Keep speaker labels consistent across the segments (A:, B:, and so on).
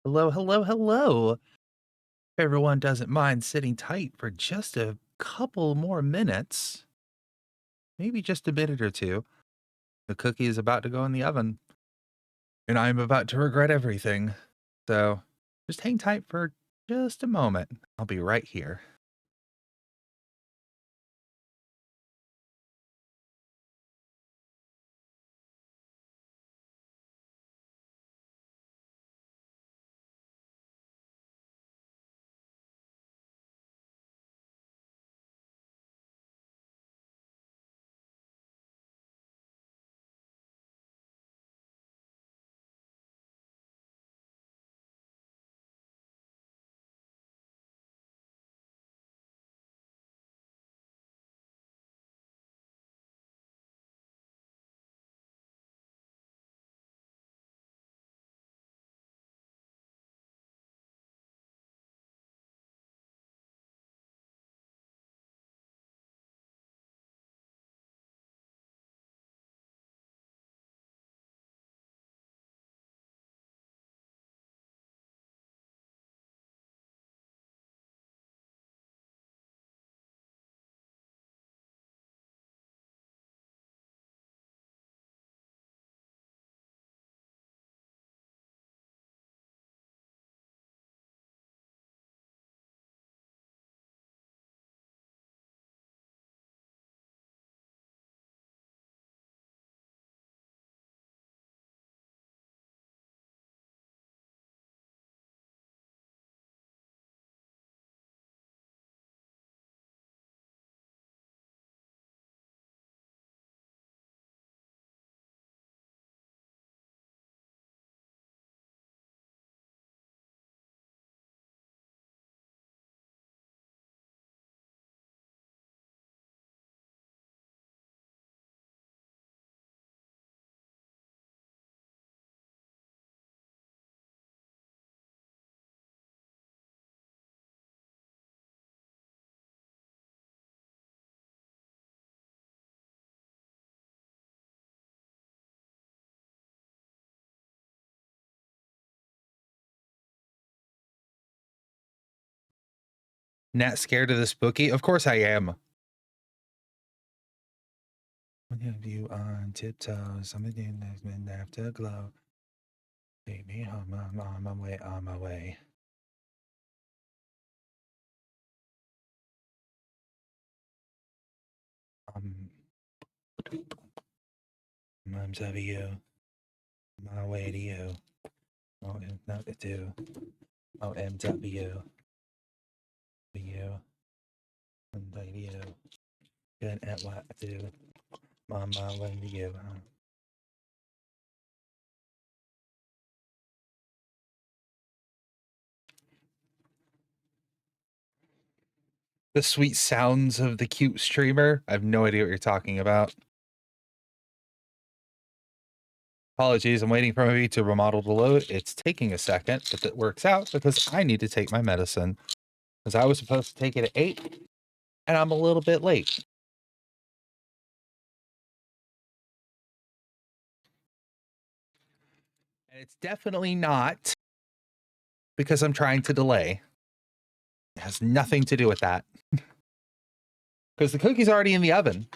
A: Hello, hello, hello. If everyone doesn't mind sitting tight for just a couple more minutes, maybe just a minute or two, the cookie is about to go in the oven, and I'm about to regret everything. So just hang tight for just a moment. I'll be right here. Not scared of this bookie? Of course I am. When have you on tiptoes? Something that's been afterglow. Take me home, I'm on my way, on my way. Um, I'm to you. My way to you. Oh, not to do. OMW. For you. And you. Good at what I do. Mama, when to you. The sweet sounds of the cute streamer. I have no idea what you're talking about. Apologies, I'm waiting for my VTuber model to load. It's taking a second, but it works out because I need to take my medicine. Because I was supposed to take it at 8, and I'm a little bit late. And it's definitely not because I'm trying to delay. It has nothing to do with that. Because the cookie's already in the oven.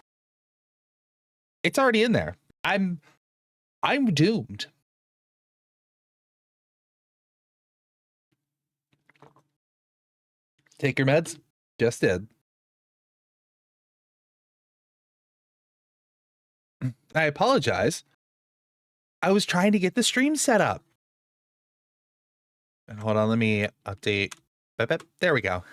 A: It's already in there. I'm doomed. Take your meds? Just did. I apologize. I was trying to get the stream set up. And hold on, let me update. There we go.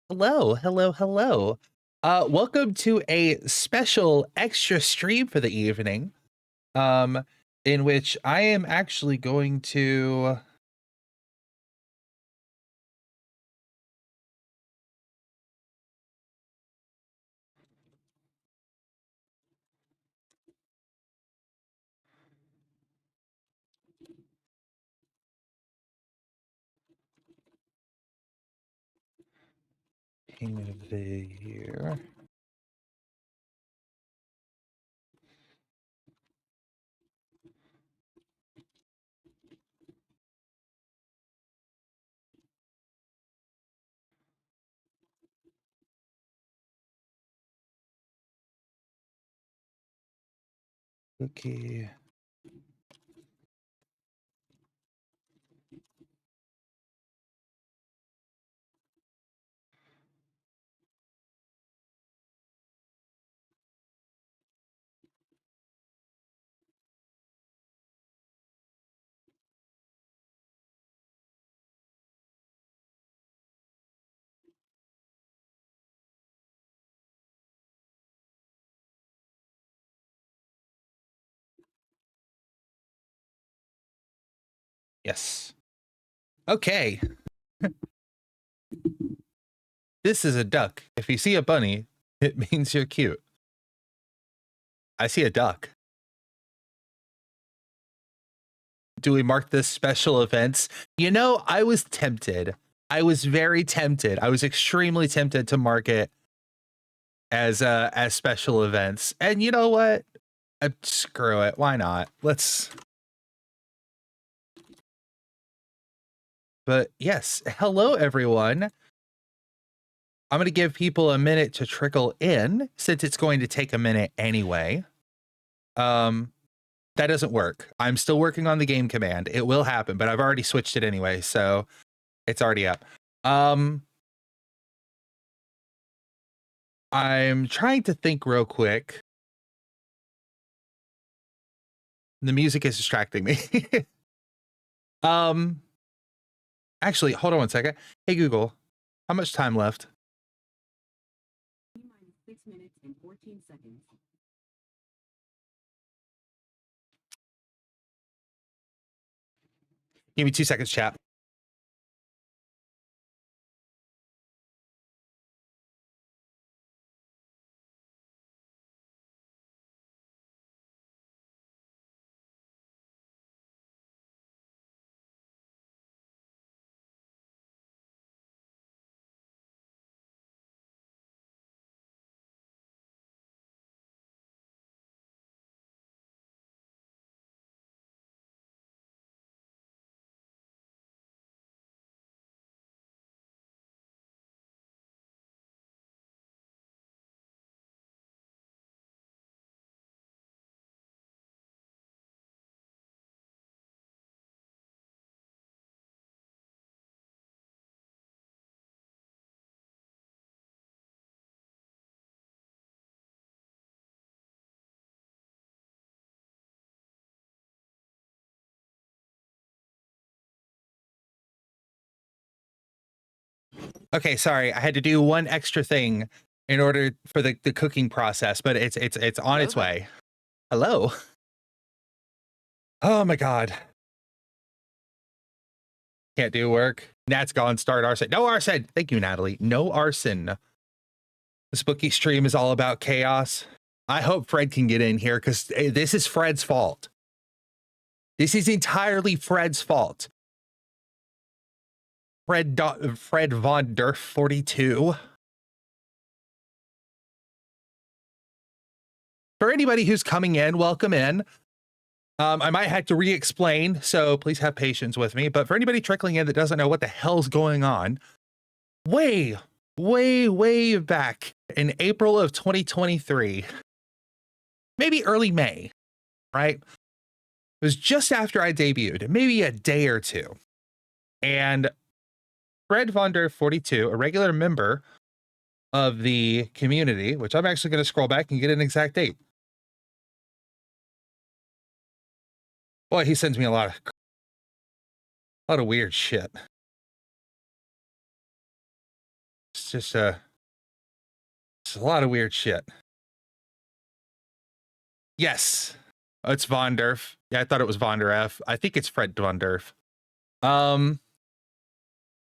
A: Hello, hello, hello. Welcome to a special extra stream for the evening. In which I am actually going to ping it here. Cookie. Yes. Okay. This is a duck. If you see a bunny, it means you're cute. I see a duck. Do we mark this special events? You know, I was tempted. I was very tempted. I was extremely tempted to mark it as special events. And you know what? Screw it. Why not? Let's. But yes, hello everyone. I'm going to give people a minute to trickle in since it's going to take a minute anyway. That doesn't work. I'm still working on the game command. It will happen, but I've already switched it anyway, so it's already up. I'm trying to think real quick. The music is distracting me. Actually, hold on one second. Hey Google, how much time left? 6 minutes and 14 seconds. Give me 2 seconds, chat. Okay, sorry. I had to do one extra thing in order for the cooking process, but it's on its way. Hello. Oh my god. Can't do work. Nat's gone. Start arson. No arson. Thank you, Natalie. No arson. The spooky stream is all about chaos. I hope Fred can get in here because this is Fred's fault. This is entirely Fred's fault. Fred Von Durf 42. For anybody who's coming in, welcome in. I might have to re-explain, so please have patience with me. But for anybody trickling in that doesn't know what the hell's going on, way back in April of 2023, maybe early May, right? It was just after I debuted, maybe a day or two. And Fred Vonder 42, a regular member of the community, which I'm actually going to scroll back and get an exact date. Boy, he sends me a lot of weird shit. It's just it's a lot of weird shit. Yes, it's Von Durf. Yeah, I thought it was Von der F. I think it's Fred Von Durf.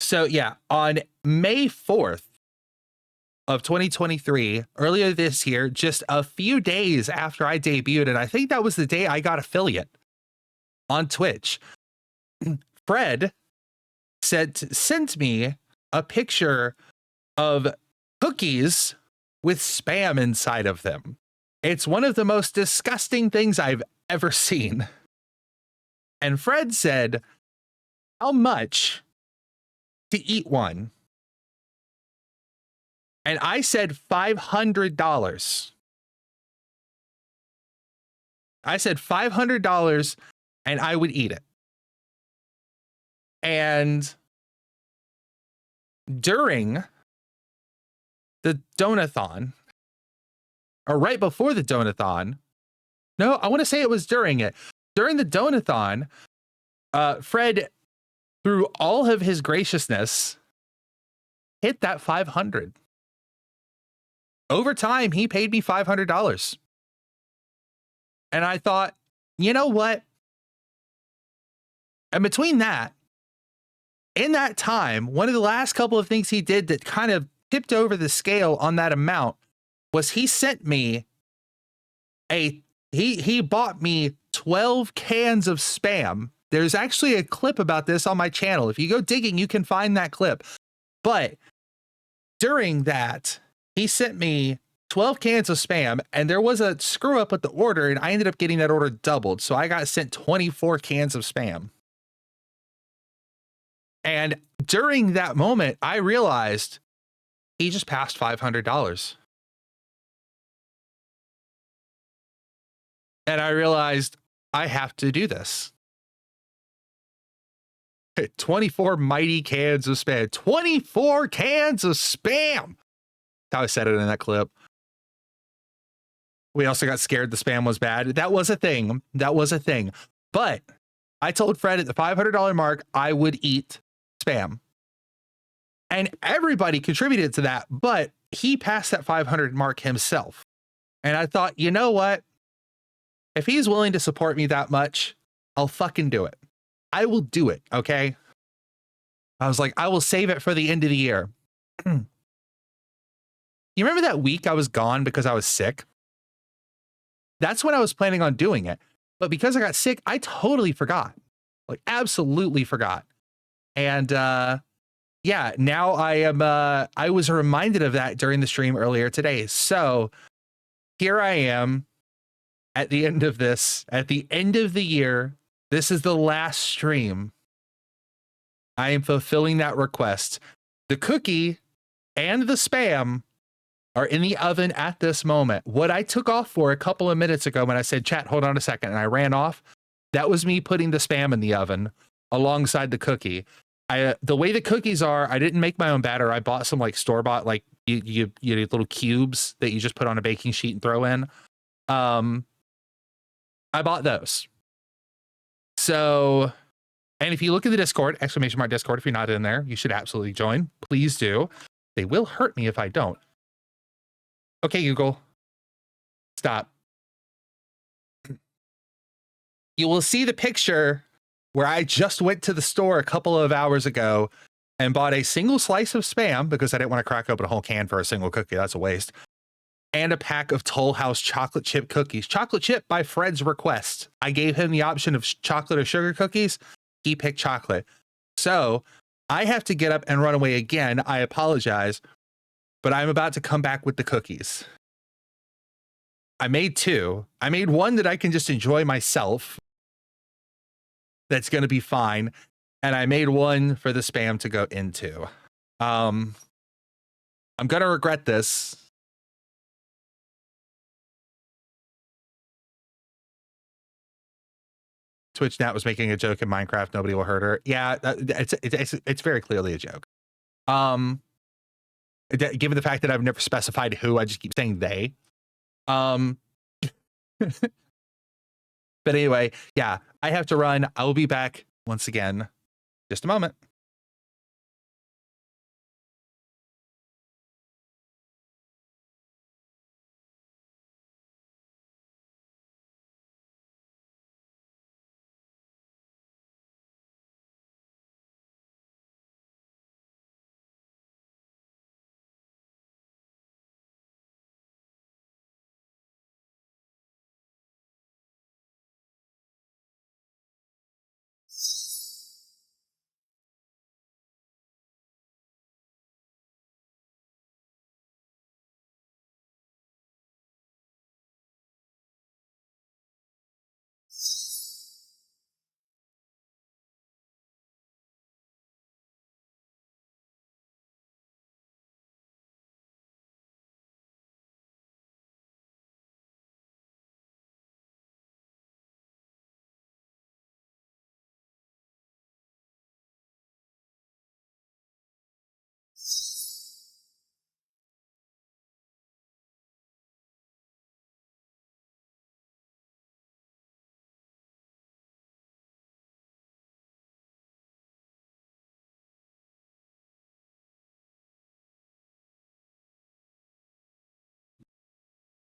A: So yeah, on May 4th of 2023, earlier this year, just a few days after I debuted, and I think that was the day I got affiliate on Twitch, Fred sent me a picture of cookies with spam inside of them. It's one of the most disgusting things I've ever seen. And Fred said, how much to eat one? And I said $500. I said $500 and I would eat it. And during the donathon, or right before the donathon, no, I want to say it was during it. During the donathon, Fred, through all of his graciousness, hit that 500. Over time, he paid me $500. And I thought, you know what? And between that, in that time, one of the last couple of things he did that kind of tipped over the scale on that amount was he sent me he bought me 12 cans of Spam. There's actually a clip about this on my channel. If you go digging, you can find that clip. But during that, he sent me 12 cans of Spam, and there was a screw up with the order, and I ended up getting that order doubled. So I got sent 24 cans of Spam. And during that moment, I realized he just passed $500. And I realized I have to do this. 24 mighty cans of Spam. 24 cans of Spam! How I said it in that clip. We also got scared the Spam was bad. That was a thing. That was a thing. But I told Fred at the $500 mark, I would eat Spam. And everybody contributed to that, but he passed that 500 mark himself. And I thought, you know what? If he's willing to support me that much, I'll fucking do it. I will do it, okay? I was like, I will save it for the end of the year. You remember that week I was gone because I was sick? That's when I was planning on doing it. But because I got sick, I totally forgot. Like, absolutely forgot. And yeah, now I was reminded of that during the stream earlier today. So here I am at the end of this, at the end of the year. This is the last stream. I am fulfilling that request. The cookie and the Spam are in the oven at this moment. What I took off for a couple of minutes ago when I said, chat, hold on a second, and I ran off, that was me putting the Spam in the oven alongside the cookie. The way the cookies are, I didn't make my own batter. I bought some like store-bought, like you little cubes that you just put on a baking sheet and throw in. I bought those. So, and if you look at the Discord, exclamation mark Discord, if you're not in there, you should absolutely join. Please do. They will hurt me if I don't. Okay, Google. Stop. You will see the picture where I just went to the store a couple of hours ago and bought a single slice of Spam because I didn't want to crack open a whole can for a single cookie. That's a waste. And a pack of Toll House chocolate chip cookies. Chocolate chip by Fred's request. I gave him the option of chocolate or sugar cookies. He picked chocolate. So I have to get up and run away again. I apologize, but I'm about to come back with the cookies. I made two. I made one that I can just enjoy myself. That's going to be fine. And I made one for the Spam to go into. I'm going to regret this. TwitchNat was making a joke in Minecraft. Nobody will hurt her. Yeah, it's very clearly a joke. Given the fact that I've never specified who, I just keep saying they. But anyway, yeah, I have to run. I will be back once again. Just a moment.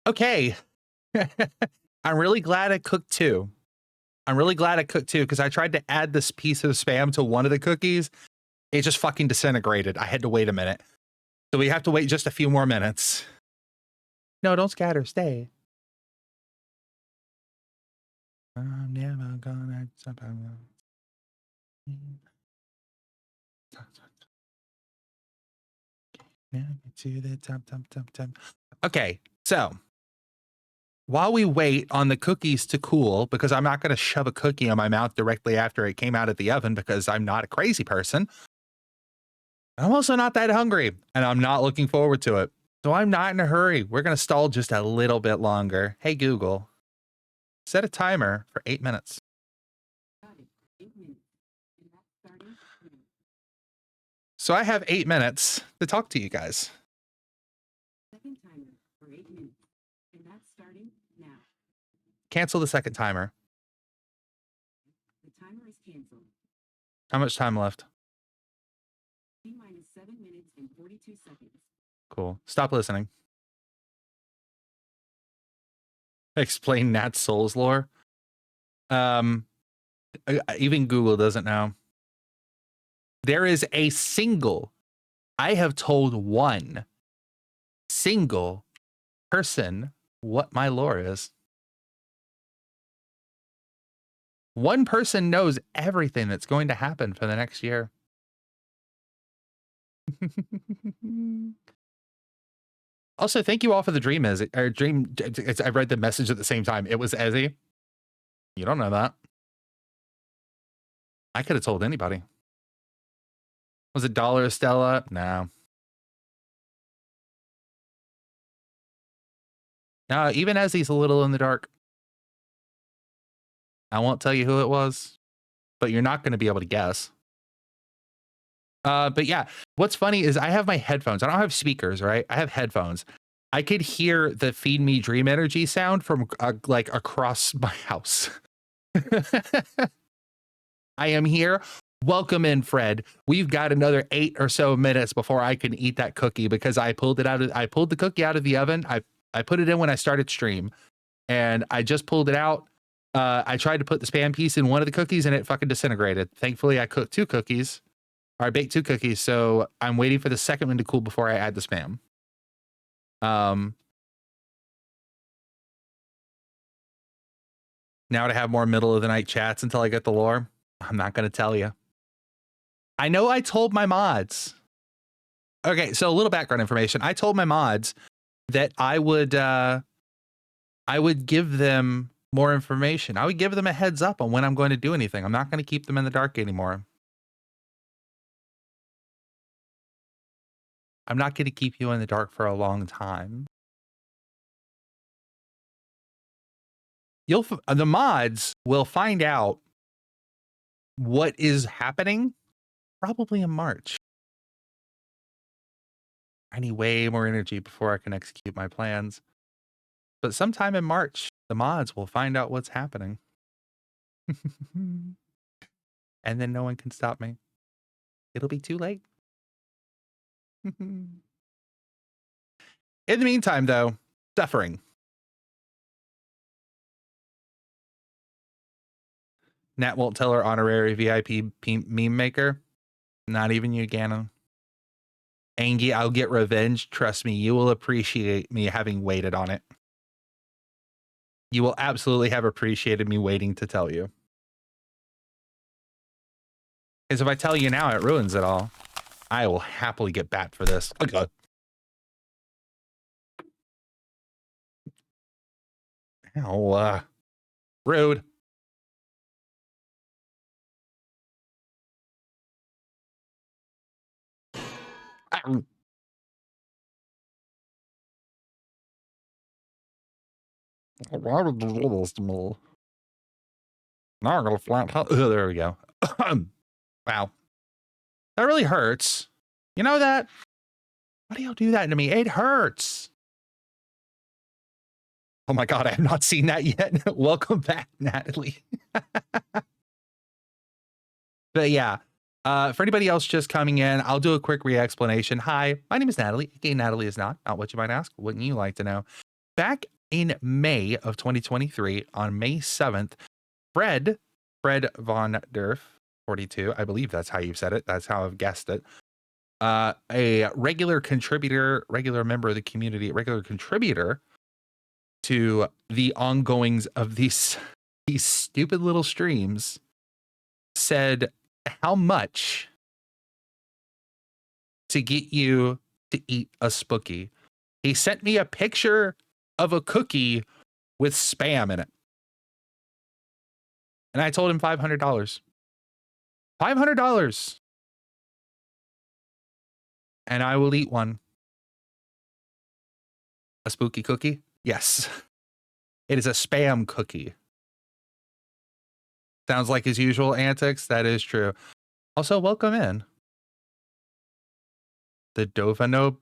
A: Okay. I'm really glad I cooked two. Because I tried to add this piece of Spam to one of the cookies. It just fucking disintegrated. I had to wait a minute. So we have to wait just a few more minutes. No, don't scatter. Stay. I'm never gonna stop. To the top. Okay, so while we wait on the cookies to cool, because I'm not going to shove a cookie in my mouth directly after it came out of the oven because I'm not a crazy person. I'm also not that hungry, and I'm not looking forward to it. So I'm not in a hurry. We're going to stall just a little bit longer. Hey, Google, set a timer for 8 minutes. So I have 8 minutes to talk to you guys. Second timer for 8 minutes, and that's starting now. Cancel the second timer. The timer is canceled. How much time left? T-minus 7 minutes and 42 seconds. Cool. Stop listening. Explain Nat's Souls lore. Even Google doesn't know. There is a single, I have told one single person what my lore is. One person knows everything that's going to happen for the next year. Also, thank you all for the dream. I read the message at the same time. It was Ezzy. You don't know that. I could have told anybody. Was it Dollar Stella? No. No, even Ezzy's a little in the dark. I won't tell you who it was, but you're not going to be able to guess. But yeah, what's funny is I have my headphones. I don't have speakers, right? I have headphones. I could hear the Feed Me Dream Energy sound from like across my house. I am here. Welcome in, Fred. We've got another 8 or so minutes before I can eat that cookie because I pulled the cookie out of the oven. I put it in when I started stream, and I just pulled it out. I tried to put the Spam piece in one of the cookies and it fucking disintegrated. Thankfully, I cooked 2 cookies. Or I baked 2 cookies, so I'm waiting for the second one to cool before I add the Spam. Now to have more middle of the night chats until I get the lore, I'm not going to tell you. I know I told my mods. Okay, so a little background information. I told my mods that I would give them more information. I would give them a heads up on when I'm going to do anything. I'm not going to keep them in the dark anymore. I'm not going to keep you in the dark for a long time. The mods will find out what is happening probably in March. I need way more energy before I can execute my plans. But sometime in March, the mods will find out what's happening. And then no one can stop me. It'll be too late. In the meantime, though, suffering. Nat won't tell her honorary VIP meme maker. Not even you, Ganon. Angie, I'll get revenge. Trust me, you will appreciate me having waited on it. You will absolutely have appreciated me waiting to tell you. Because if I tell you now, it ruins it all. I will happily get bat for this. Okay. Oh, rude. Why would you do this to me? Now I'm gonna flat. There we go. Wow, that really hurts. You know that? Why do y'all do that to me? It hurts. Oh my god, I have not seen that yet. Welcome back, Natalie. But yeah, for anybody else just coming in, I'll do a quick re-explanation. Hi, my name is Natalie. Again, Natalie is not what you might ask. Wouldn't you like to know? Back in May of 2023, on May 7th, Fred Von Derf, 42, I believe that's how you've said it. That's how I've guessed it. A regular member of the community, regular contributor to the ongoings of these stupid little streams, said how much to get you to eat a spooky. He sent me a picture of a cookie with spam in it. And I told him $500. $500. And I will eat one. A spooky cookie? Yes. It is a spam cookie. Sounds like his usual antics. That is true. Also, welcome in. The Dovanoob.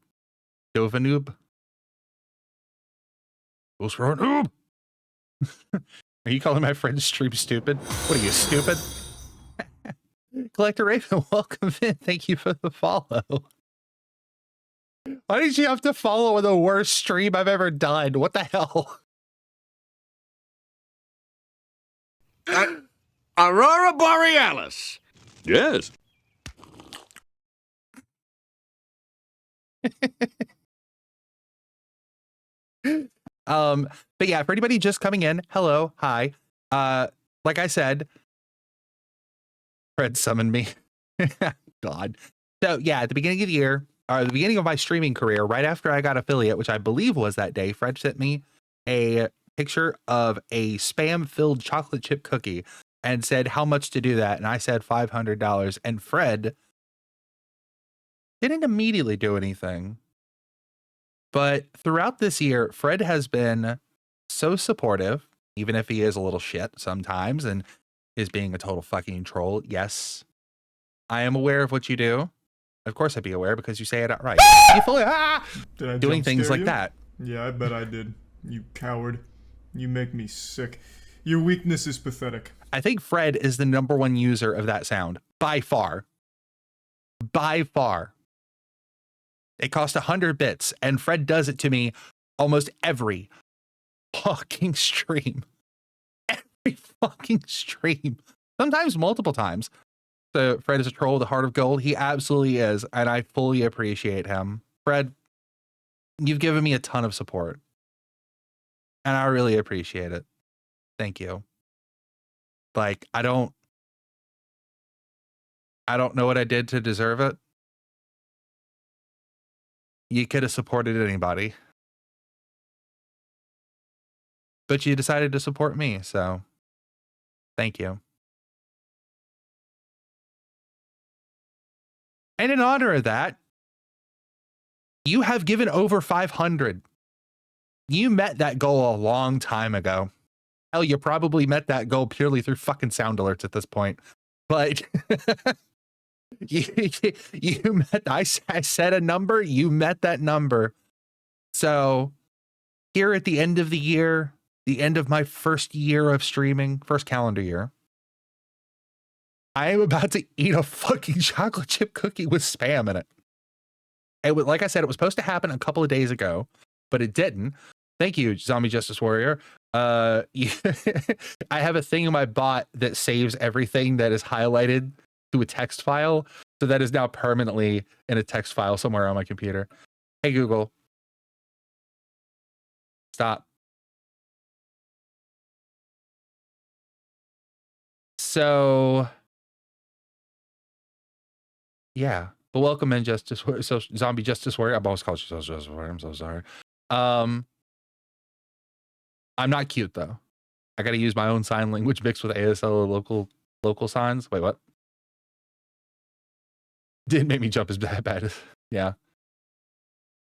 A: Who's for a noob? Are you calling my friend stream stupid? What are you, stupid? Collector Raven, welcome in. Thank you for the follow. Why did you have to follow the worst stream I've ever done? What the hell?
B: Aurora Borealis.
C: Yes.
A: But yeah, for anybody just coming in, hello, hi. Like I said, Fred summoned me. God. So yeah, at the beginning of the year, or the beginning of my streaming career, right after I got affiliate, which I believe was that day, Fred sent me a picture of a spam-filled chocolate chip cookie and said how much to do that, and I said $500. And Fred didn't immediately do anything. But throughout this year, Fred has been so supportive, even if he is a little shit sometimes and is being a total fucking troll. Yes, I am aware of what you do. Of course I'd be aware because you say it outright. You fully
D: Did I
A: doing things like
D: you?
A: that.
D: Yeah, I bet I did. You coward. You make me sick. Your weakness is pathetic.
A: I think Fred is the #1 user of that sound. By far. By far. It cost 100 bits, and Fred does it to me almost every fucking stream. Every fucking stream. Sometimes multiple times. So Fred is a troll with a heart of gold. He absolutely is, and I fully appreciate him. Fred, you've given me a ton of support, and I really appreciate it. Thank you. Like, I don't know what I did to deserve it. You could have supported anybody, but you decided to support me, so thank you. And in honor of that, you have given over 500. You met that goal a long time ago. Hell, you probably met that goal purely through fucking sound alerts at this point. But you met, I said a number, you met that number. So here at the end of the year, the end of my first year of streaming, first calendar year, I am about to eat a fucking chocolate chip cookie with spam in it. Like I said, it was supposed to happen a couple of days ago, but it didn't. Thank you, Zombie Justice Warrior. I have a thing in my bot that saves everything that is highlighted to a text file. So that is now permanently in a text file somewhere on my computer. Hey, Google. Stop. So, yeah. But welcome in, Zombie Justice Warrior. I've always called you Justice Warrior. I'm so sorry. I'm not cute though. I got to use my own sign language mixed with ASL local signs. Wait, what? Didn't make me jump as bad. Yeah.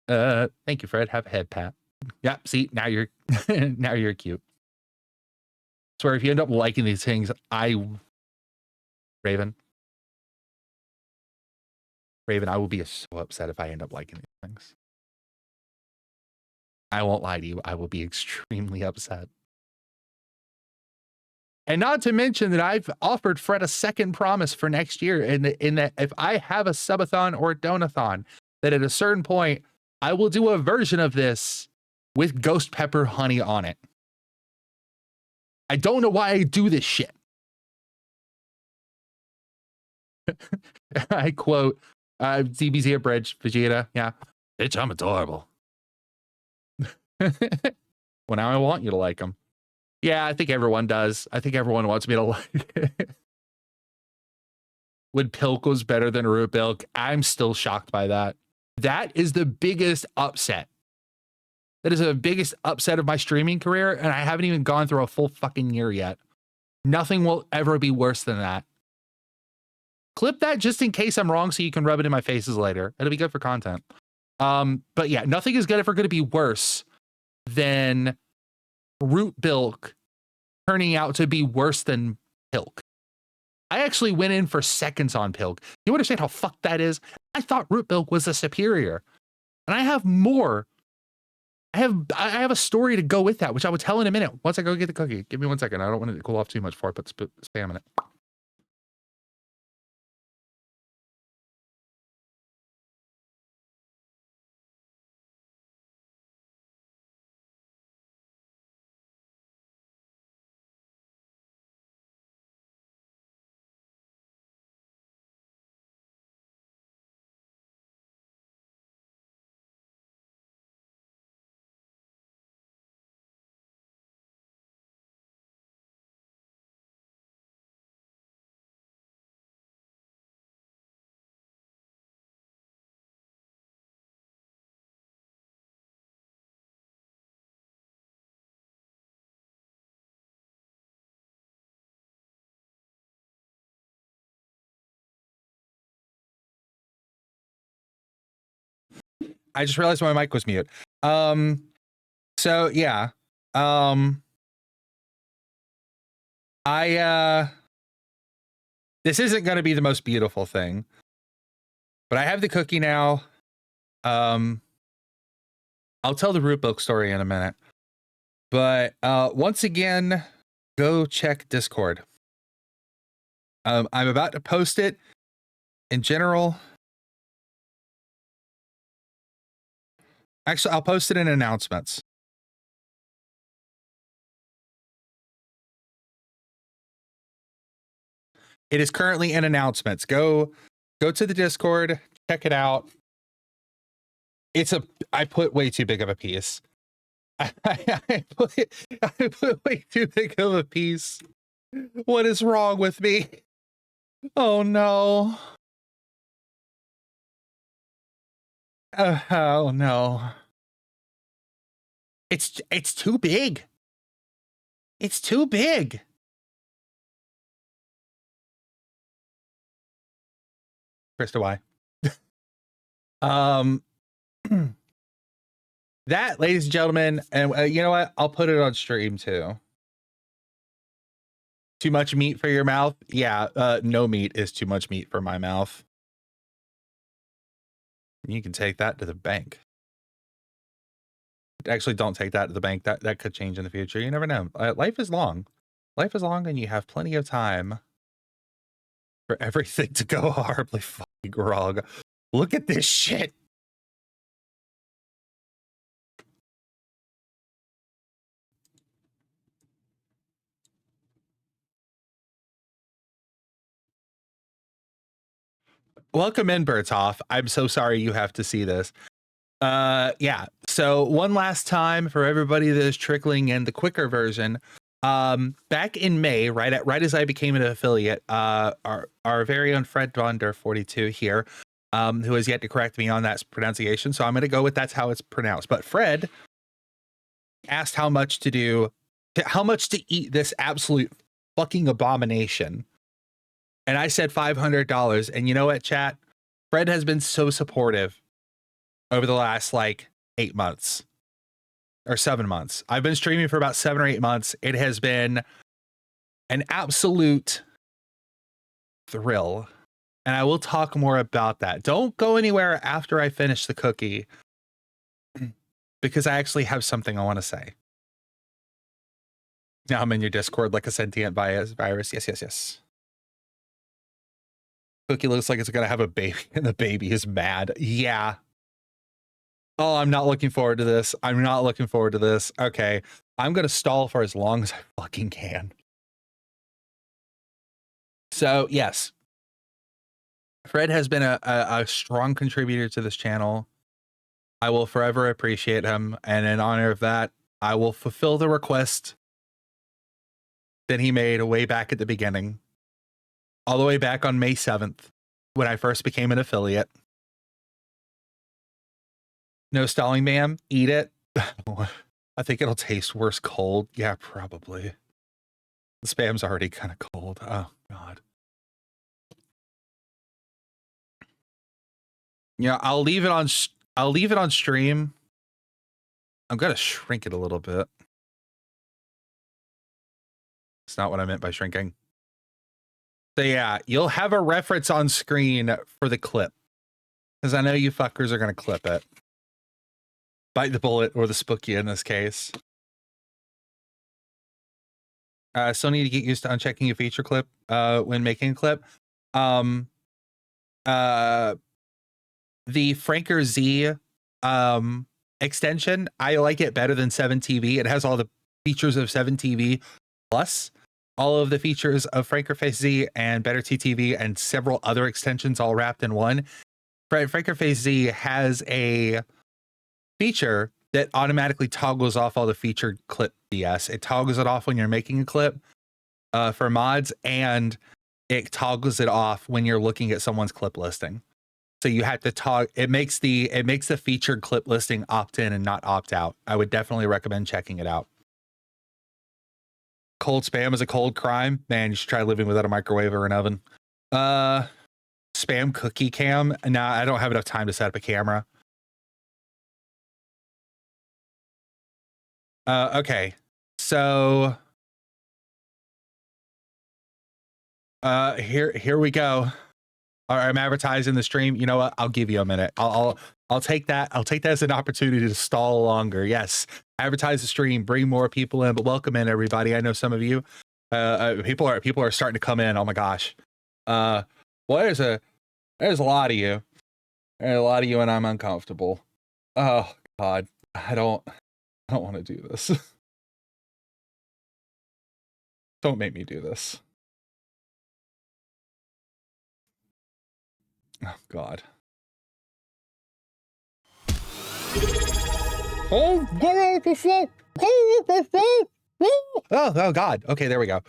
A: Thank you, Fred. Have a head pat. Yeah. See, now you're now you're cute. Swear, if you end up liking these things, Raven, I will be so upset if I end up liking these things. I won't lie to you. I will be extremely upset. And not to mention that I've offered Fred a second promise for next year in that if I have a subathon or a donathon, that at a certain point, I will do a version of this
C: with ghost pepper honey on it. I don't know why I do this shit. I quote DBZ Abridged, Vegeta. Yeah. Bitch, I'm adorable. Well, now I want you to like them. Yeah, I think everyone does. I think everyone wants me to like it. When Pilk was better than Root Bilk, I'm still shocked by that. That is the biggest upset. That is the biggest upset of my streaming career, and I haven't even gone through a full fucking year yet. Nothing will ever be worse than that. Clip that just in case I'm wrong so you can rub it in my faces later. It'll be good for content. But yeah, nothing is ever going to be worse than Root Bilk turning out to be worse than Pilk. I actually went in for seconds on Pilk. You understand how fucked that is? I thought Root Bilk was the superior. And I have more. I have a story to go with that, which I will tell in a minute. Once I go get the cookie. Give me 1 second. I don't want it to cool off too much before I put spam in it. I just realized my mic was mute. So yeah. This isn't gonna be the most beautiful thing, but I have the cookie now. I'll tell the Root Bilk story in a minute. But once again, go check Discord. I'm about to post it in general. Actually, I'll post it in announcements. It is currently in announcements. Go to the Discord, check it out. I put way too big of a piece. I put way too big of a piece. What is wrong with me? Oh no. Oh no. It's too big. It's too big. Krista, why? That, ladies and gentlemen, and you know what? I'll put it on stream too. Too much meat for your mouth? Yeah, no meat is too much meat for my mouth. You can take that to the bank. Actually, don't take that to the bank. That could change in the future. You never know. Life is long. Life is long, and you have plenty of time for everything to go horribly fucking wrong. Look at this shit. Welcome in, Berthoff. I'm so sorry you have to see this. Yeah. So one last time for everybody that is trickling in the quicker version. Back in May, right as I became an affiliate, our very own Fred Bonder 42 here, who has yet to correct me on that pronunciation. So I'm going to go with that's how it's pronounced. But Fred asked how much to eat this absolute fucking abomination. And I said $500. And you know what, chat? Fred has been so supportive over the last 8 months or 7 months. I've been streaming for about 7 or 8 months. It has been an absolute thrill. And I will talk more about that. Don't go anywhere after I finish the cookie, because I actually have something I want to say. Now I'm in your Discord like a sentient virus. Yes. Cookie looks like it's going to have a baby, and the baby is mad. Yeah. Oh, I'm not looking forward to this. I'm not looking forward to this. Okay. I'm going to stall for as long as I fucking can. So, yes. Fred has been a strong contributor to this channel. I will forever appreciate him. And in honor of that, I will fulfill the request that he made way back at the beginning. All the way back on May 7th, when I first became an affiliate. No stalling, ma'am. Eat it. I think it'll taste worse cold. Yeah, probably. The spam's already kind of cold. Oh, God. Yeah, I'll leave it on stream. I'm gonna shrink it a little bit. It's not what I meant by shrinking. So yeah, you'll have a reference on screen for the clip. Because I know you fuckers are gonna clip it. Bite the bullet or the spooky in this case. Still need to get used to unchecking a feature clip when making a clip. The Franker Z extension, I like it better than 7TV. It has all the features of 7TV plus all of the features of Franker Face Z and Better TTV and several other extensions all wrapped in one. Franker Face Z has a feature that automatically toggles off all the featured clip BS. It toggles it off when you're making a clip for mods, and it toggles it off when you're looking at someone's clip listing. So you have to it makes the featured clip listing opt in and not opt out. I would definitely recommend checking it out. Cold spam is a cold crime. Man, you should try living without a microwave or an oven. Spam cookie cam. Nah, I don't have enough time to set up a camera. Okay. So here we go. All right, I'm advertising the stream. You know what? I'll give you a minute. I'll take that. I'll take that as an opportunity to stall longer. Yes, advertise the stream, bring more people in, but welcome in everybody. I know some of you, people are starting to come in. Oh my gosh. Well, there's a lot of you. There's a lot of you, and I'm uncomfortable. Oh God, I don't want to do this. Don't make me do this. Oh God. Oh God. Okay, there we go.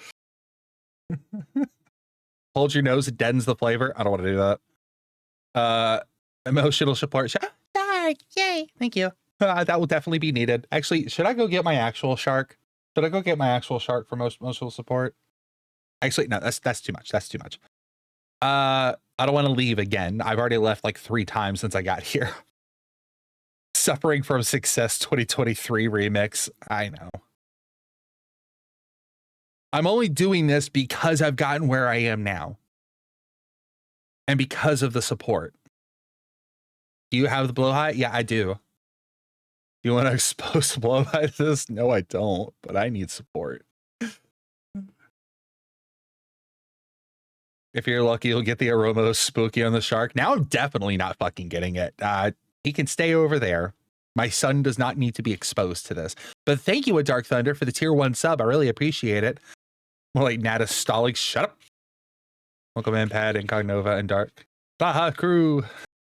C: Hold your nose, it deadens the flavor. I don't want to do that. Emotional support. Yay. Thank you. That will definitely be needed. Actually, should I go get my actual shark? Should I go get my actual shark for emotional support? Actually, no, that's too much. That's too much. I don't want to leave again. I've already left like 3 times since I got here. Suffering from Success 2023 remix. I know. I'm only doing this because I've gotten where I am now. And because of the support. Do you have the blowhigh? Yeah, I do. Do you want to expose the blowhigh to this? No, I don't, but I need support. If you're lucky, you'll get the aroma spooky on the shark. Now I'm definitely not fucking getting it. He can stay over there. My son does not need to be exposed to this. But thank you, Dark Thunder, for the tier 1 sub. I really appreciate it. More like Nata Stalik. Shut up. Welcome in, Pad, Incognova, and Dark. Baja Crew.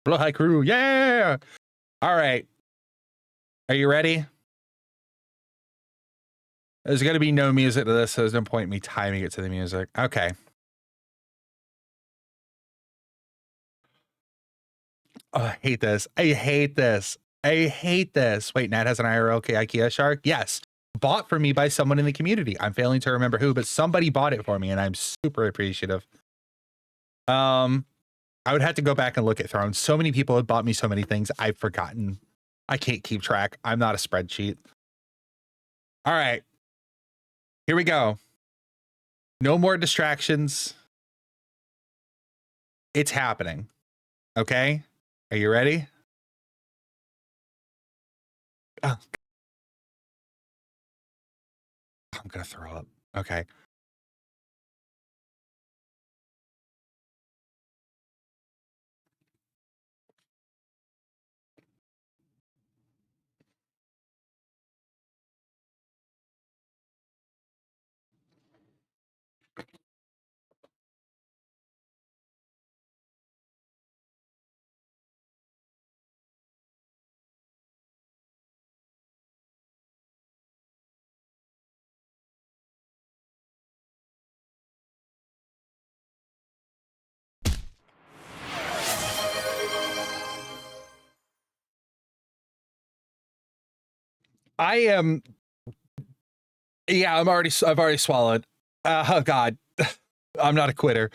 C: Blowhigh Crew. Yeah. All right. Are you ready? There's going to be no music to this, so there's no point in me timing it to the music. Okay. Oh, I hate this. I hate this. I hate this. Wait, Nat has an IRL IKEA shark? Yes. Bought for me by someone in the community. I'm failing to remember who, but somebody bought it for me, and I'm super appreciative. I would have to go back and look at Thrones. So many people have bought me so many things. I've forgotten. I can't keep track. I'm not a spreadsheet. All right. Here we go. No more distractions. It's happening. Okay? Are you ready? Oh. I'm going to throw up. Okay. I am. Yeah, I've already swallowed. Oh God, I'm not a quitter.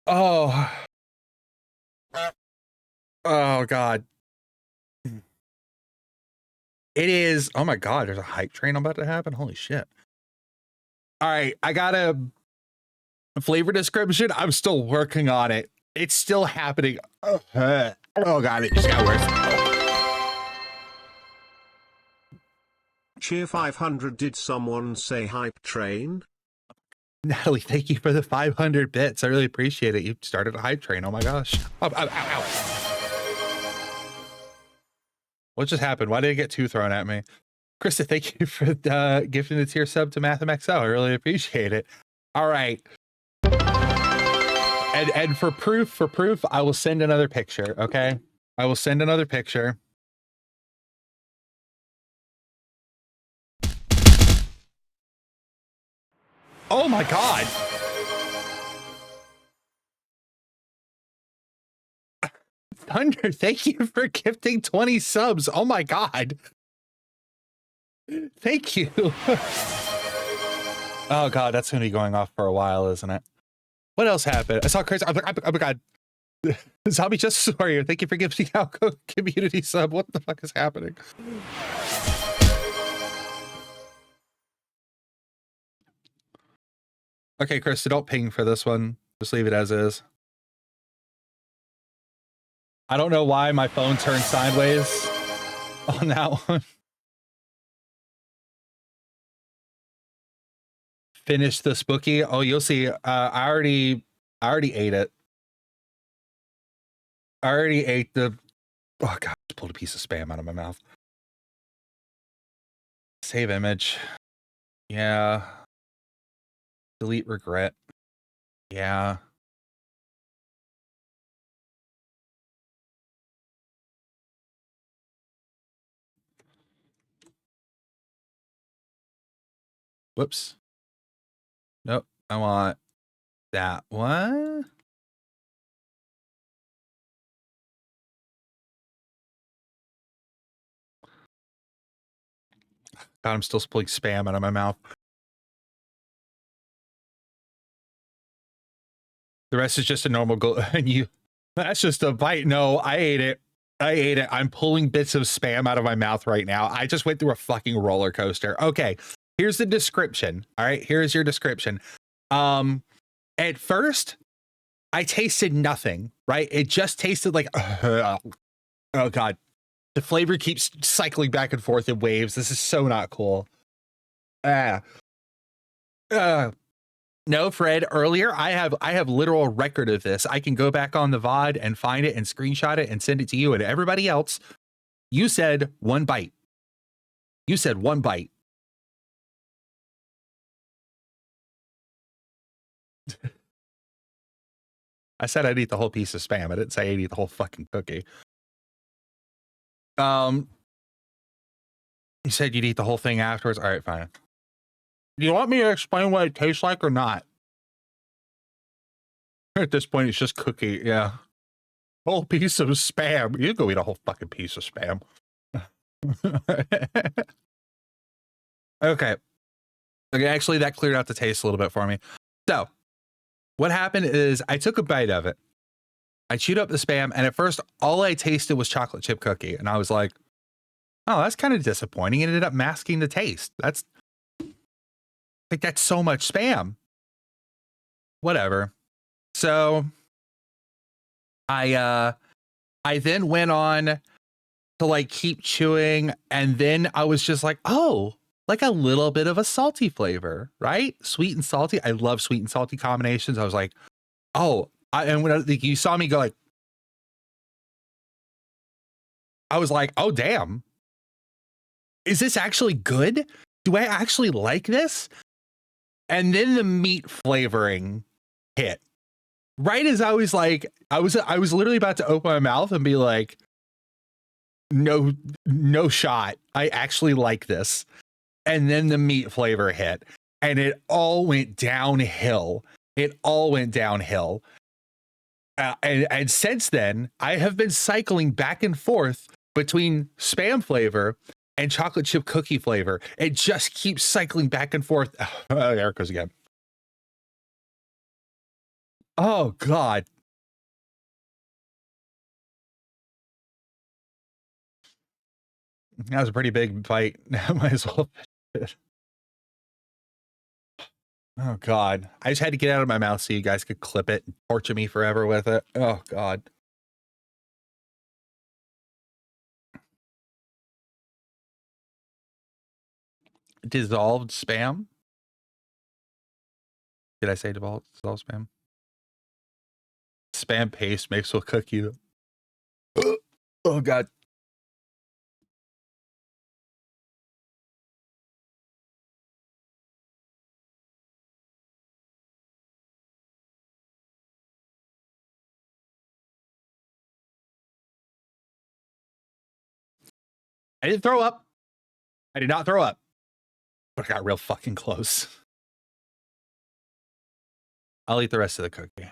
C: Oh. Oh God. It is. Oh my God, there's a hype train about to happen. Holy shit. All right, I got a flavor description. I'm still working on it. It's still happening. Oh God, it just got worse.
B: Cheer 500. Did someone say hype train?
C: Natalie, thank you for the 500 bits. I really appreciate it. You started a hype train. Oh my gosh. Ow, ow, ow, ow. What just happened? Why did it get two thrown at me? Krista, thank you for gifting the tier sub to MathemXL. I really appreciate it. All right. And for proof, I will send another picture, okay? I will send another picture. Oh my God. Thunder, thank you for gifting 20 subs. Oh my God. Thank you. Oh God, that's going to be going off for a while, isn't it? What else happened? I saw crazy. Oh my God. Zombie Justice Warrior, thank you for gifting out community sub. What the fuck is happening? Okay, Krista, don't ping for this one. Just leave it as is. I don't know why my phone turned sideways on that one. Finish the spooky. Oh, you'll see. I already ate it. I already ate the. Oh God! Just pulled a piece of spam out of my mouth. Save image. Yeah. Delete regret. Yeah. Whoops. Nope. I want that one. God, I'm still pulling spam out of my mouth. The rest is just a normal go. And you, that's just a bite. No, I ate it. I ate it. I'm pulling bits of spam out of my mouth right now. I just went through a fucking roller coaster. Okay, here's the description. All right, here's your description. At first, I tasted nothing. Right, it just tasted like. Oh God, the flavor keeps cycling back and forth in waves. This is so not cool. No, Fred, earlier I have literal record of this. I can go back on the VOD and find it and screenshot it and send it to you and everybody else. You said one bite. You said one bite. I said I'd eat the whole piece of spam. I didn't say I'd eat the whole fucking cookie. You said you'd eat the whole thing afterwards. All right, fine. Do you want me to explain what it tastes like or not? At this point, it's just cookie. Yeah. Whole piece of spam. You go eat a whole fucking piece of spam. Okay. Okay, actually, that cleared out the taste a little bit for me. So, what happened is I took a bite of it. I chewed up the spam, and at first, all I tasted was chocolate chip cookie. And I was like, oh, that's kind of disappointing. It ended up masking the taste. That's so much spam. Whatever. So I then went on to like keep chewing, and then I was just like, oh, like a little bit of a salty flavor, right? Sweet and salty. I love sweet and salty combinations. I was like, oh, and when you saw me go like, I was like, oh damn, is this actually good? Do I actually like this? And then the meat flavoring hit. Right as I was like, I was literally about to open my mouth and be like, no shot. I actually like this. And then the meat flavor hit, and it all went downhill. It all went downhill. And since then, I have been cycling back and forth between spam flavor and chocolate chip cookie flavor. It just keeps cycling back and forth. Oh, there it goes again. Oh, God. That was a pretty big bite. Might as well. Oh, God. I just had to get out of my mouth so you guys could clip it and torture me forever with it. Oh, God. Dissolved spam? Did I say dissolved spam? Spam paste makes will cook you. Oh, God. I didn't throw up. I did not throw up. But I got real fucking close. I'll eat the rest of the cookie.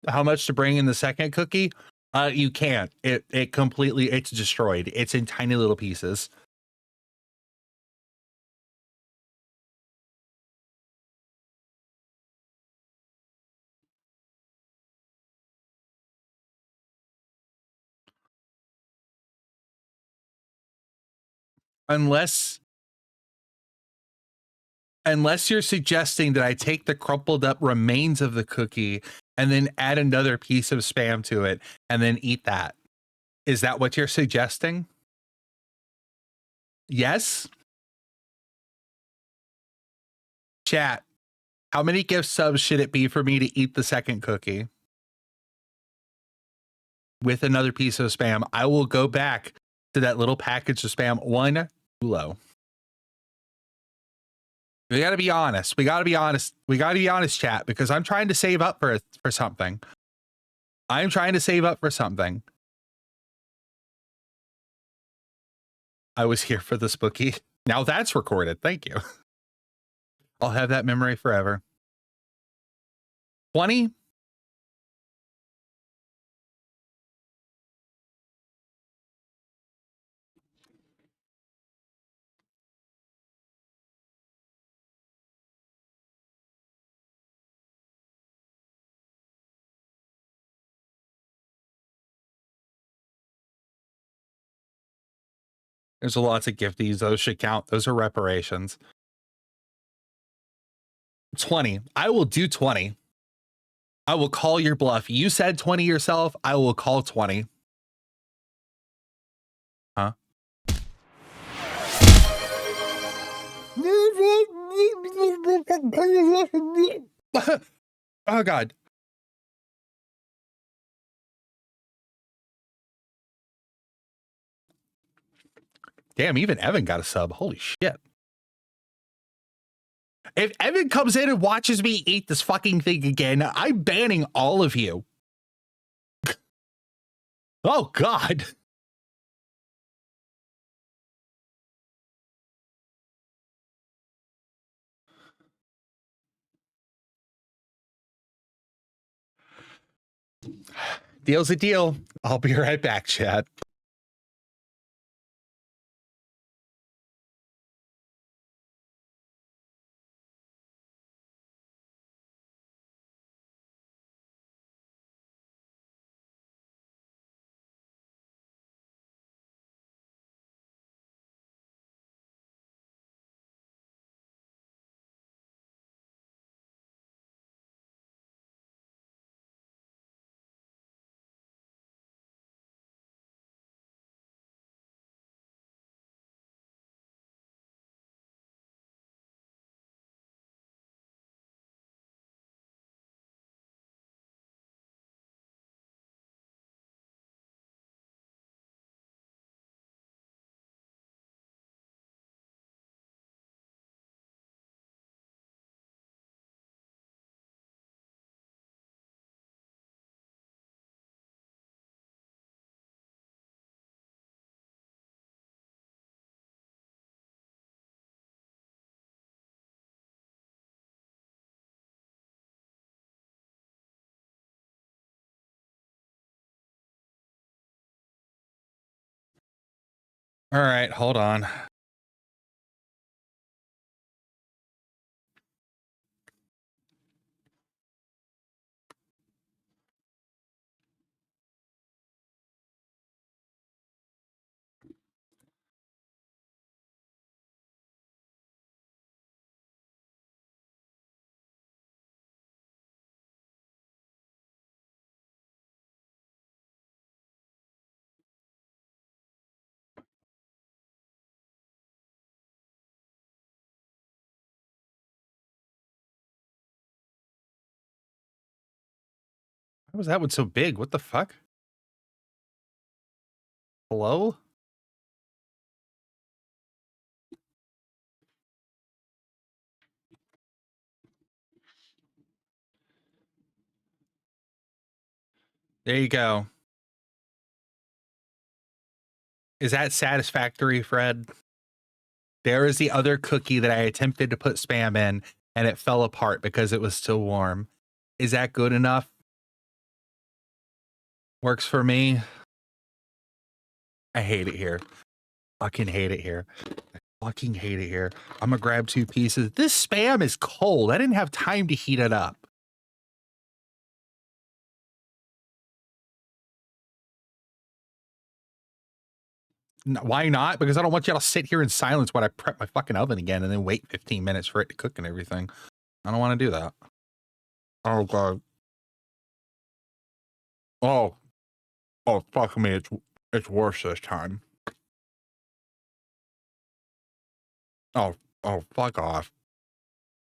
C: How much to bring in the second cookie? You can't. It completely, it's destroyed. It's in tiny little pieces. Unless you're suggesting that I take the crumpled up remains of the cookie and then add another piece of spam to it and then eat that. Is that what you're suggesting? Yes? Chat, how many gift subs should it be for me to eat the second cookie? With another piece of spam. I will go back to that little package of spam. One too low. We got to be honest. We got to be honest. We got to be honest, chat, because I'm trying to save up for something. I'm trying to save up for something. I was here for the spooky. Now that's recorded. Thank you. I'll have that memory forever. 20? There's lots of gifties. Those should count. Those are reparations. 20. I will do 20. I will call your bluff. You said 20 yourself. I will call 20. Huh? Oh, God. Damn, even Evan got a sub. Holy shit. If Evan comes in and watches me eat this fucking thing again, I'm banning all of you. Oh, God. Deal's a deal. I'll be right back, chat. All right, hold on. Why was that one so big? What the fuck? Hello? There you go. Is that satisfactory, Fred? There is the other cookie that I attempted to put spam in and it fell apart because it was still warm. Is that good enough? Works for me. I hate it here. Fucking hate it here. I fucking hate it here. I'm gonna grab 2 pieces. This spam is cold. I didn't have time to heat it up. Why not? Because I don't want y'all to sit here in silence while I prep my fucking oven again and then wait 15 minutes for it to cook and everything. I don't want to do that. Oh god. Oh fuck me, it's worse this time. Oh fuck off.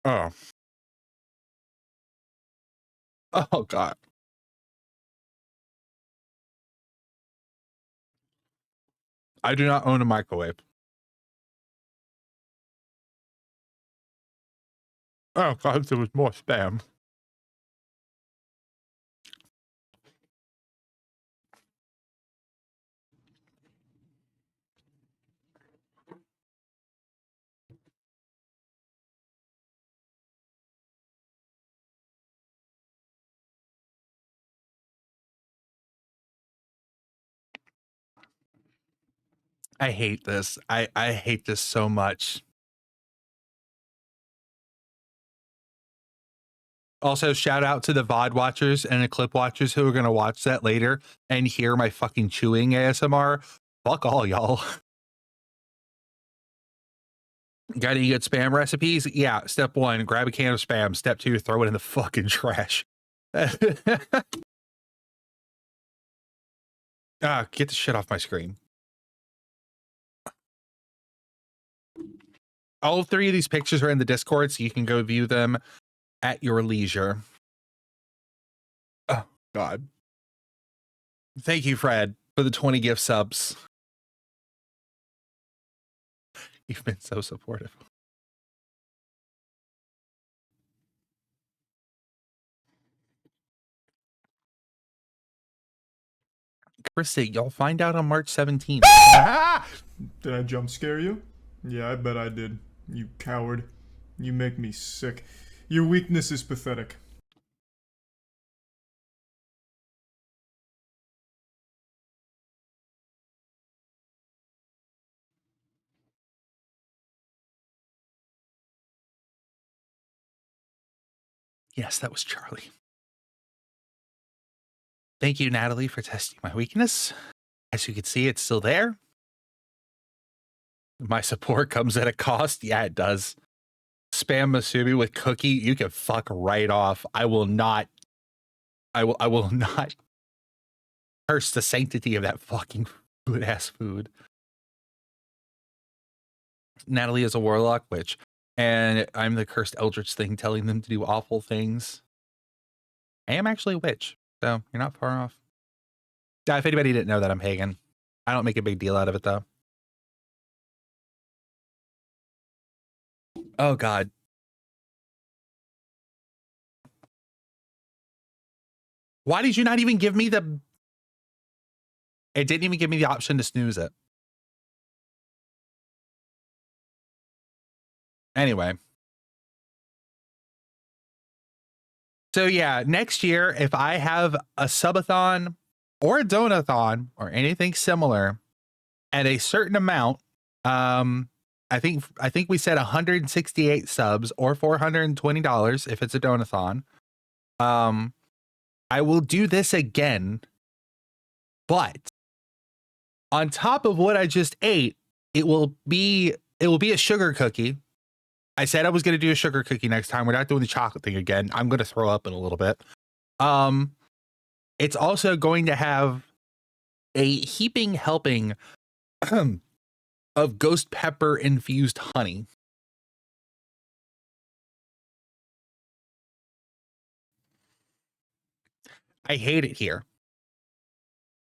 C: Oh god. I do not own a microwave. Oh god, there was more spam. I hate this. I hate this so much. Also, shout out to the VOD watchers and the clip watchers who are going to watch that later and hear my fucking chewing ASMR. Fuck all y'all. Got any good spam recipes? Yeah. Step 1, grab a can of spam. Step 2, throw it in the fucking trash. Get the shit off my screen. All 3 of these pictures are in the Discord, so you can go view them at your leisure. Oh, God. Thank you, Fred, for the 20 gift subs. You've been so supportive. Christy, y'all find out on March 17th.
D: Did I jump scare you? Yeah, I bet I did. You coward. You make me sick. Your weakness is pathetic.
C: Yes, that was Charlie. Thank you, Natalie, for testing my weakness. As you can see, it's still there. My support comes at a cost. Yeah, it does. Spam Masubi with cookie, you can fuck right off. I will not curse the sanctity of that fucking good ass food. Natalie is a warlock witch, and I'm the cursed eldritch thing telling them to do awful things. I am actually a witch, so you're not far off. Yeah, if anybody didn't know that, I'm pagan. I don't make a big deal out of it, though. Oh, God. Why did you not even give me the... It didn't even give me the option to snooze it. Anyway. So yeah, next year, if I have a subathon or a donathon or anything similar, at a certain amount, I think we said 168 subs or $420 if it's a donathon. I will do this again, but on top of what I just ate, it will be a sugar cookie. I said I was going to do a sugar cookie next time. We're not doing the chocolate thing again. I'm going to throw up in a little bit. It's also going to have a heaping helping of ghost pepper infused honey. I hate it here.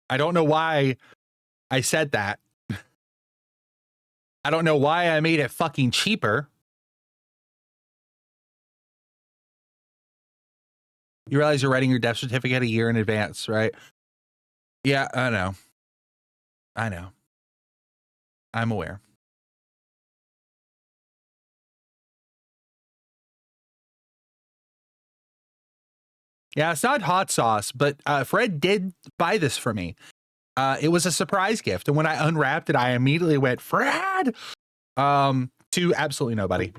C: I don't know why I said that. I don't know why I made it fucking cheaper. You realize you're writing your death certificate a year in advance, right? Yeah, I know. I'm aware. Yeah, it's not hot sauce, but Fred did buy this for me. It was a surprise gift, and when I unwrapped it, I immediately went, Fred! To absolutely nobody.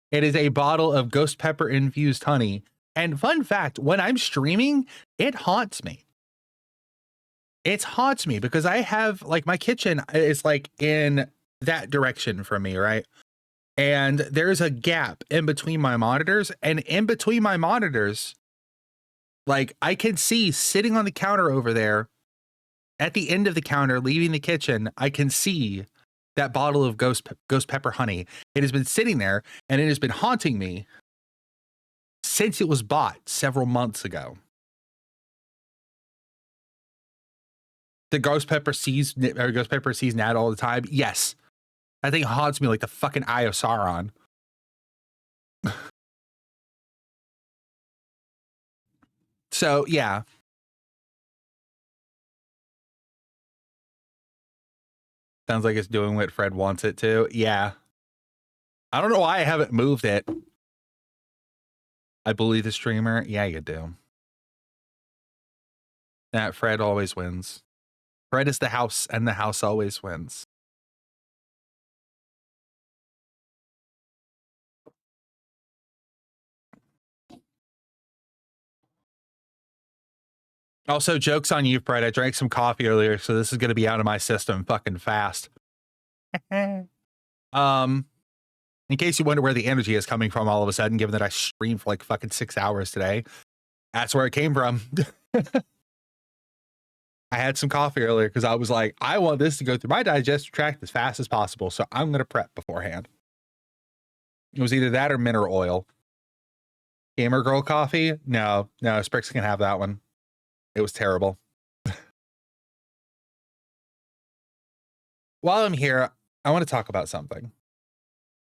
C: It is a bottle of ghost pepper infused honey. And fun fact, when I'm streaming, it haunts me. It haunts me because I have, like, my kitchen is like in that direction from me, right? And there's a gap in between my monitors, and in between my monitors, like, I can see sitting on the counter over there at the end of the counter, leaving the kitchen, I can see that bottle of ghost pepper honey. It has been sitting there and it has been haunting me since it was bought several months ago. The ghost pepper sees Nat all the time. Yes. I think it haunts me like the fucking Eye of Sauron. So, yeah. Sounds like it's doing what Fred wants it to. Yeah. I don't know why I haven't moved it. I bully the streamer. Yeah, you do. That Fred always wins. Fred is the house, and the house always wins. Also, joke's on you, Fred. I drank some coffee earlier, so this is going to be out of my system fucking fast. In case you wonder where the energy is coming from all of a sudden, given that I streamed for like fucking 6 hours today, that's where it came from. I had some coffee earlier because I was like, I want this to go through my digestive tract as fast as possible, so I'm going to prep beforehand. It was either that or mineral oil. Gamer Girl coffee? No, Sprix can have that one. It was terrible. While I'm here, I want to talk about something.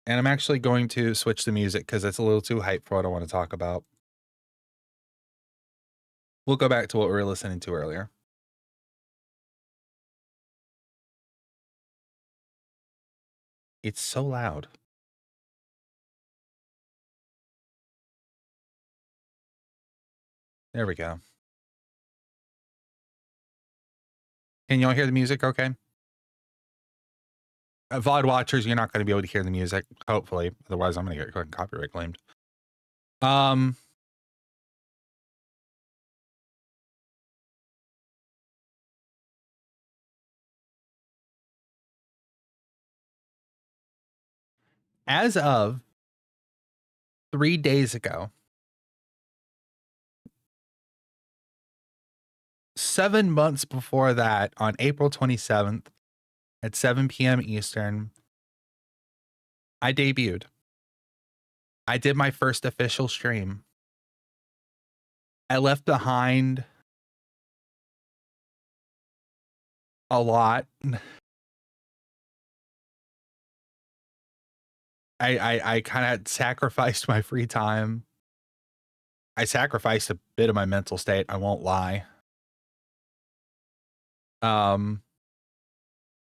C: And I'm actually going to switch the music because it's a little too hype for what I want to talk about. We'll go back to what we were listening to earlier. It's so loud. There we go. Can y'all hear the music okay? VOD watchers, you're not going to be able to hear the music, hopefully. Otherwise, I'm going to get copyright claimed. As of 3 days ago, 7 months before that, on April 27th at 7 p.m. Eastern, I debuted. I did my first official stream. I left behind a lot. I kind of sacrificed my free time. I sacrificed a bit of my mental state, I won't lie.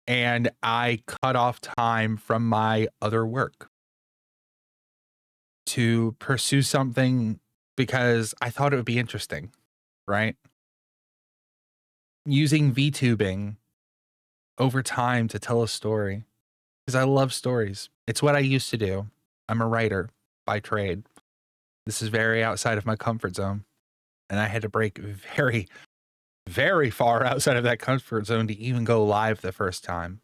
C: And I cut off time from my other work to pursue something because I thought it would be interesting, right? using VTubing over time to tell a story because I love stories. It's what I used to do. I'm a writer by trade. This is very outside of my comfort zone. And I had to break very, very far outside of that comfort zone to even go live the first time.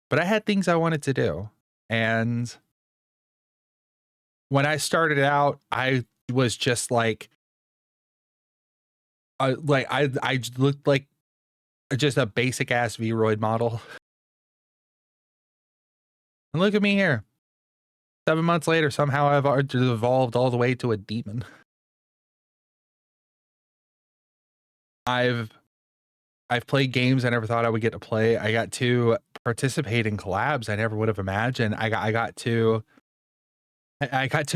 C: But I had things I wanted to do. And when I started out, I was just like I looked like just a basic ass Vroid model. And look at me here. 7 months later, somehow I've evolved all the way to a demon. I've played games I never thought I would get to play. I got to participate in collabs I never would have imagined. I got to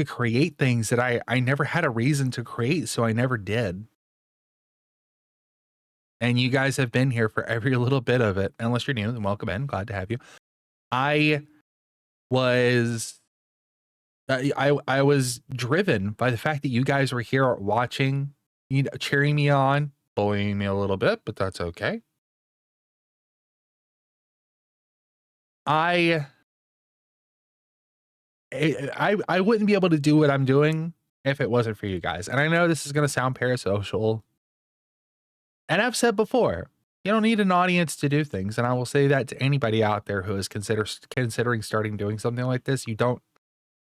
C: create things that I never had a reason to create, so I never did. And you guys have been here for every little bit of it. Unless you're new, then welcome in. Glad to have you. I was driven by the fact that you guys were here watching, cheering me on, bullying me a little bit, but that's okay. I wouldn't be able to do what I'm doing if it wasn't for you guys. And I know this is going to sound parasocial. And I've said before, you don't need an audience to do things. And I will say that to anybody out there who is considering starting doing something like this. You don't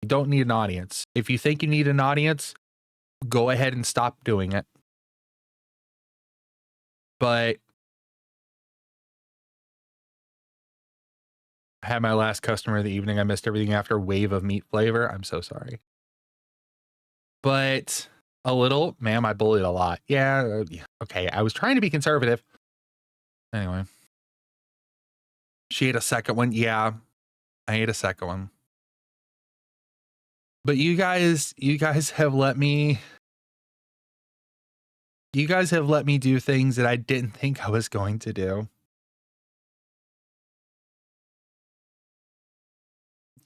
C: need an audience. If you think you need an audience, go ahead and stop doing it. But I had my last customer of the evening. I missed everything after wave of meat flavor. I'm so sorry. But a little, ma'am, I bullied a lot. Yeah, okay. I was trying to be conservative. Anyway. She ate a second one. Yeah, I ate a second one. But you guys have let me do things that I didn't think I was going to do.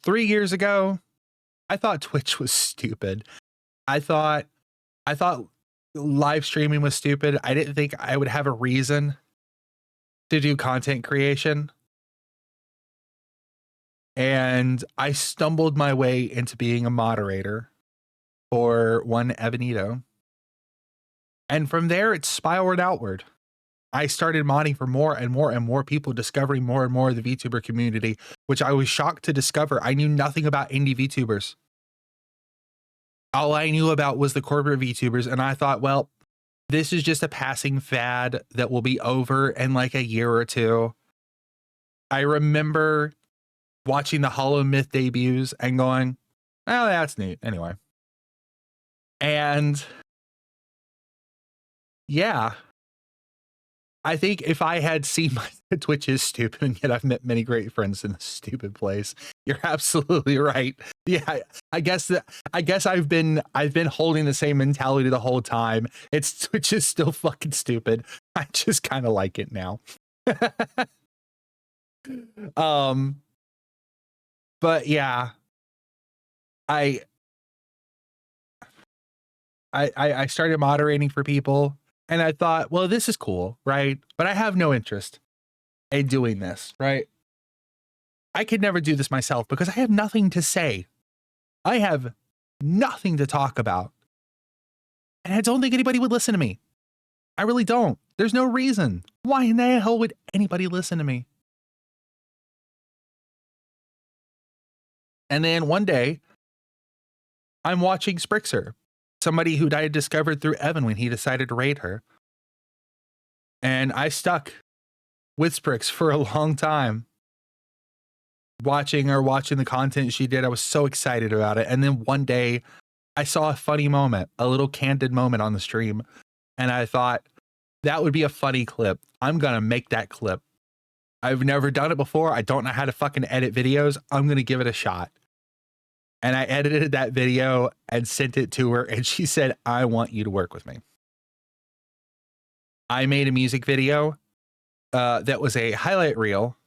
C: 3 years ago, I thought Twitch was stupid. I thought live streaming was stupid. I didn't think I would have a reason to do content creation. And I stumbled my way into being a moderator for one Evanito. And from there, it spiraled outward. I started modding for more and more and more people, discovering more and more of the VTuber community, which I was shocked to discover. I knew nothing about indie VTubers. All I knew about was the corporate VTubers, and I thought, well, this is just a passing fad that will be over in like a year or two. I remember watching the Hollow Myth debuts and going, oh, that's neat. Anyway. And yeah, I think if I had seen my Twitch is stupid, and yet I've met many great friends in this stupid place. You're absolutely right. Yeah, I guess I've been holding the same mentality the whole time. Twitch is still fucking stupid. I just kind of like it now. But yeah, I started moderating for people. And I thought, well, this is cool, right? But I have no interest in doing this, right? I could never do this myself because I have nothing to say. I have nothing to talk about. And I don't think anybody would listen to me. I really don't. There's no reason. Why in the hell would anybody listen to me? And then one day, I'm watching Sprixer, somebody who I had discovered through Evan when he decided to raid her. And I stuck with Sprix for a long time. Watching the content she did, I was so excited about it. And then one day, I saw a funny moment, a little candid moment on the stream. And I thought, that would be a funny clip. I'm going to make that clip. I've never done it before. I don't know how to fucking edit videos. I'm going to give it a shot. And I edited that video and sent it to her. And she said, I want you to work with me. I made a music video that was a highlight reel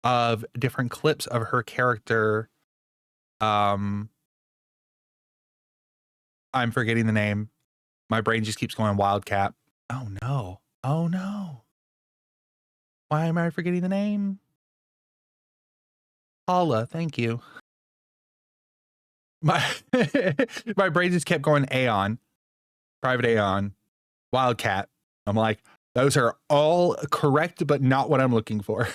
C: of different clips of her character. I'm forgetting the name. My brain just keeps going Wildcat. Oh no. Oh no. Why am I forgetting the name? Paula, thank you. My my brain just kept going Aeon, Private Aeon, Wildcat. I'm like, those are all correct, but not what I'm looking for.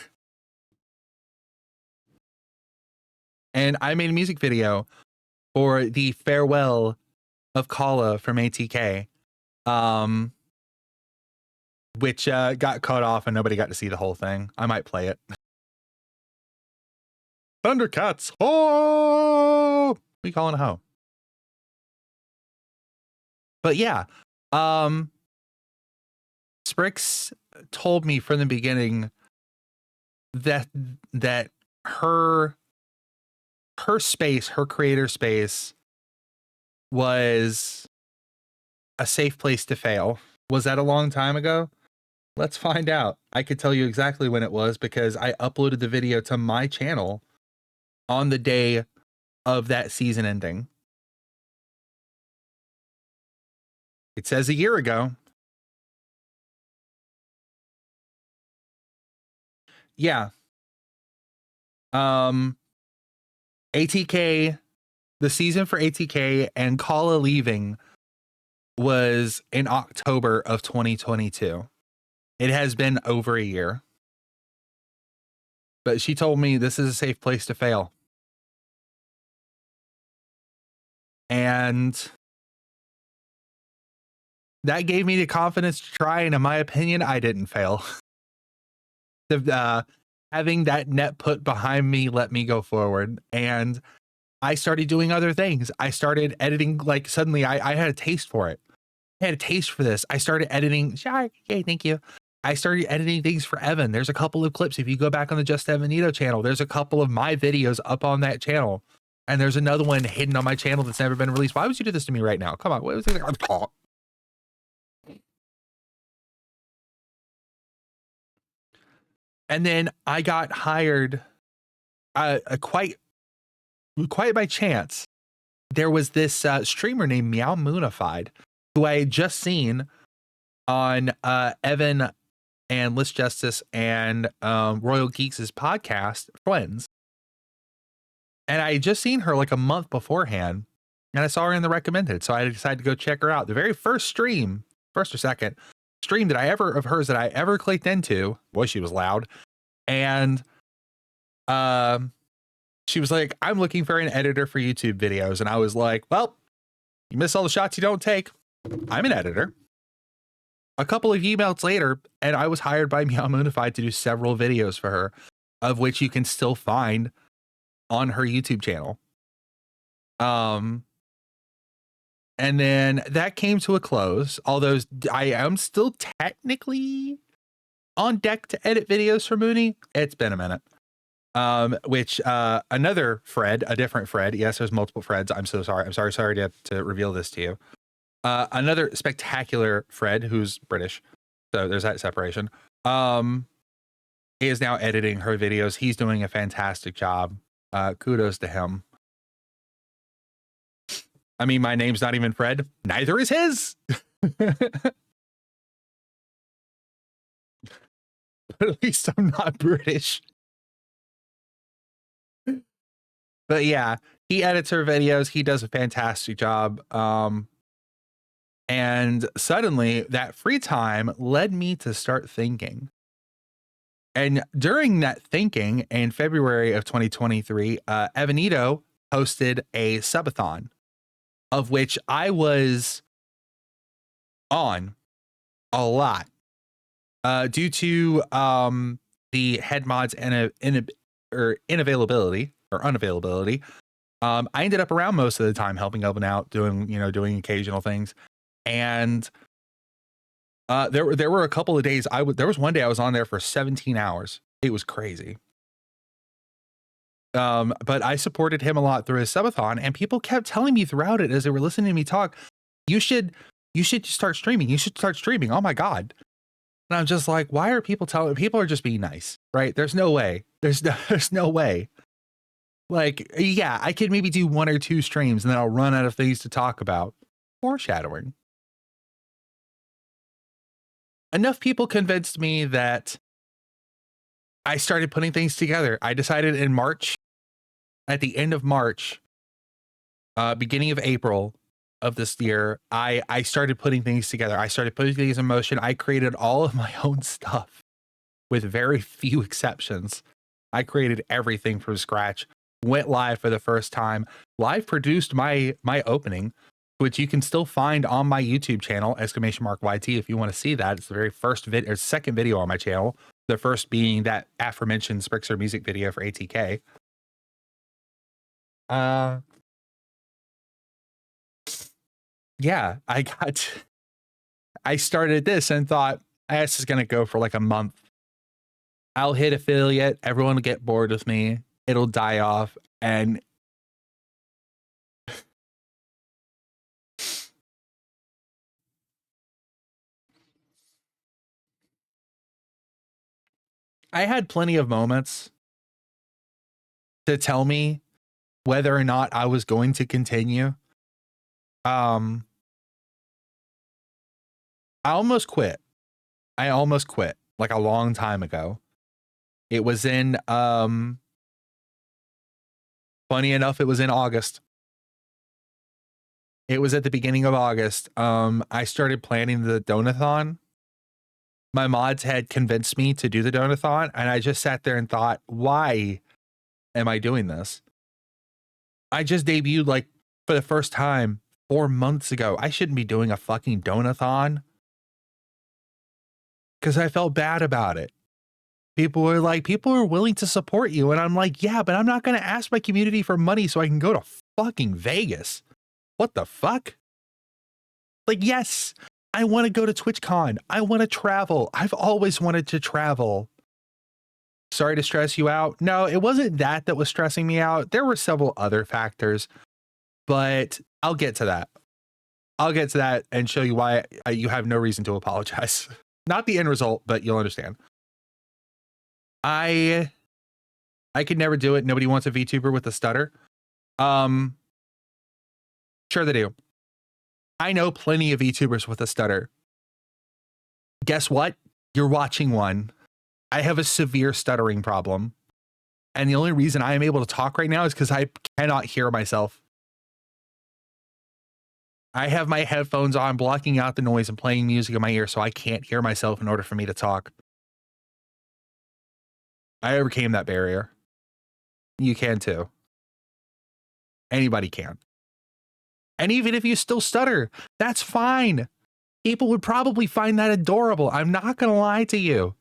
C: And I made a music video for the farewell of Kala from ATK, which got cut off and nobody got to see the whole thing. I might play it. Thundercats! Oh! We calling a hoe. But yeah, Sprix told me from the beginning that her space, her creator space, was a safe place to fail. Was that a long time ago? Let's find out. I could tell you exactly when it was because I uploaded the video to my channel on the day of that season ending. It says a year ago. Yeah. ATK, the season for ATK and Kala leaving was in October of 2022. It has been over a year. But she told me this is a safe place to fail. And that gave me the confidence to try, and in my opinion, I didn't fail. Having that net put behind me let me go forward, and I started doing other things. I started editing, like suddenly I had a taste for it. I had a taste for this. I started editing. Yay, thank you. I started editing things for Evan. There's a couple of clips. If you go back on the Just Evanito channel, there's a couple of my videos up on that channel. And there's another one hidden on my channel that's never been released. Why would you do this to me right now? Come on. What was it? And then I got hired quite by chance. There was this streamer named Meow Moonified who I had just seen on Evan and List Justice and Royal Geeks' podcast, Friends. And I had just seen her like a month beforehand, and I saw her in the recommended. So I decided to go check her out. The very first or second stream that I ever of hers that I ever clicked into, boy, she was loud. And she was like, I'm looking for an editor for YouTube videos. And I was like, well, you miss all the shots you don't take. I'm an editor. A couple of emails later, and I was hired by Meow Moonified to do several videos for her, of which you can still find on her YouTube channel. And then that came to a close, although I am still technically on deck to edit videos for Mooney. It's been a minute. Which another Fred, a different Fred. Yes, there's multiple Freds. I'm so sorry. I'm sorry to reveal this to you. Another spectacular Fred who's British. So there's that separation. Is now editing her videos. He's doing a fantastic job. Kudos to him. I mean, my name's not even Fred. Neither is his. But at least I'm not British. But yeah, he edits her videos. He does a fantastic job. And suddenly that free time led me to start thinking. And during that thinking in February of 2023, Evanito hosted a subathon, of which I was on a lot due to the head mod's unavailability. I ended up around most of the time helping out, doing occasional things. And there were a couple of days there was one day I was on there for 17 hours. It was crazy. But I supported him a lot through his subathon, and people kept telling me throughout it as they were listening to me talk, you should start streaming. You should start streaming. Oh my God. And I'm just like, why are people people are just being nice, right? There's no way. There's no way. Like, yeah, I could maybe do 1 or 2 streams and then I'll run out of things to talk about. Foreshadowing. Enough people convinced me that I started putting things together. I decided in March, at the end of March, beginning of April of this year, I started putting things together. I started putting things in motion. I created all of my own stuff with very few exceptions. I created everything from scratch, went live for the first time, live produced my opening, which you can still find on my YouTube channel, !YT, if you want to see that. It's the very first or second video on my channel. The first being that aforementioned Sprixer music video for ATK. Yeah, I started this and thought, this is going to go for like a month. I'll hit affiliate. Everyone will get bored with me. It'll die off. And I had plenty of moments to tell me whether or not I was going to continue. I almost quit. Like a long time ago. It was in funny enough, it was in August. It was at the beginning of August. I started planning the donathon. My mods had convinced me to do the donathon, and I just sat there and thought, why am I doing this? I just debuted like for the first time 4 months ago. I shouldn't be doing a fucking donathon. Because I felt bad about it. People were like, people are willing to support you. And I'm like, yeah, but I'm not going to ask my community for money so I can go to fucking Vegas. What the fuck? Like, yes, I want to go to TwitchCon. I want to travel. I've always wanted to travel. Sorry to stress you out. No, it wasn't that was stressing me out. There were several other factors, but I'll get to that. I'll get to that and show you why you have no reason to apologize. Not the end result, but you'll understand. I could never do it. Nobody wants a VTuber with a stutter. Sure they do. I know plenty of VTubers with a stutter. Guess what? You're watching one. I have a severe stuttering problem. And the only reason I am able to talk right now is because I cannot hear myself. I have my headphones on, blocking out the noise and playing music in my ear so I can't hear myself in order for me to talk. I overcame that barrier. You can too. Anybody can. And even if you still stutter, that's fine. People would probably find that adorable. I'm not going to lie to you.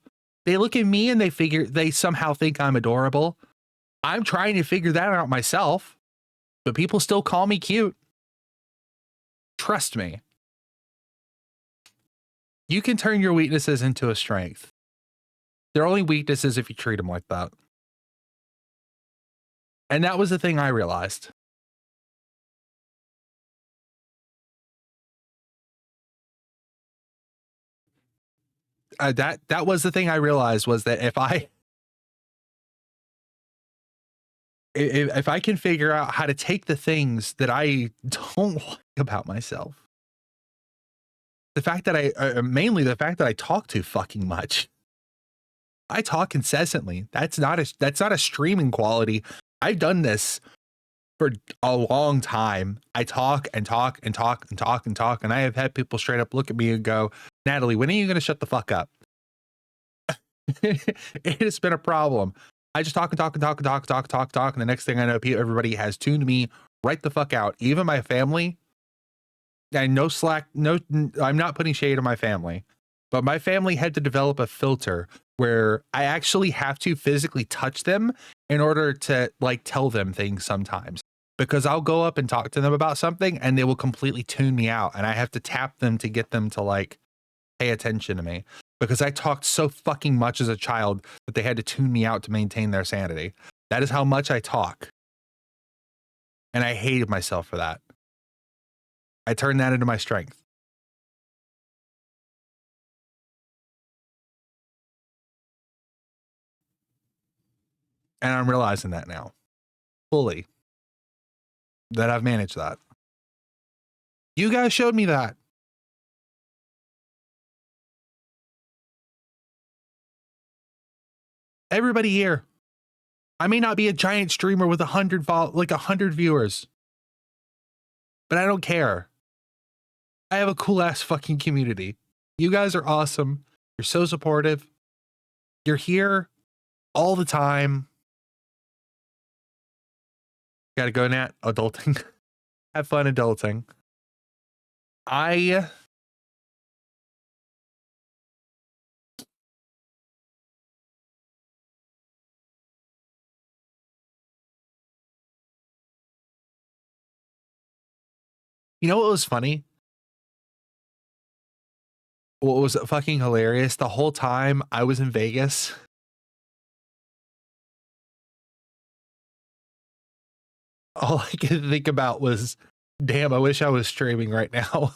C: They look at me and they somehow think I'm adorable. I'm trying to figure that out myself, but people still call me cute. Trust me. You can turn your weaknesses into a strength. They're only weaknesses if you treat them like that. And that was the thing I realized. That was the thing I realized, was that if I can figure out how to take the things that I don't like about myself, the fact that mainly the fact that I talk too fucking much. I talk incessantly. That's not a streaming quality. I've done this for a long time. I talk and talk and talk and talk and talk, and I have had people straight up look at me and go, Natalie, when are you going to shut the fuck up? It has been a problem. I just talk and talk and talk and talk and talk and talk and talk, and the next thing I know, everybody has tuned me right the fuck out. Even my family. And no slack, I'm not putting shade on my family, but my family had to develop a filter where I actually have to physically touch them in order to like tell them things sometimes, because I'll go up and talk to them about something and they will completely tune me out, and I have to tap them to get them to like pay attention to me, because I talked so fucking much as a child that they had to tune me out to maintain their sanity. That is how much I talk. And I hated myself for that. I turned that into my strength. And I'm realizing that now, fully, that I've managed that. You guys showed me that. Everybody here. I may not be a giant streamer with 100 viewers, but I don't care. I have a cool ass fucking community. You guys are awesome. You're so supportive. You're here all the time. Gotta go, Nat. Adulting. Have fun adulting. You know what was funny? What was fucking hilarious? The whole time I was in Vegas, all I could think about was, damn, I wish I was streaming right now.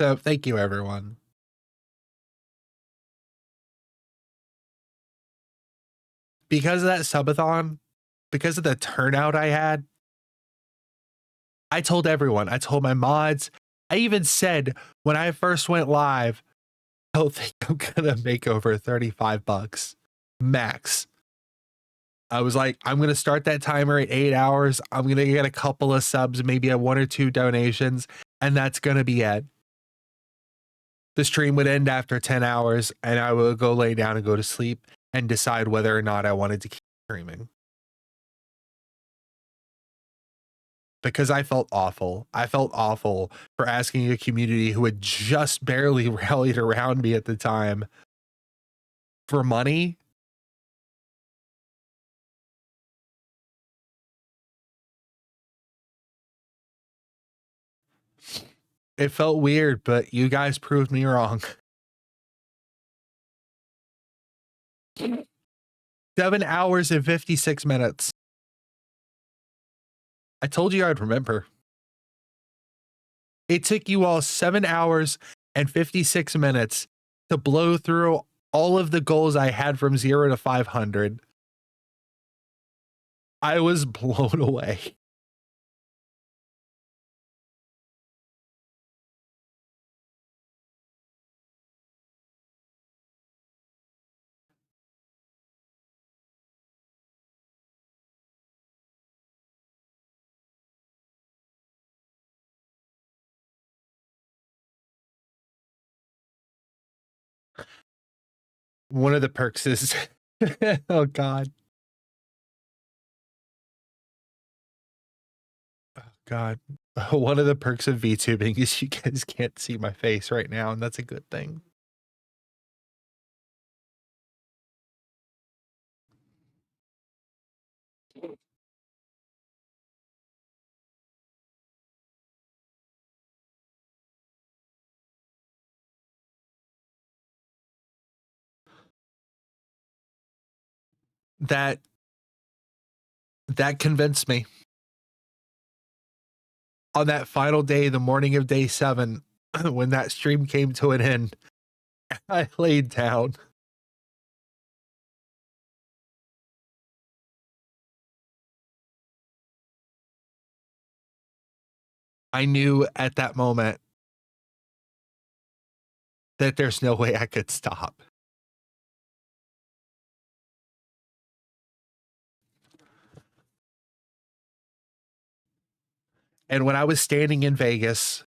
C: So thank you, everyone. Because of that subathon, because of the turnout I had, I told everyone, I told my mods, I even said when I first went live, I don't think I'm gonna make over $35 max. I was like, I'm gonna start that timer at 8 hours. I'm gonna get a couple of subs, maybe a 1 or 2 donations, and that's gonna be it. The stream would end after 10 hours, and I would go lay down and go to sleep and decide whether or not I wanted to keep streaming. Because I felt awful. I felt awful for asking a community who had just barely rallied around me at the time for money. It felt weird, but you guys proved me wrong. 7 hours and 56 minutes. I told you I'd remember. It took you all 7 hours and 56 minutes to blow through all of the goals I had from 0 to 500. I was blown away. One of the perks is, oh God. Oh God. One of the perks of VTubing is you guys can't see my face right now, and that's a good thing. That convinced me. On that final day, the morning of day 7, when that stream came to an end, I laid down. I knew at that moment that there's no way I could stop. And when I was standing in Vegas,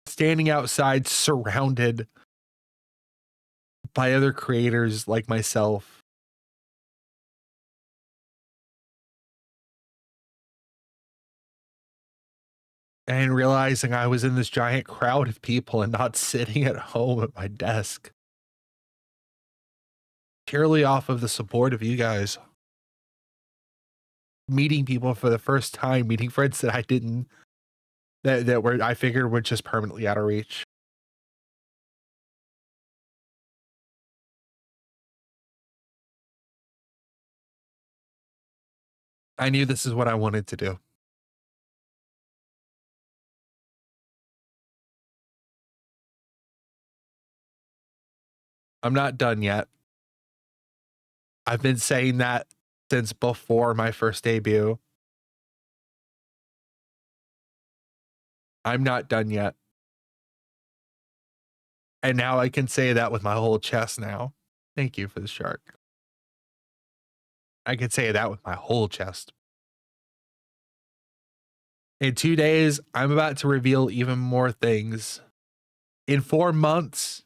C: standing outside surrounded by other creators like myself, and realizing I was in this giant crowd of people and not sitting at home at my desk, purely off of the support of you guys, meeting people for the first time, meeting friends that I didn't that were I figured were just permanently out of reach. I knew this is what I wanted to do. I'm not done yet. I've been saying that since before my first debut. I'm not done yet. And now I can say that with my whole chest now. Thank you for the shark. I can say that with my whole chest. In 2 days, I'm about to reveal even more things. In 4 months,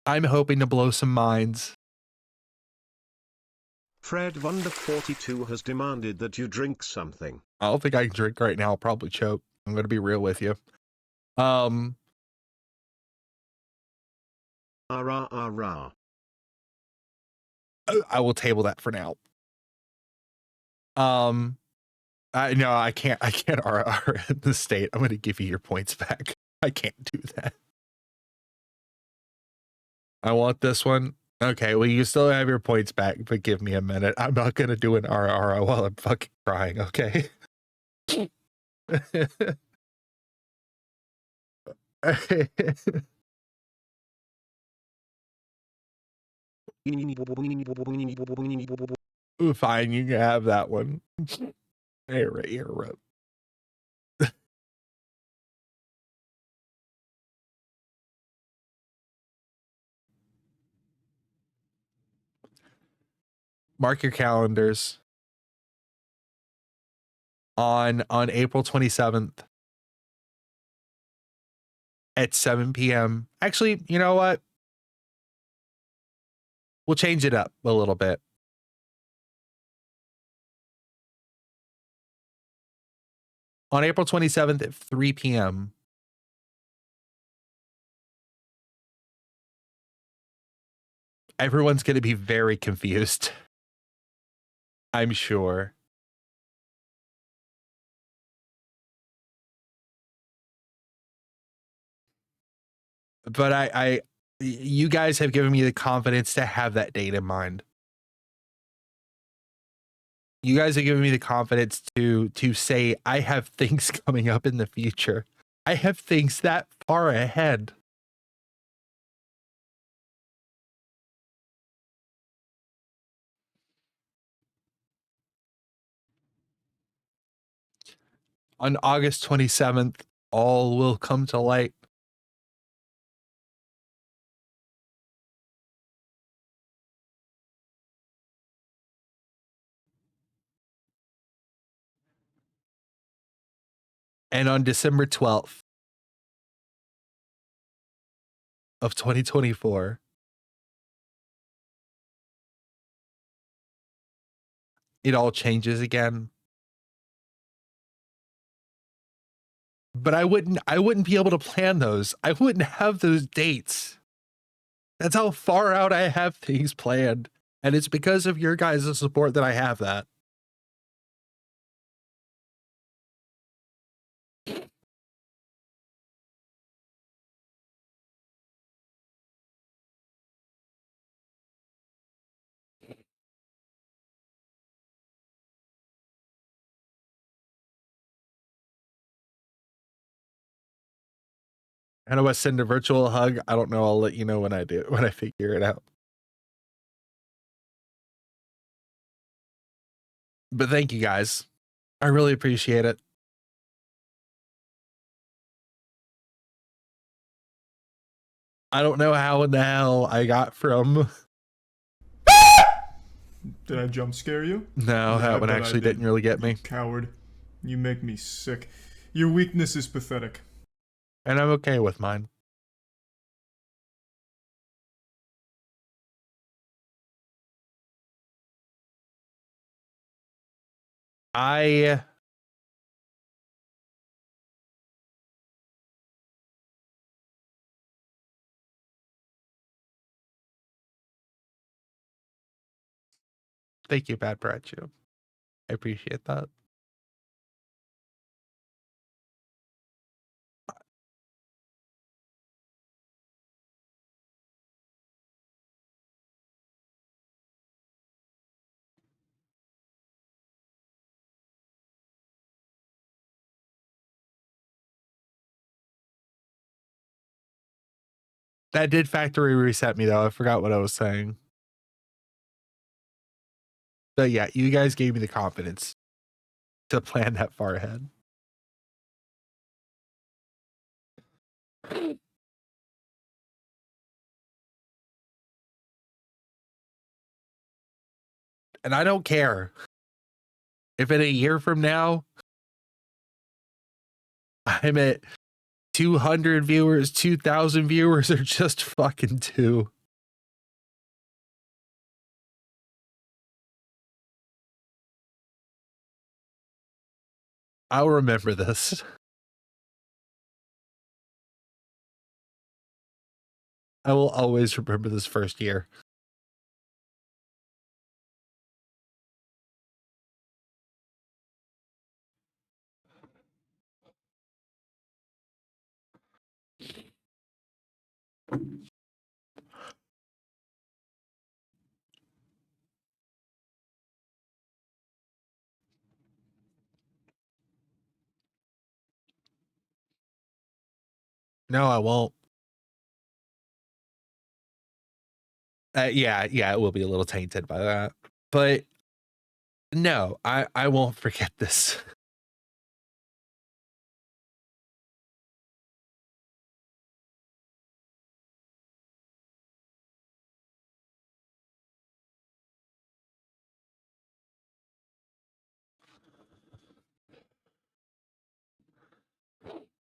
C: I'm hoping to blow some minds.
B: Fred Wonder 42 has demanded that you drink something.
C: I don't think I can drink right now. I'll probably choke. I'm going to be real with you.
B: Ah rah ah rah.
C: I will table that for now. I can't RR in the state. I'm going to give you your points back. I can't do that. I want this one. Okay, well, you still have your points back, but give me a minute. I'm not going to do an RR while I'm fucking crying, okay? Fine, you can have that one. Here. Mark your calendars on April 27th at 7 p.m. Actually, you know what? We'll change it up a little bit. On April 27th at 3 p.m. Everyone's going to be very confused. I'm sure. But you guys have given me the confidence to have that date in mind. You guys have given me the confidence to say I have things coming up in the future. I have things that far ahead. On August 27th, all will come to light. And on December 12th of 2024, it all changes again. But I wouldn't be able to plan those. I wouldn't have those dates. That's how far out I have things planned. And it's because of your guys' support that I have that. How do I send a virtual hug? I don't know. I'll let you know when I do, when I figure it out. But thank you guys. I really appreciate it. I don't know how in the hell I got from.
D: Did I jump scare you?
C: No,
D: Yeah,
C: that one
D: I bet I
C: actually
D: did.
C: didn't really get me.
D: You coward. You make me sick. Your weakness is pathetic.
C: And I'm okay with mine. I thank you, Bad Brachu. I appreciate that. That did factory reset me though. I forgot what I was saying. But yeah, you guys gave me the confidence to plan that far ahead. And I don't care if in a year from now I'm at 200 viewers, 2,000 viewers, or just fucking 2. I'll remember this. I will always remember this first year. No, I won't. Yeah, it will be a little tainted by that. But no, I won't forget this.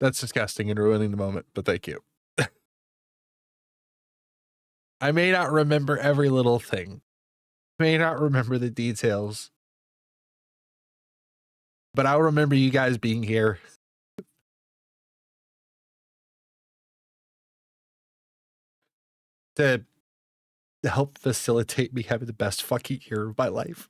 C: That's disgusting and ruining the moment, but thank you. I may not remember every little thing. May not remember the details. But I'll remember you guys being here. To help facilitate me having the best fucking year of my life.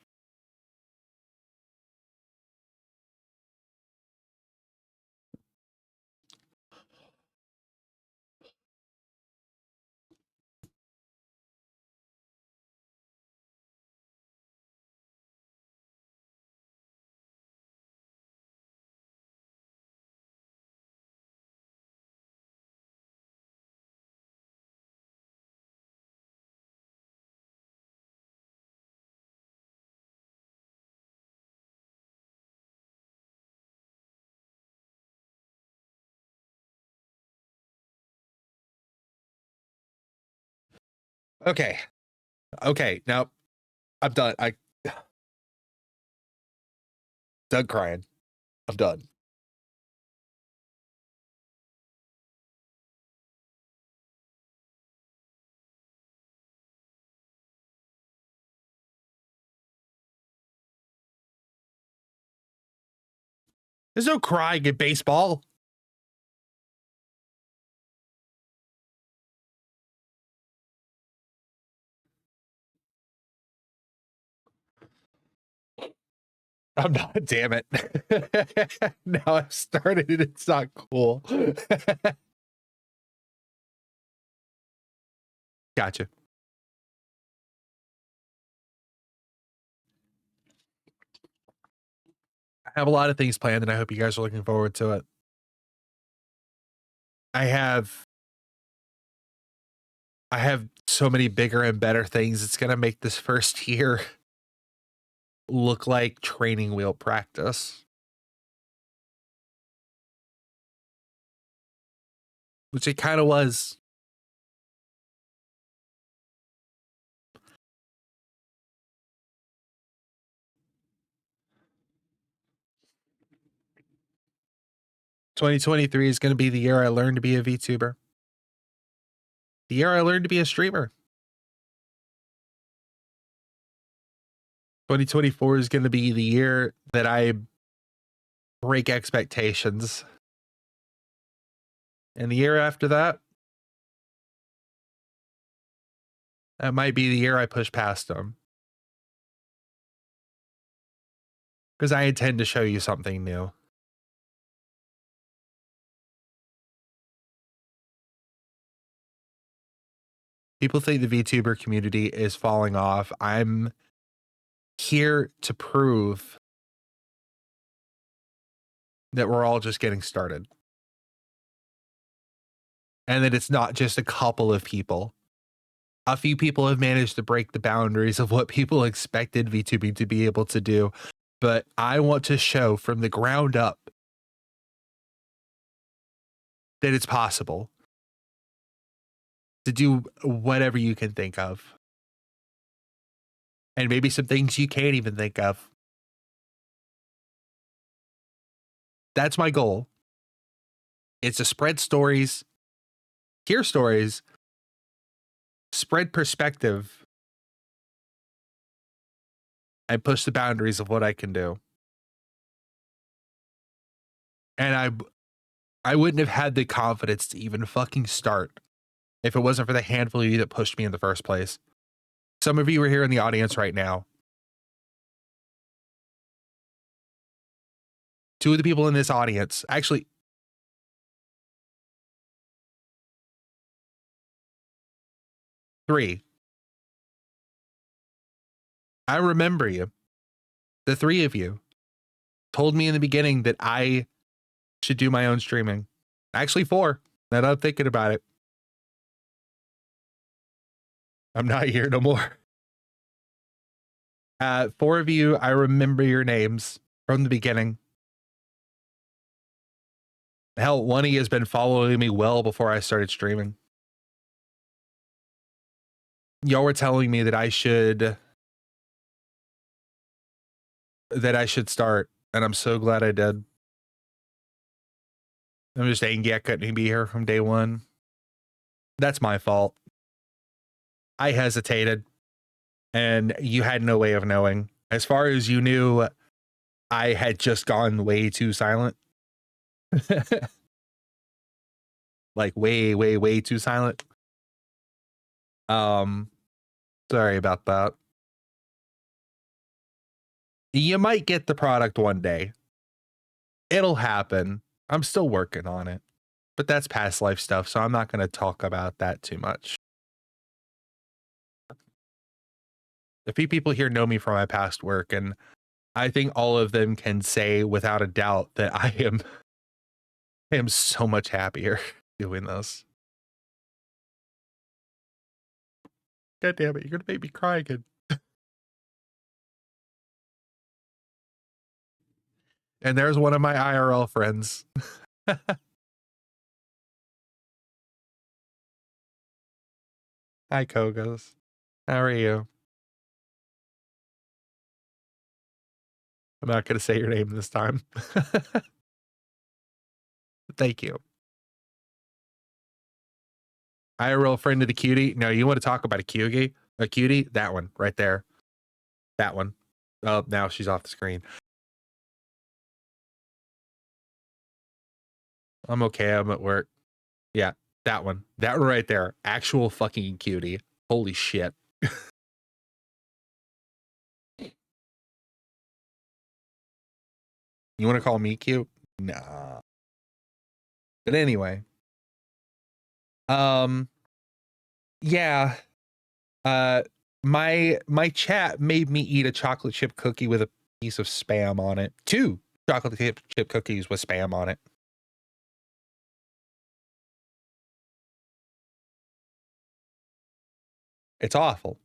C: Okay. Now I'm done. Done crying. I'm done. There's no crying in baseball. I'm not, damn it. Now I've started and it's not cool. Gotcha. I have a lot of things planned and I hope you guys are looking forward to it. I have so many bigger and better things. It's going to make this first year look like training wheel practice. Which it kind of was. "2023 is going to be the year I learned to be a VTuber. The year I learned to be a streamer. 2024 is going to be the year that I break expectations. And the year after that, that might be the year I push past them. Because I intend to show you something new. People think the VTuber community is falling off. I'm here to prove that we're all just getting started. and that it's not just a couple of people. A few people have managed to break the boundaries of what people expected VTubing to be able to do, but I want to show from the ground up that it's possible to do whatever you can think of. And maybe some things you can't even think of. That's my goal. It's to spread stories, hear stories, spread perspective, and push the boundaries of what I can do. And I wouldn't have had the confidence to even fucking start if it wasn't for the handful of you that pushed me in the first place. Some of you are here in the audience right now. Two of the people in this audience, actually, three. I remember you. The three of you told me in the beginning that I should do my own streaming. Actually, four. Now that I'm thinking about it. I'm not here no more. Four of you, I remember your names from the beginning. Hell, one of you has been following me well before I started streaming. Y'all were telling me that I should start, and I'm so glad I did. I'm just angry I couldn't be here from day one. That's my fault. I hesitated, and you had no way of knowing. As far as you knew, I had just gone way too silent. Like way, way, way too silent. Sorry about that. You might get the product one day. It'll happen. I'm still working on it. But that's past life stuff, so I'm not going to talk about that too much. A few people here know me from my past work, and I think all of them can say without a doubt that I am so much happier doing this. God damn it, you're gonna make me cry again. And there's one of my IRL friends. Hi, Kogos. How are you? I'm not going to say your name this time. Thank you. IRL friend of the cutie. No, you want to talk about a cutie? A cutie? That one right there. That one. Oh, now she's off the screen. I'm okay. I'm at work. Yeah, that one. That one right there. Actual fucking cutie. Holy shit. You want to call me cute? Nah. But anyway. Yeah. My chat made me eat a chocolate chip cookie with a piece of Spam on it. 2 chocolate chip cookies with Spam on it. It's awful.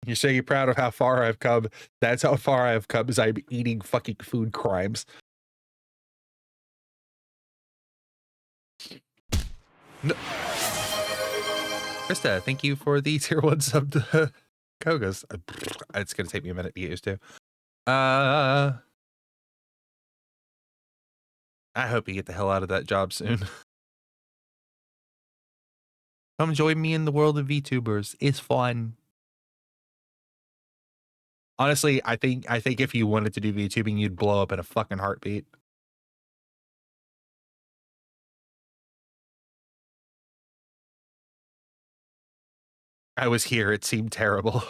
C: You say you're proud of how far I've come. That's how far I've come, is I'm eating fucking food crimes. No. Krista, thank you for the tier 1 sub to Kogos. It's going to take me a minute to get used to. I hope you get the hell out of that job soon. Come join me in the world of VTubers. It's fun. Honestly, I think if you wanted to do VTubing, you'd blow up in a fucking heartbeat. I was here. It seemed terrible.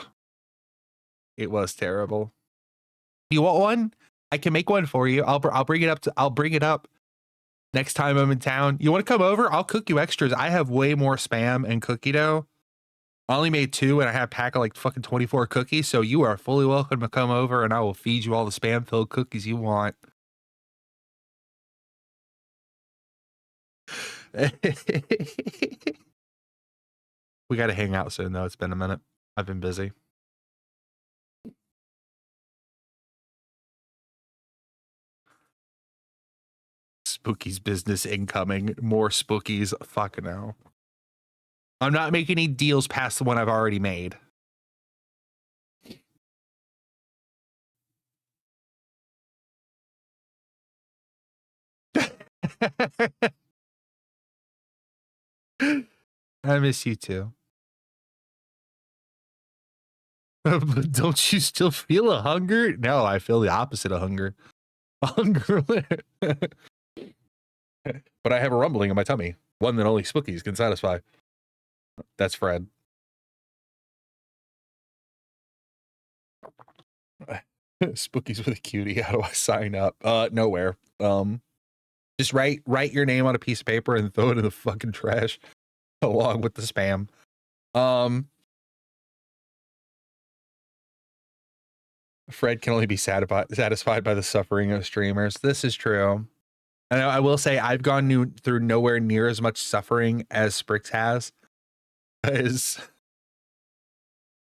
C: It was terrible. You want one? I can make one for you. I'll bring it up. I'll bring it up next time I'm in town. You want to come over? I'll cook you extras. I have way more Spam and cookie dough. I only made 2 and I had a pack of like fucking 24 cookies. So you are fully welcome to come over and I will feed you all the Spam-filled cookies you want. We got to hang out soon, though. It's been a minute. I've been busy. Spooky's business incoming. More Spookies. Fucking hell. I'm not making any deals past the one I've already made. I miss you too. But don't you still feel a hunger? No, I feel the opposite of hunger. Hunger. But I have a rumbling in my tummy. One that only Spookies can satisfy. That's Fred. Spookies with a cutie. How do I sign up? Nowhere. Just write your name on a piece of paper and throw it in the fucking trash along with the spam. Fred can only be satisfied by the suffering of streamers. This is true. And I will say I've gone through nowhere near as much suffering as Sprix has. Because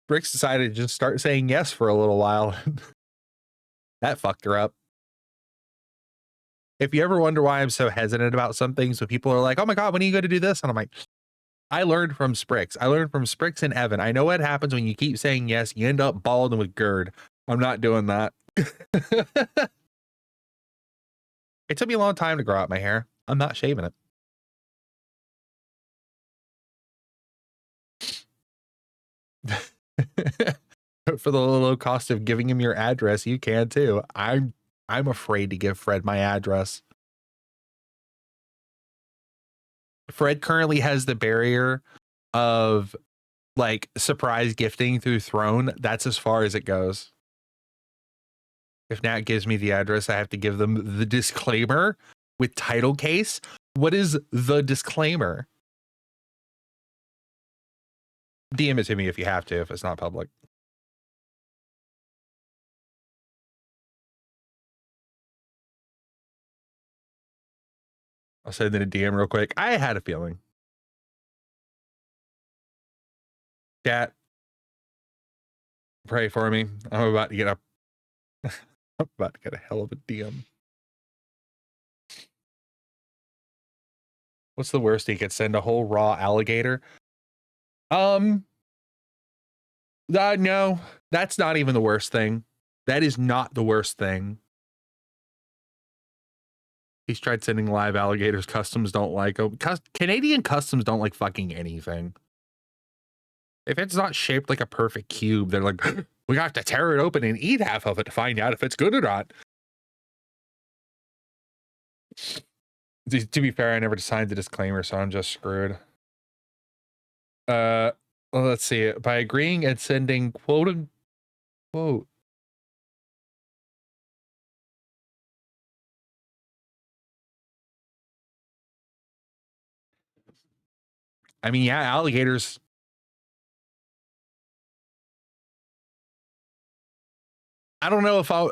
C: Sprix decided to just start saying yes for a little while. That fucked her up. If you ever wonder why I'm so hesitant about some things, when people are like, oh my God, when are you going to do this? And I'm like, I learned from Sprix. I learned from Sprix and Evan. I know what happens when you keep saying yes. You end up balding with GERD. I'm not doing that. It took me a long time to grow out my hair. I'm not shaving it. For the low cost of giving him your address, you can too. I'm afraid to give Fred my address. Fred currently has the barrier of like surprise gifting through Throne. That's as far as it goes. If Nat gives me the address, I have to give them the disclaimer with title case. What is the disclaimer? DM it to me if you have to, if it's not public. I'll send it a DM real quick. I had a feeling. Chat, pray for me. I'm about to get a I'm about to get a hell of a DM. What's the worst he could send? A whole raw alligator? No, that's not even the worst thing. That is not the worst thing. He's tried sending live alligators. Customs don't like them. Canadian customs don't like fucking anything. If it's not shaped like a perfect cube, they're like, we have to tear it open and eat half of it to find out if it's good or not. To be fair, I never signed the disclaimer, so I'm just screwed. Well, let's see. By agreeing and sending quote unquote. I mean, yeah, alligators. I don't know if I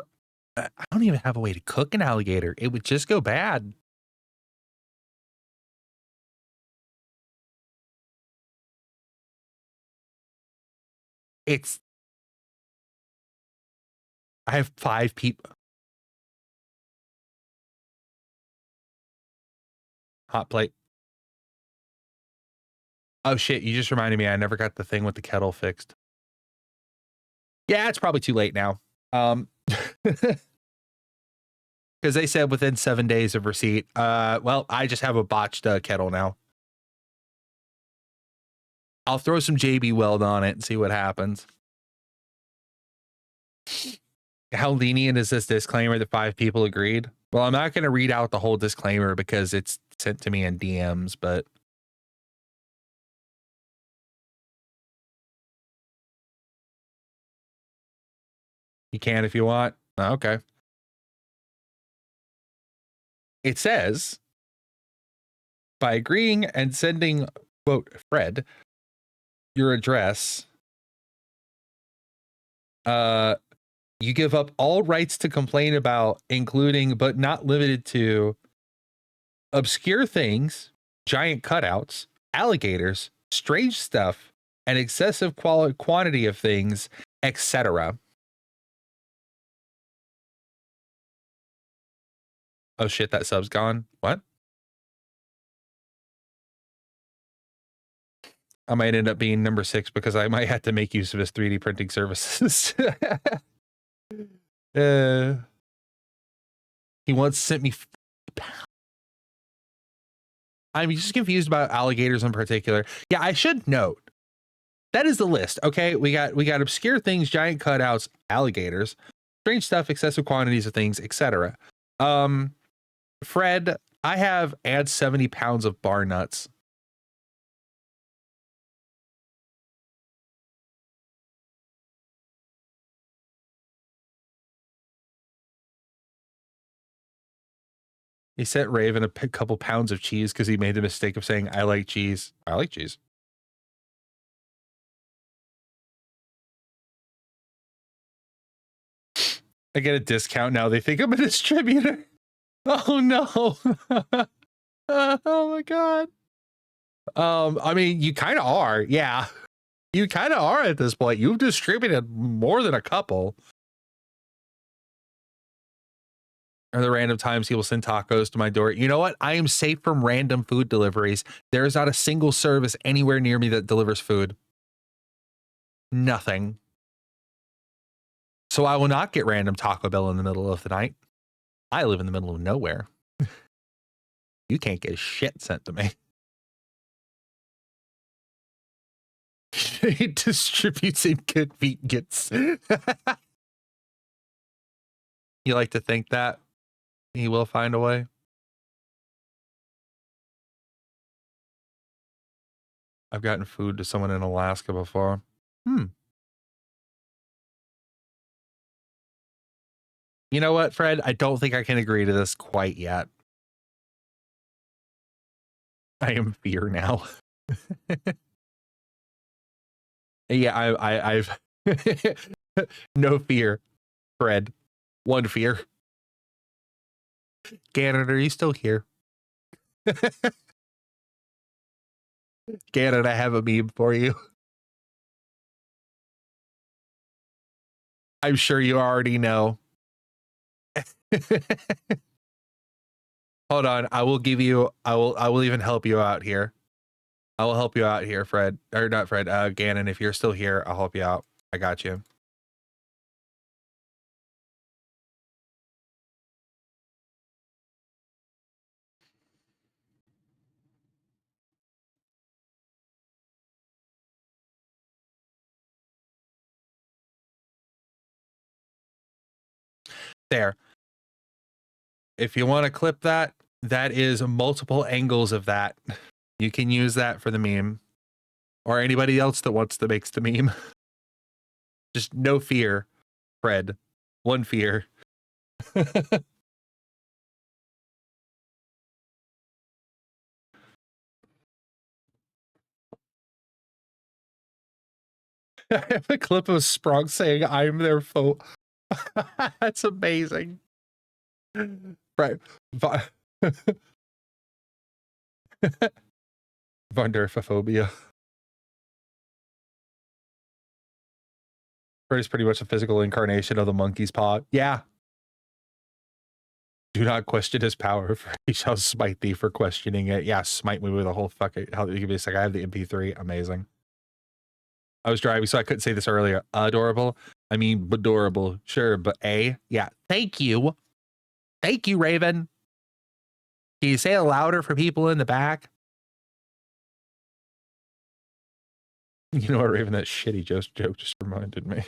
C: don't even have a way to cook an alligator. It would just go bad. I have 5 people. Hot plate. Oh shit, you just reminded me I never got the thing with the kettle fixed. Yeah, it's probably too late now. Because they said within 7 days of receipt. Well, I just have a botched kettle now. I'll throw some JB Weld on it and see what happens. How lenient is this disclaimer that 5 people agreed? Well, I'm not going to read out the whole disclaimer because it's sent to me in DMs, but you can if you want. Oh, okay. It says, by agreeing and sending, quote, Fred, your address, you give up all rights to complain about, including but not limited to obscure things, giant cutouts, alligators, strange stuff, an excessive quantity of things, etc. Oh shit, that sub's gone. What? I might end up being number 6 because I might have to make use of his 3D printing services. He once sent me. I'm just confused about alligators in particular. Yeah, I should note that is the list. Okay, we got obscure things, giant cutouts, alligators, strange stuff, excessive quantities of things, etc. Fred, I have add 70 pounds of bar nuts. He sent Raven a couple pounds of cheese because he made the mistake of saying, I like cheese. I like cheese. I get a discount now. They think I'm a distributor. Oh no. Oh my God. I mean, you kind of are. Yeah. You kind of are at this point. You've distributed more than a couple. Are there random times he will send tacos to my door? You know what? I am safe from random food deliveries. There is not a single service anywhere near me that delivers food. Nothing. So I will not get random Taco Bell in the middle of the night. I live in the middle of nowhere. You can't get shit sent to me. He distributes inconvenience. You like to think that he will find a way? I've gotten food to someone in Alaska before. You know what, Fred? I don't think I can agree to this quite yet. I am fear now. Yeah, I've no fear, Fred. One fear. Gannon, are you still here? Gannon, I have a meme for you. I'm sure you already know. Hold on, I will even help you out here. I will help you out here, Fred. Or not Fred, Gannon, if you're still here, I'll help you out. I got you. There. If you want to clip that, that is multiple angles of that. You can use that for the meme. Or anybody else that wants to make the meme. Just no fear, Fred. One fear. I have a clip of Sprong saying, I'm their foe. That's amazing. Right. Vonderfophobia. Fred is pretty much a physical incarnation of the monkey's paw. Yeah. Do not question his power, for he shall smite thee for questioning it. Yeah, smite me with a whole fucking. Give me a sec. I have the MP3. Amazing. I was driving, so I couldn't say this earlier. Adorable. I mean, adorable. Sure, but A. Yeah. Thank you. Thank you, Raven. Can you say it louder for people in the back? You know what, Raven? That shitty joke just reminded me.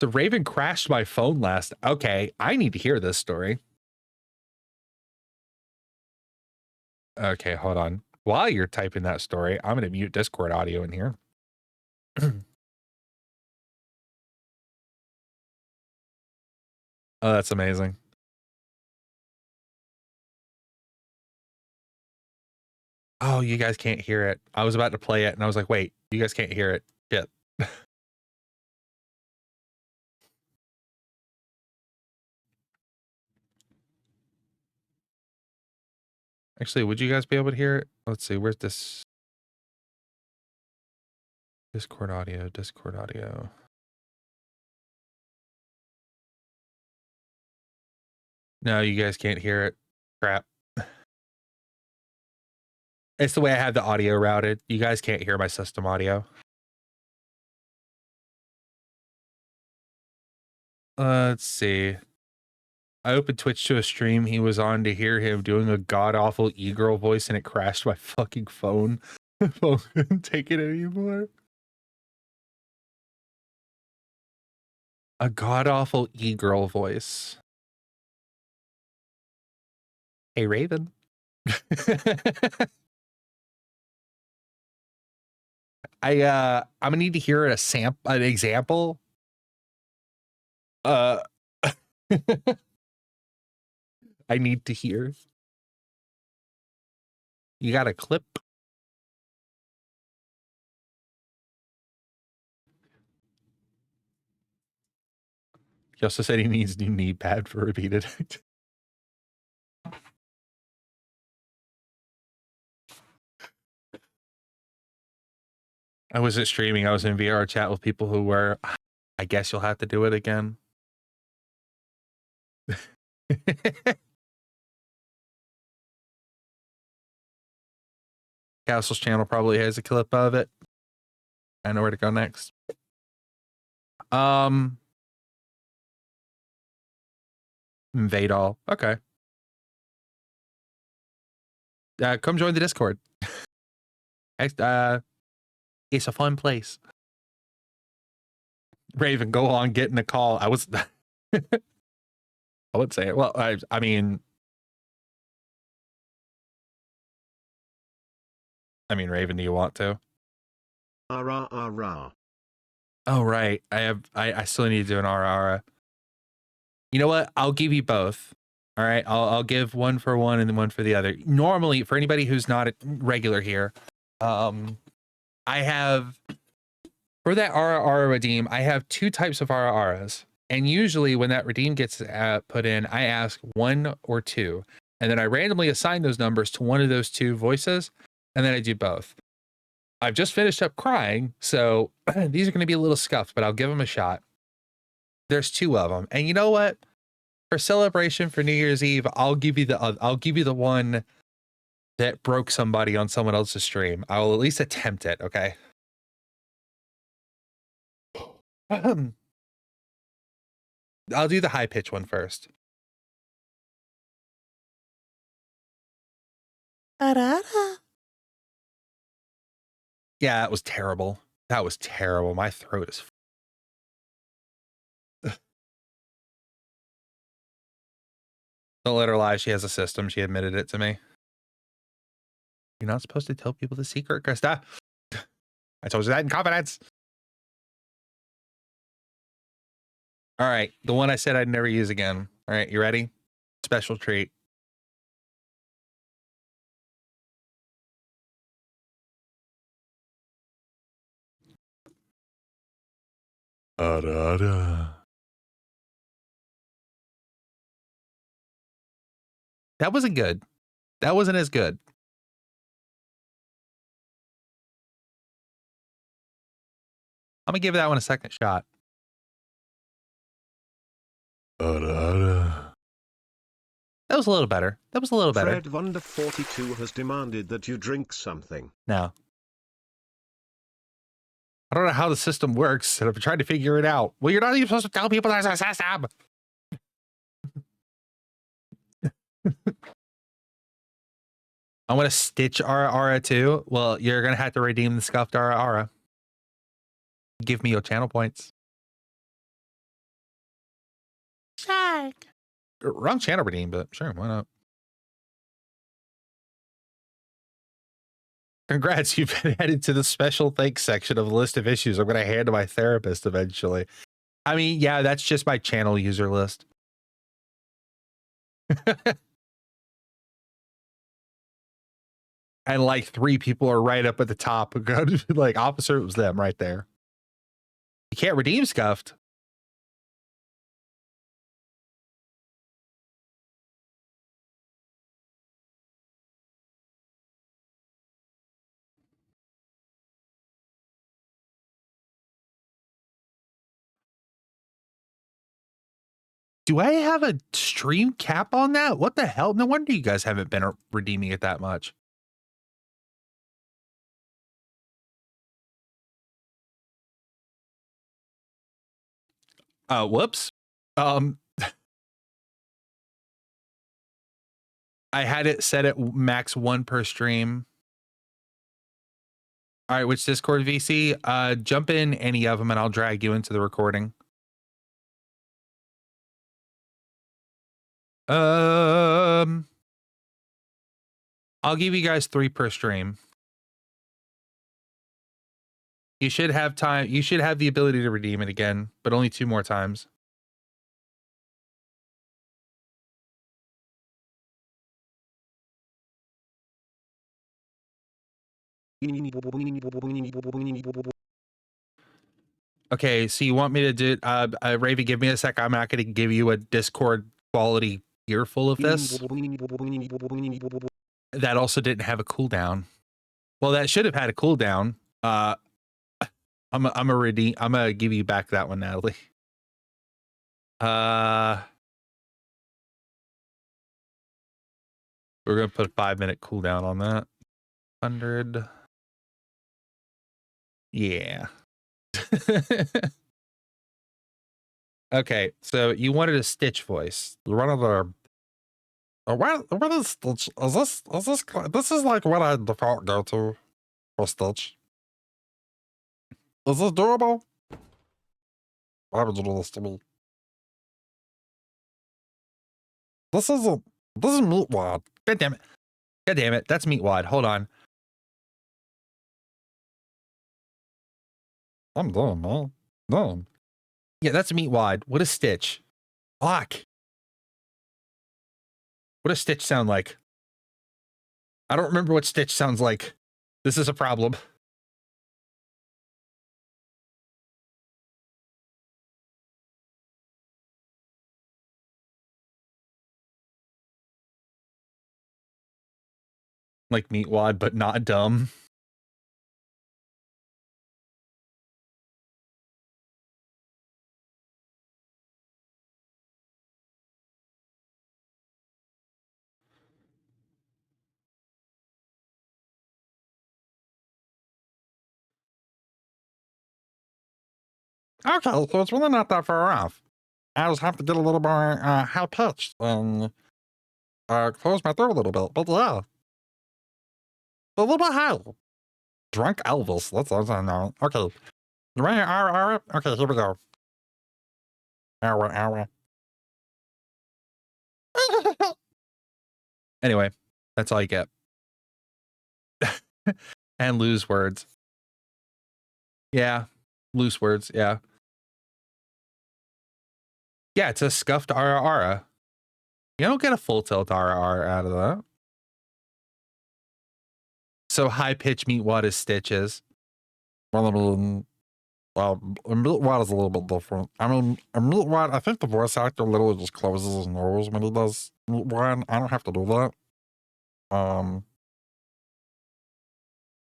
C: The Raven crashed my phone last. Okay, I need to hear this story. Okay, hold on. While you're typing that story, I'm going to mute Discord audio in here. Oh, that's amazing. Oh, you guys can't hear it. I was about to play it and I was like, wait, you guys can't hear it. Shit. Actually, would you guys be able to hear it? Let's see. Where's this? Discord audio. Discord audio. No, you guys can't hear it. Crap. It's the way I have the audio routed. You guys can't hear my system audio. Let's see. I opened Twitch to a stream he was on to hear him doing a god-awful e-girl voice, and it crashed my fucking phone. My phone couldn't take it anymore. A god-awful e-girl voice. Hey, Raven. I'm gonna need to hear an example. I need to hear. You got a clip? He also said he needs new knee pad for repeated. I wasn't streaming. I was in VR chat with people who were. I guess you'll have to do it again. Castle's channel probably has a clip of it. I know where to go next. Invade all. Okay. Come join the Discord. It's a fun place. Raven, go on, get in the call. I would say it. Well, I mean, Raven, do you want to?
B: Ara.
C: Oh, right. I still need to do an Ara. You know what? I'll give you both. All right. I'll give one for one and then one for the other. Normally, for anybody who's not a regular here, I have, for that Ara redeem, I have two types of Aras. And usually when that redeem gets put in, I ask one or two. And then I randomly assign those numbers to one of those two voices. And then I do both. I've just finished up crying. So these are going to be a little scuffed, but I'll give them a shot. There's two of them. And you know what? For celebration for New Year's Eve, I'll give you the one that broke somebody on someone else's stream. I will at least attempt it, okay? I'll do the high pitch one first. Yeah, that was terrible. That was terrible. My throat is. Don't let her lie. She has a system. She admitted it to me. You're not supposed to tell people the secret, Krista. I told you that in confidence. All right. The one I said I'd never use again. All right. You ready? Special treat. That wasn't good. That wasn't as good. I'm gonna give that one a second shot. That was a little better. That was a little better.
B: Fred Vunder 42 has demanded that you drink something.
C: No. I don't know how the system works, and I've been trying to figure it out. Well, you're not even supposed to tell people there's a system. I want to stitch Ara too. Well, you're gonna have to redeem the scuffed Ara. Give me your channel points. Shark. Wrong channel redeem, but sure, why not? Congrats, you've been added to the special thanks section of the list of issues I'm going to hand to my therapist eventually. I mean, yeah, that's just my channel user list. And like 3 people are right up at the top. Like, officer, it was them right there. You can't redeem scuffed. Do I have a stream cap on that? What the hell? No wonder you guys haven't been redeeming it that much. Whoops. I had it set at max 1 per stream. All right, which Discord VC? Jump in any of them and I'll drag you into the recording. I'll give you guys 3 per stream. You should have time. You should have the ability to redeem it again, but only 2 more times. Okay, so you want me to do Ravi, give me a sec. I'm not going to give you a Discord quality earful of this. That also didn't have a cooldown. Well, that should have had a cooldown. I'm gonna give you back that one, Natalie. We're gonna put a 5-minute cooldown on that. 100. Yeah. Okay, so you wanted a Stitch voice. One of the what is Stitch? Is this this is like what I default go to for Stitch. Is this doable? Why would you do this to me? This is Meatwad. God damn it. God damn it. That's Meatwad. Hold on. I'm done, man. Done. Yeah, that's Meatwad. What is Stitch? Fuck. What does Stitch sound like? I don't remember what Stitch sounds like. This is a problem. Like Meatwad, but not dumb. Okay, so it's really not that far off. I just have to get a little more high pitched and close my throat a little bit. But yeah, a little bit high. Drunk Elvis. That's what I know. Okay, you ready? Okay, here we go. Hour. Anyway, that's all you get. And lose words. Yeah, loose words. Yeah. Yeah, it's a scuffed Ara. You don't get a full tilt Ara out of that. So high pitch Meatwad is Stitches. Well, Meatwad is a little bit different. I mean, Meatwad, I think the voice actor literally just closes his nose when he does Meatwad. I don't have to do that.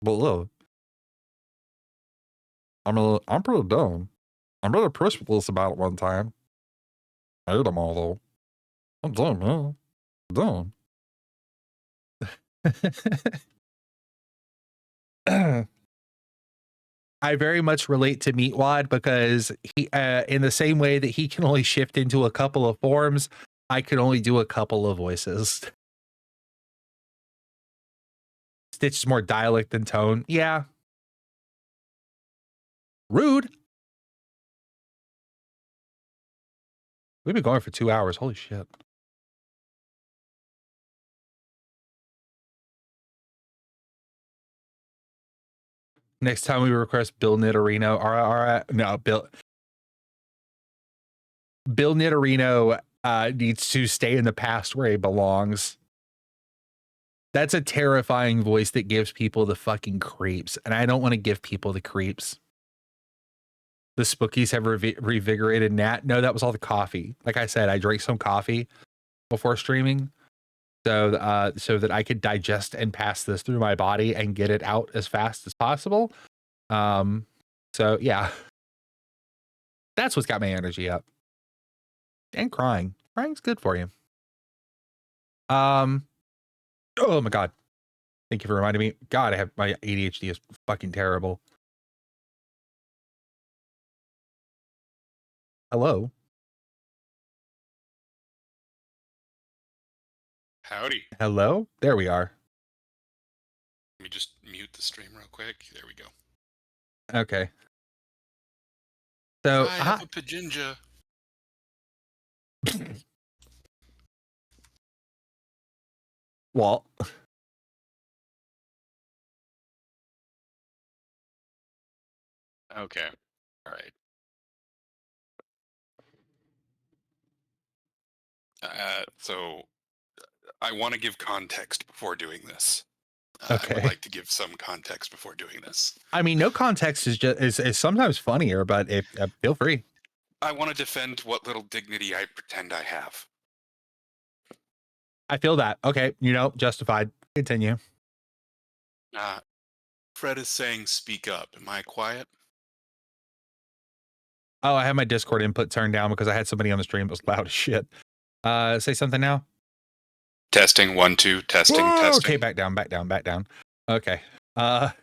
C: But look, I mean, I'm pretty dumb. I made a press release about it one time. I ate them all though. I'm done, man. I'm done. I very much relate to Meatwad because he, in the same way that he can only shift into a couple of forms, I can only do a couple of voices. Stitch is more dialect than tone. Yeah. Rude. We've been going for 2 hours. Holy shit. Next time we request Bill Nidorino. Bill Nidorino needs to stay in the past where he belongs. That's a terrifying voice that gives people the fucking creeps. And I don't want to give people the creeps. The Spookies have revigorated Nat. No, that was all the coffee. Like I said, I drank some coffee before streaming so that I could digest and pass this through my body and get it out as fast as possible. So yeah, that's what's got my energy up and crying. Frank's good for you. Oh my god. Thank you for reminding me. God, my ADHD is fucking terrible. Hello.
E: Howdy.
C: Hello. There we are.
E: Let me just mute the stream real quick. There we go.
C: Okay. So
E: I have a Pajinja.
C: Walt.
E: Okay. All right. So I want to give context before doing this. I
C: Okay.
E: would like to give some context before doing this.
C: I mean, no context is just is sometimes funnier, but if feel free.
E: I want to defend what little dignity I pretend I have.
C: I feel that. Okay, justified. Continue.
E: Fred is saying speak up. Am I quiet?
C: Oh, I had my Discord input turned down because I had somebody on the stream that was loud as shit. Say something now.
E: Testing 1 2 testing.
C: Whoa,
E: testing.
C: Okay, back down. Okay.
E: Are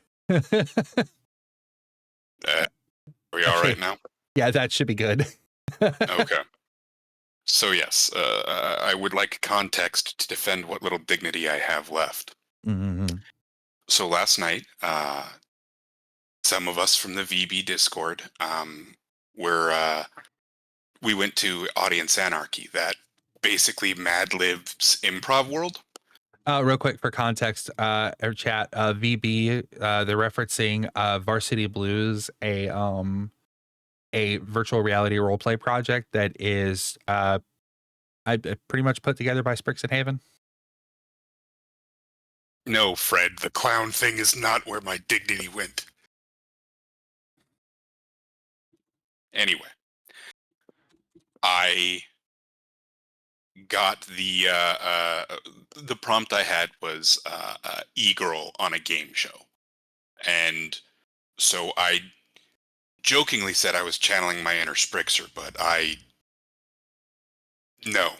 E: we all right now?
C: Yeah, that should be good.
E: Okay. So yes, I would like context to defend what little dignity I have left.
C: Mm-hmm.
E: So last night, some of us from the VB Discord we went to Audience Anarchy, that basically Mad Lib's improv world.
C: Real quick for context, our chat, VB, they're referencing Varsity Blues, a virtual reality role play project that is I pretty much put together by Sprixen Haven.
E: No, Fred, the clown thing is not where my dignity went. Anyway, I got the prompt I had was e-girl on a game show, and so I jokingly said I was channeling my inner Sprixer, but no,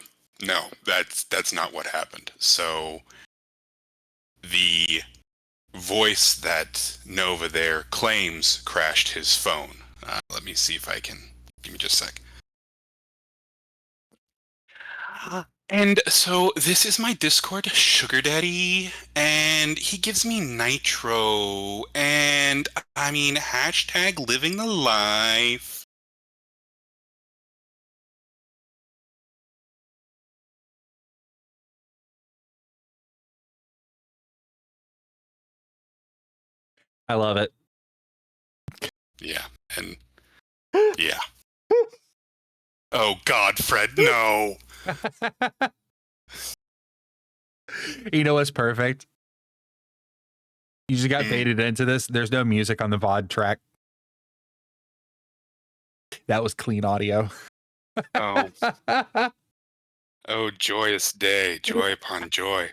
E: that's not what happened. So the voice that Nova there claims crashed his phone. Let me see if I can. Give me just a sec. And so this is my Discord sugar daddy, and he gives me nitro, and I mean hashtag living the life.
C: I love it.
E: Yeah, and yeah. Oh God, Fred, no.
C: You know what's perfect? You just got baited into this. There's no music on the VOD track. That was clean audio.
E: Oh, oh, joyous day, joy upon joy.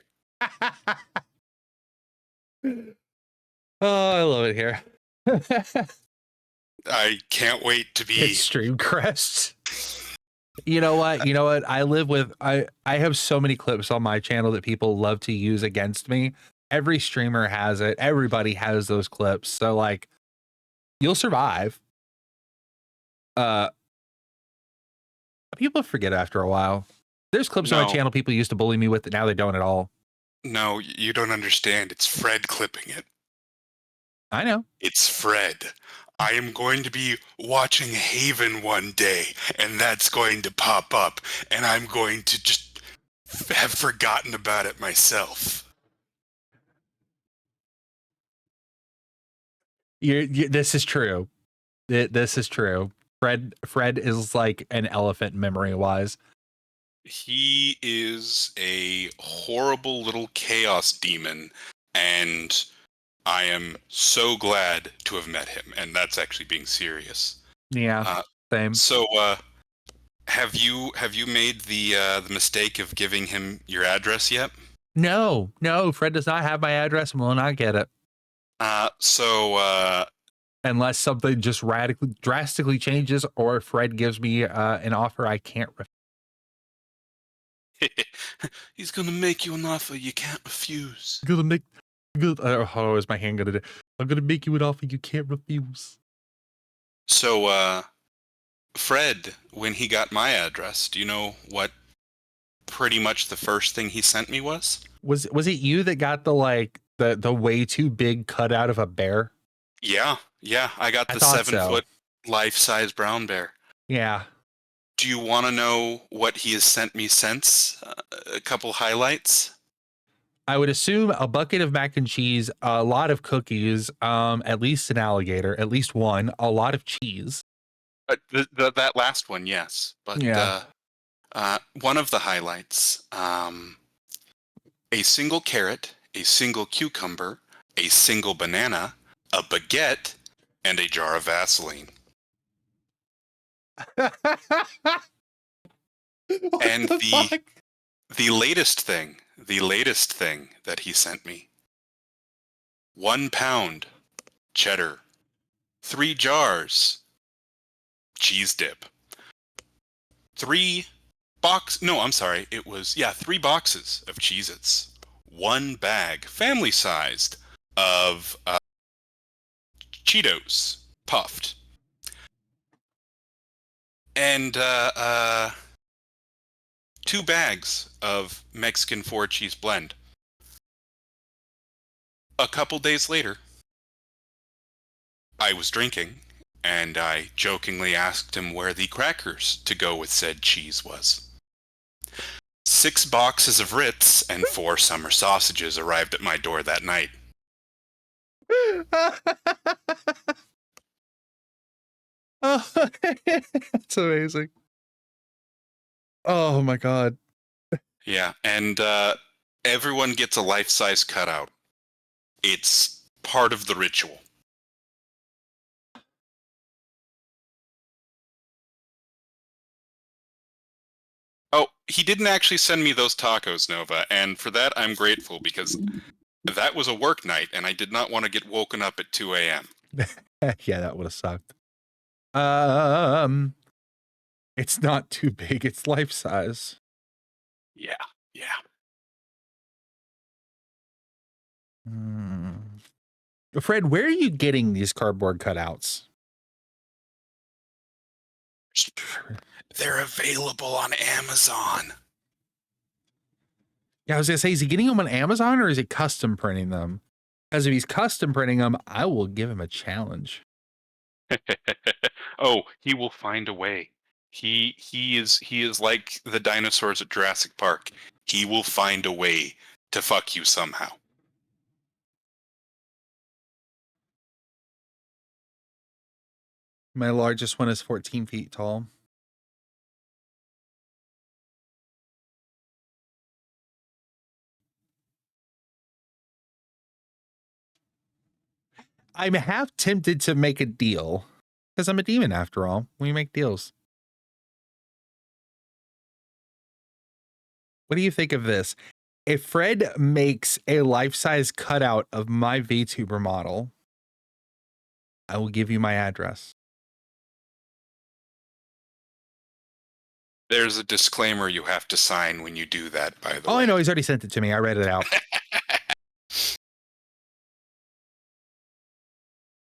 C: Oh, I love it here.
E: I can't wait to be
C: Extreme crests. You know what? I have so many clips on my channel that people love to use against me. Every streamer has it. Everybody has those clips. So like you'll survive. People forget after a while. There's clips on my channel people used to bully me with that now they don't at all.
E: No, you don't understand. It's Fred clipping it.
C: I know.
E: It's Fred. I am going to be watching Haven one day, and that's going to pop up, and I'm going to just have forgotten about it myself.
C: This is true. This is true. Fred is like an elephant memory-wise.
E: He is a horrible little chaos demon, and I am so glad to have met him, and that's actually being serious.
C: Yeah, same.
E: So, have you made the mistake of giving him your address yet?
C: No, Fred does not have my address and will not get it. Unless something just drastically changes, or Fred gives me an offer I can't refuse.
E: He's gonna make you an offer you can't refuse.
C: I'm gonna make good. How is my hand gonna do? I'm gonna make you an offer you can't refuse.
E: So, Fred, when he got my address, do you know what pretty much the first thing he sent me was?
C: Was it you that got the way too big cutout of a bear?
E: Yeah, I got
C: I
E: the
C: thought
E: 7-foot life-size brown bear.
C: Yeah.
E: Do you want to know what he has sent me since? A couple highlights?
C: I would assume a bucket of mac and cheese, a lot of cookies, at least an alligator, at least one, a lot of cheese.
E: That last one, yes. But
C: Yeah.
E: one of the highlights, a single carrot, a single cucumber, a single banana, a baguette, and a jar of Vaseline. And the latest thing that he sent me, 1 pound cheddar, 3 jars cheese dip, 3 boxes of Cheez-Its, 1 bag, family sized, of Cheetos puffed, and 2 bags of Mexican 4-cheese blend. A couple days later, I was drinking, and I jokingly asked him where the crackers to go with said cheese was. 6 boxes of Ritz and 4 summer sausages arrived at my door that night.
C: Oh, that's amazing. Oh my god.
E: Yeah, and everyone gets a life-size cutout. It's part of the ritual. Oh, he didn't actually send me those tacos, Nova, and for that I'm grateful because that was a work night and I did not want to get woken up at 2 a.m.
C: Yeah, that would have sucked. It's not too big, it's life size.
E: Yeah.
C: Fred, where are you getting these cardboard cutouts?
E: They're available on Amazon.
C: Yeah, I was gonna say, is he getting them on Amazon or is he custom printing them? Because if he's custom printing them, I will give him a challenge.
E: Oh, he will find a way. He is like the dinosaurs at Jurassic Park. He will find a way to fuck you somehow.
C: My largest one is 14 feet tall. I'm half tempted to make a deal because I'm a demon after all. We make deals. What do you think of this? If Fred makes a life-size cutout of my VTuber model, I will give you my address.
E: There's a disclaimer you have to sign when you do that, by the way.
C: Oh, I know. He's already sent it to me. I read it out.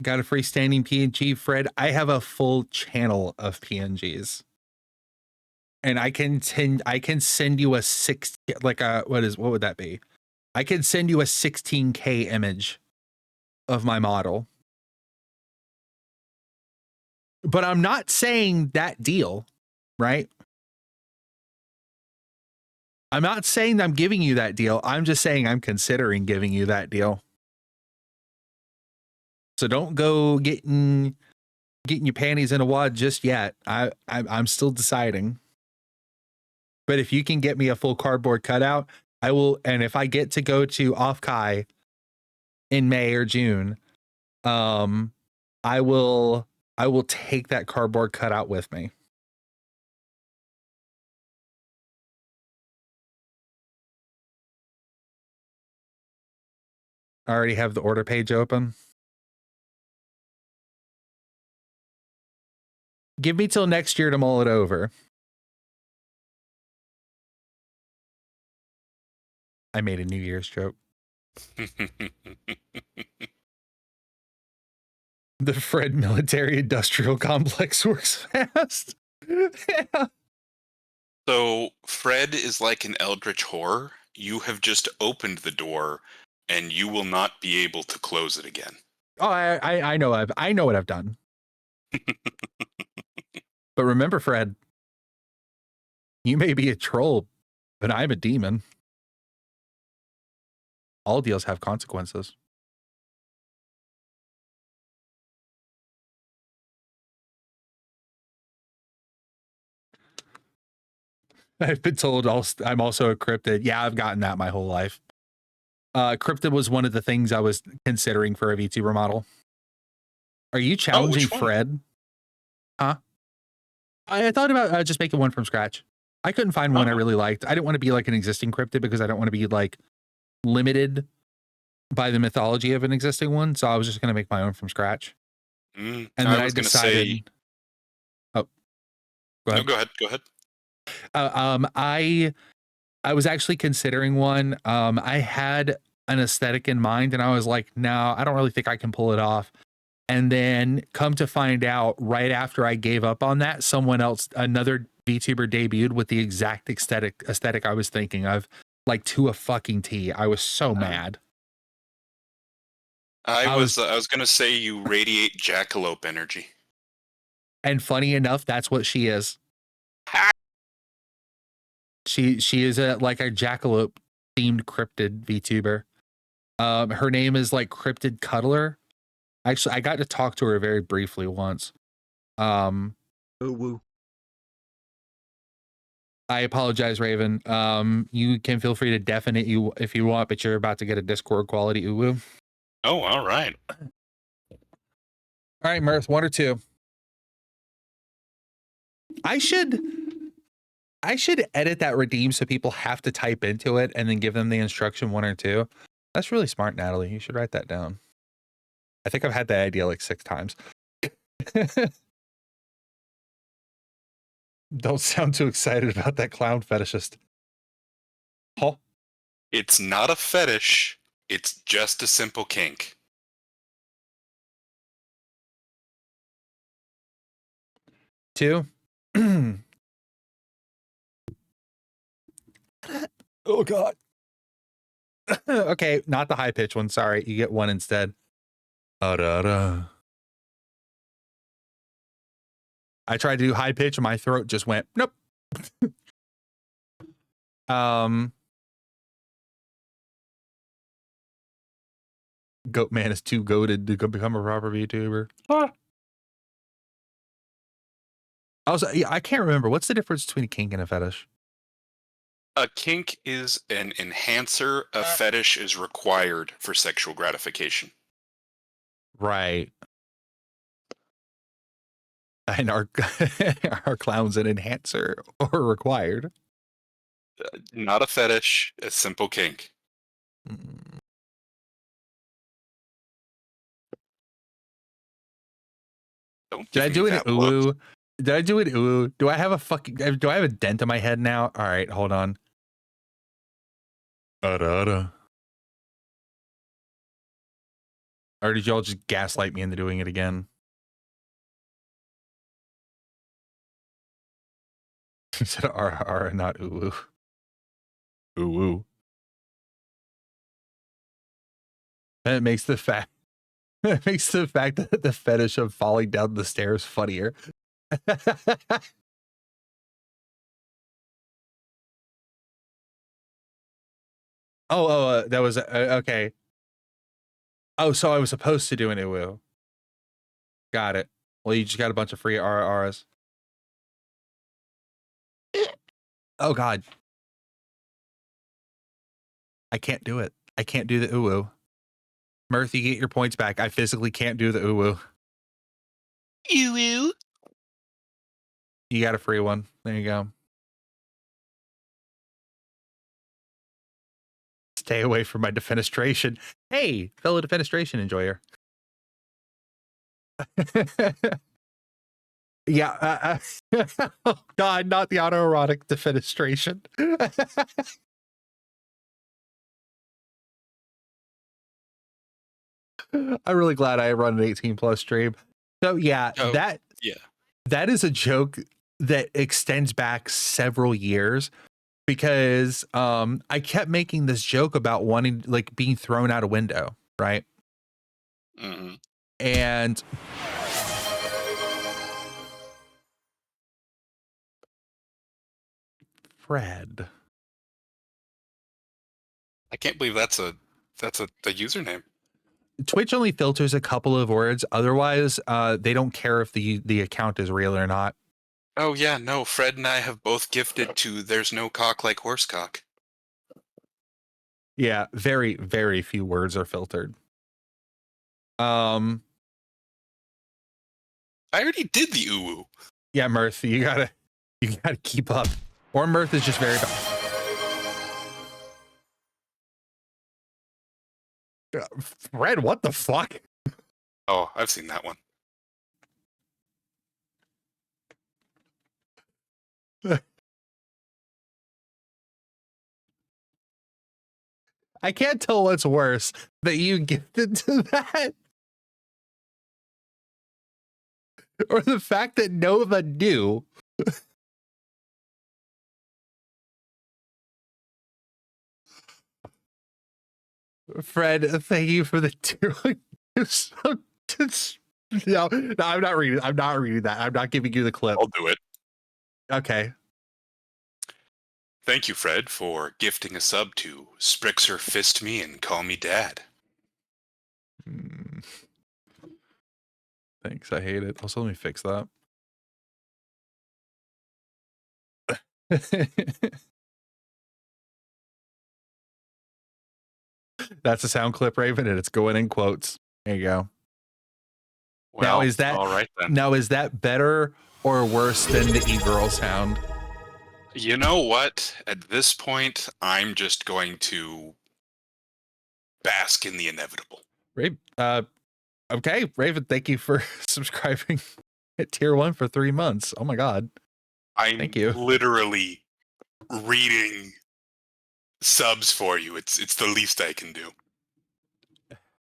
C: Got a freestanding PNG, Fred. I have a full channel of PNGs. And I can send you a what would that be? I can send you a 16K image of my model. But I'm not saying that deal, right? I'm not saying I'm giving you that deal. I'm just saying I'm considering giving you that deal. So don't go getting your panties in a wad just yet. I'm still deciding. But if you can get me a full cardboard cutout, I will. And if I get to go to Off-Kai in May or June, I will take that cardboard cutout with me. I already have the order page open. Give me till next year to mull it over. I made a New Year's joke. The Fred Military Industrial Complex works fast. Yeah.
E: So Fred is like an eldritch horror. You have just opened the door, and you will not be able to close it again.
C: Oh, I know I know what I've done. But remember, Fred, you may be a troll, but I'm a demon. All deals have consequences. I've been told I'm also a cryptid. Yeah, I've gotten that my whole life. Cryptid was one of the things I was considering for a VTuber model. Are you challenging
E: which one?
C: Fred? Huh? I thought about just making one from scratch. I couldn't find one I really liked. I didn't want to be like an existing cryptid because I don't want to be like limited by the mythology of an existing one. So I was just going to make my own from scratch. And then I decided. Oh, go ahead.
E: No, go ahead.
C: I was actually considering one. I had an aesthetic in mind, and I was like, no, I don't really think I can pull it off. And then come to find out, right after I gave up on that, someone else, another VTuber debuted with the exact aesthetic I was thinking of, like to a fucking T. I was so mad.
E: I was gonna say you radiate jackalope energy.
C: And funny enough, that's what she is. She is like a jackalope themed cryptid VTuber. Her name is like Cryptid Cuddler. Actually, I got to talk to her very briefly once.
B: Oh woo.
C: I apologize, Raven. You can feel free to deafen it if you want, but you're about to get a Discord quality uwu.
E: Oh, all right.
C: All right, Mirth, 1 or 2. I should edit that redeem so people have to type into it and then give them the instruction 1 or 2. That's really smart, Natalie. You should write that down. I think I've had that idea like 6 times. Don't sound too excited about that clown fetishist. Huh?
E: It's not a fetish. It's just a simple kink.
C: Two. Oh God. Okay, not the high pitch one. Sorry, you get 1 instead. I tried to do high pitch and my throat just went nope. Goat man is too goated to become a proper VTuber. Also, I can't remember what's the difference between a kink and a fetish.
E: A kink is an enhancer. A fetish is required for sexual gratification.
C: Right. And our clown's an enhancer or required.
E: Not a fetish, a simple kink.
C: Did I do an uwu? Did I do an uwu? Do I have a dent in my head now? All right, hold on. Or did y'all just gaslight me into doing it again? He said ara, not uwu. Uwu. That makes the fact that the fetish of falling down the stairs funnier. That was okay. Oh, so I was supposed to do an uwu. Got it. Well, you just got a bunch of free RRs. Oh God. I can't do it. I can't do the uwu. Mirth, you get your points back. I physically can't do the uwu.
E: Uwu.
C: You got a free one. There you go. Stay away from my defenestration. Hey, fellow defenestration enjoyer. Yeah. Oh God, not the autoerotic defenestration. I'm really glad I run an 18 plus stream. So yeah,
E: Oh,
C: that
E: yeah.
C: that is a joke that extends back several years because I kept making this joke about wanting like being thrown out a window, right?
E: hmm
C: And Fred.
E: I can't believe that's the username.
C: Twitch only filters a couple of words. Otherwise, they don't care if the account is real or not.
E: Oh yeah, no. Fred and I have both gifted to "There's no cock like horsecock."
C: Yeah, very, very few words are filtered.
E: I already did the ooh.
C: Yeah, Mirth, you gotta keep up. Or Mirth is just very bad. Fred, what the fuck?
E: Oh, I've seen that one.
C: I can't tell what's worse, that you gifted to that or the fact that Nova knew. Fred, thank you for the no, I'm not reading that. I'm not giving you the clip.
E: I'll do it.
C: Okay.
E: Thank you, Fred, for gifting a sub to Sprixer Fist Me and Call Me Dad.
C: Thanks, I hate it. Also, let me fix that. That's a sound clip, Raven, and it's going in quotes. There you go.
E: Well,
C: Now is that
E: all right then?
C: Now is that better or worse than the e-girl sound?
E: You know what? At this point, I'm just going to bask in the inevitable.
C: Okay, Raven, thank you for subscribing at tier 1 for 3 months. Oh my god.
E: I'm
C: Thank you.
E: literally reading subs for you. It's the least I can do.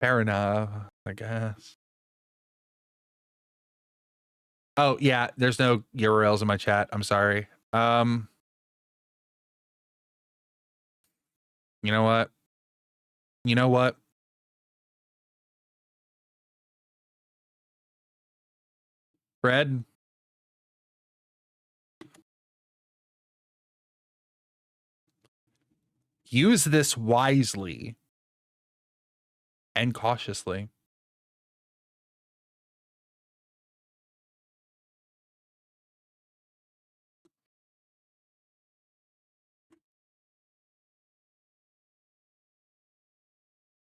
C: Fair enough, I guess. Oh yeah, there's no URLs in my chat. I'm sorry. You know what? You know what? Fred? Use this wisely and cautiously.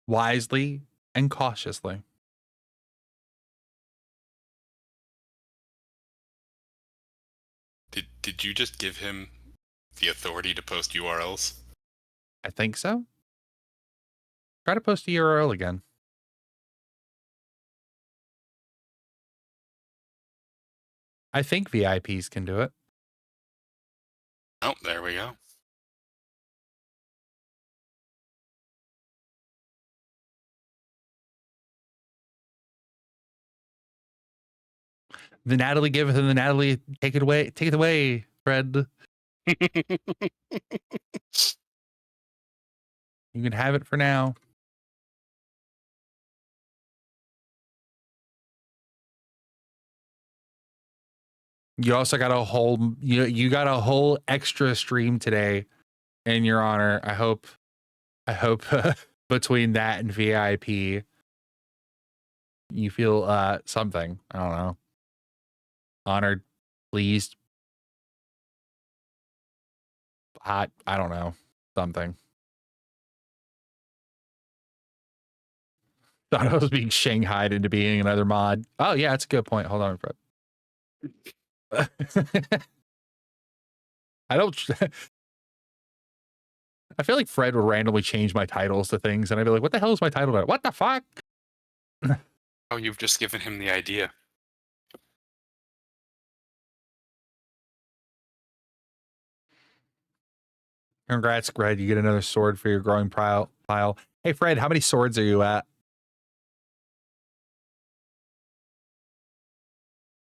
C: Wisely and cautiously.
E: Did you just give him the authority to post URLs?
C: I think so. Try to post a URL again. I think VIPs can do it.
E: Oh, there we go.
C: The Natalie giveth and the Natalie take it away. Take it away, Fred. You can have it for now. You also got a whole you got a whole extra stream today in your honor. I hope between that and VIP you feel something. I don't know. Honored, pleased, hot, I don't know. Something. Thought I was being shanghaied into being another mod. Oh yeah, that's a good point. Hold on, Fred. I don't. I feel like Fred would randomly change my titles to things, and I'd be like, "What the hell is my title about? What the fuck?"
E: Oh, you've just given him the idea.
C: Congrats, Fred. You get another sword for your growing pile. Hey, Fred, how many swords are you at?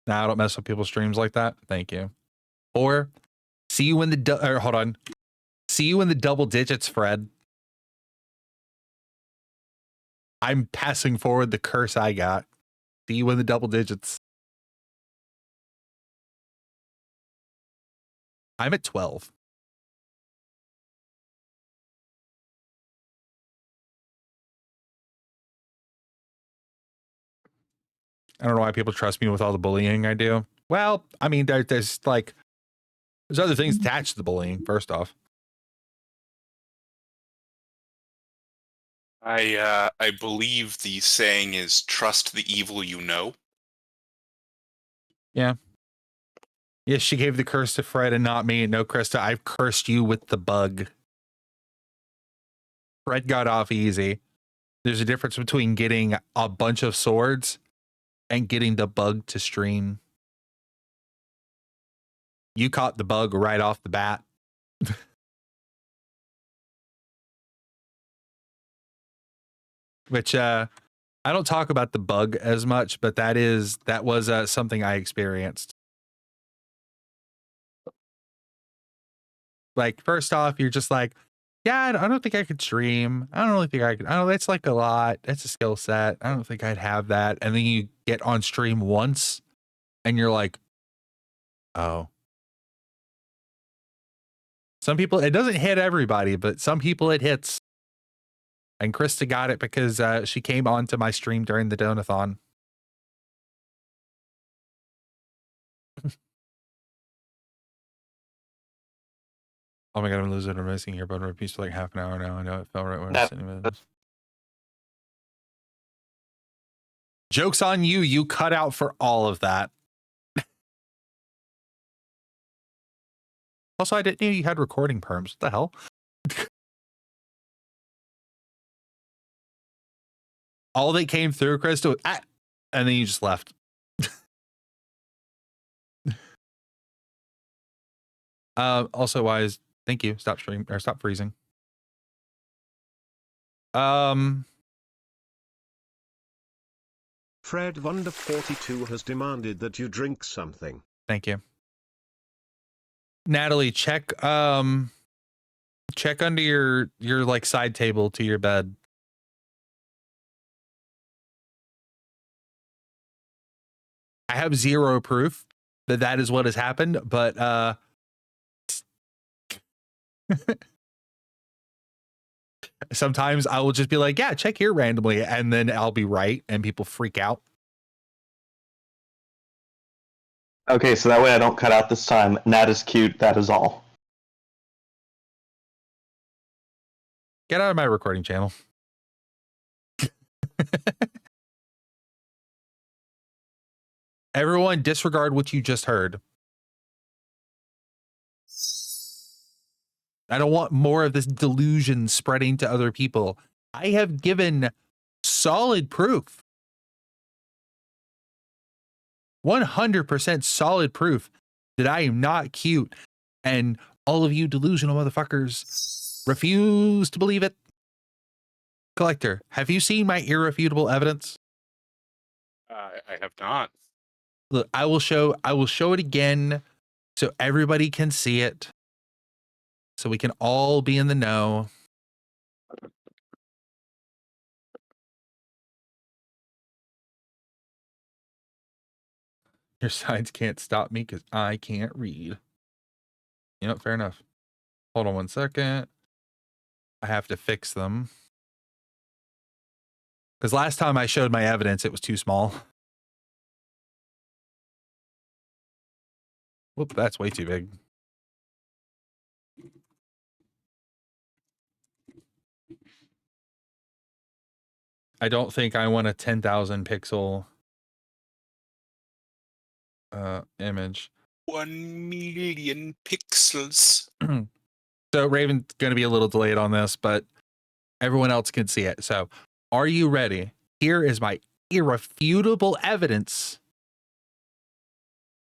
C: Nah, I don't mess with people's streams like that. Thank you. Or see you in the or hold on. See you in the double digits, Fred. I'm passing forward the curse I got. See you in the double digits. I'm at 12. I don't know why people trust me with all the bullying I do. Well, I mean, there's other things attached to the bullying, first off.
E: I believe the saying is trust the evil you know.
C: Yeah. Yes, she gave the curse to Fred and not me. No, Krista, I've cursed you with the bug. Fred got off easy. There's a difference between getting a bunch of swords and getting the bug to stream. You caught the bug right off the bat. Which I don't talk about the bug as much, but that was something I experienced. Like, first off, you're just like, yeah, I don't think I could stream. I don't really think I could. I don't. It's like a lot. It's a skill set. I don't think I'd have that. And then you get on stream once, and you're like, oh. Some people, it doesn't hit everybody, but some people it hits. And Krista got it because she came onto my stream during the Donathon. Oh my god, I'm losing. I'm missing here, but I'm repeats for like half an hour now. I know it felt right when I was sitting with this. Joke's on you. You cut out for all of that. Also, I didn't know you had recording perms. What the hell? All that came through, Krista, was, and then you just left. Also, wise, thank you. Stop stream or stop freezing.
B: Fred Wonder 42 has demanded that you drink something.
C: Thank you. Natalie, check under your like side table to your bed. I have zero proof that that is what has happened, but sometimes I will just be like, yeah, check here randomly, and then I'll be right, and people freak out.
F: Okay, so that way I don't cut out this time. Nat is cute, that is all.
C: Get out of my recording channel. Everyone disregard what you just heard. I don't want more of this delusion spreading to other people. I have given solid proof. 100% solid proof that I am not cute. And all of you delusional motherfuckers refuse to believe it. Collector, have you seen my irrefutable evidence?
E: I have not.
C: Look, I will show it again so everybody can see it. So we can all be in the know. Your signs can't stop me because I can't read. You know, fair enough. Hold on one second. I have to fix them. Because last time I showed my evidence, it was too small. Whoop, that's way too big. I don't think I want a 10,000 pixel image.
E: 1 million pixels.
C: So Raven's going to be a little delayed on this, but everyone else can see it. So are you ready? Here is my irrefutable evidence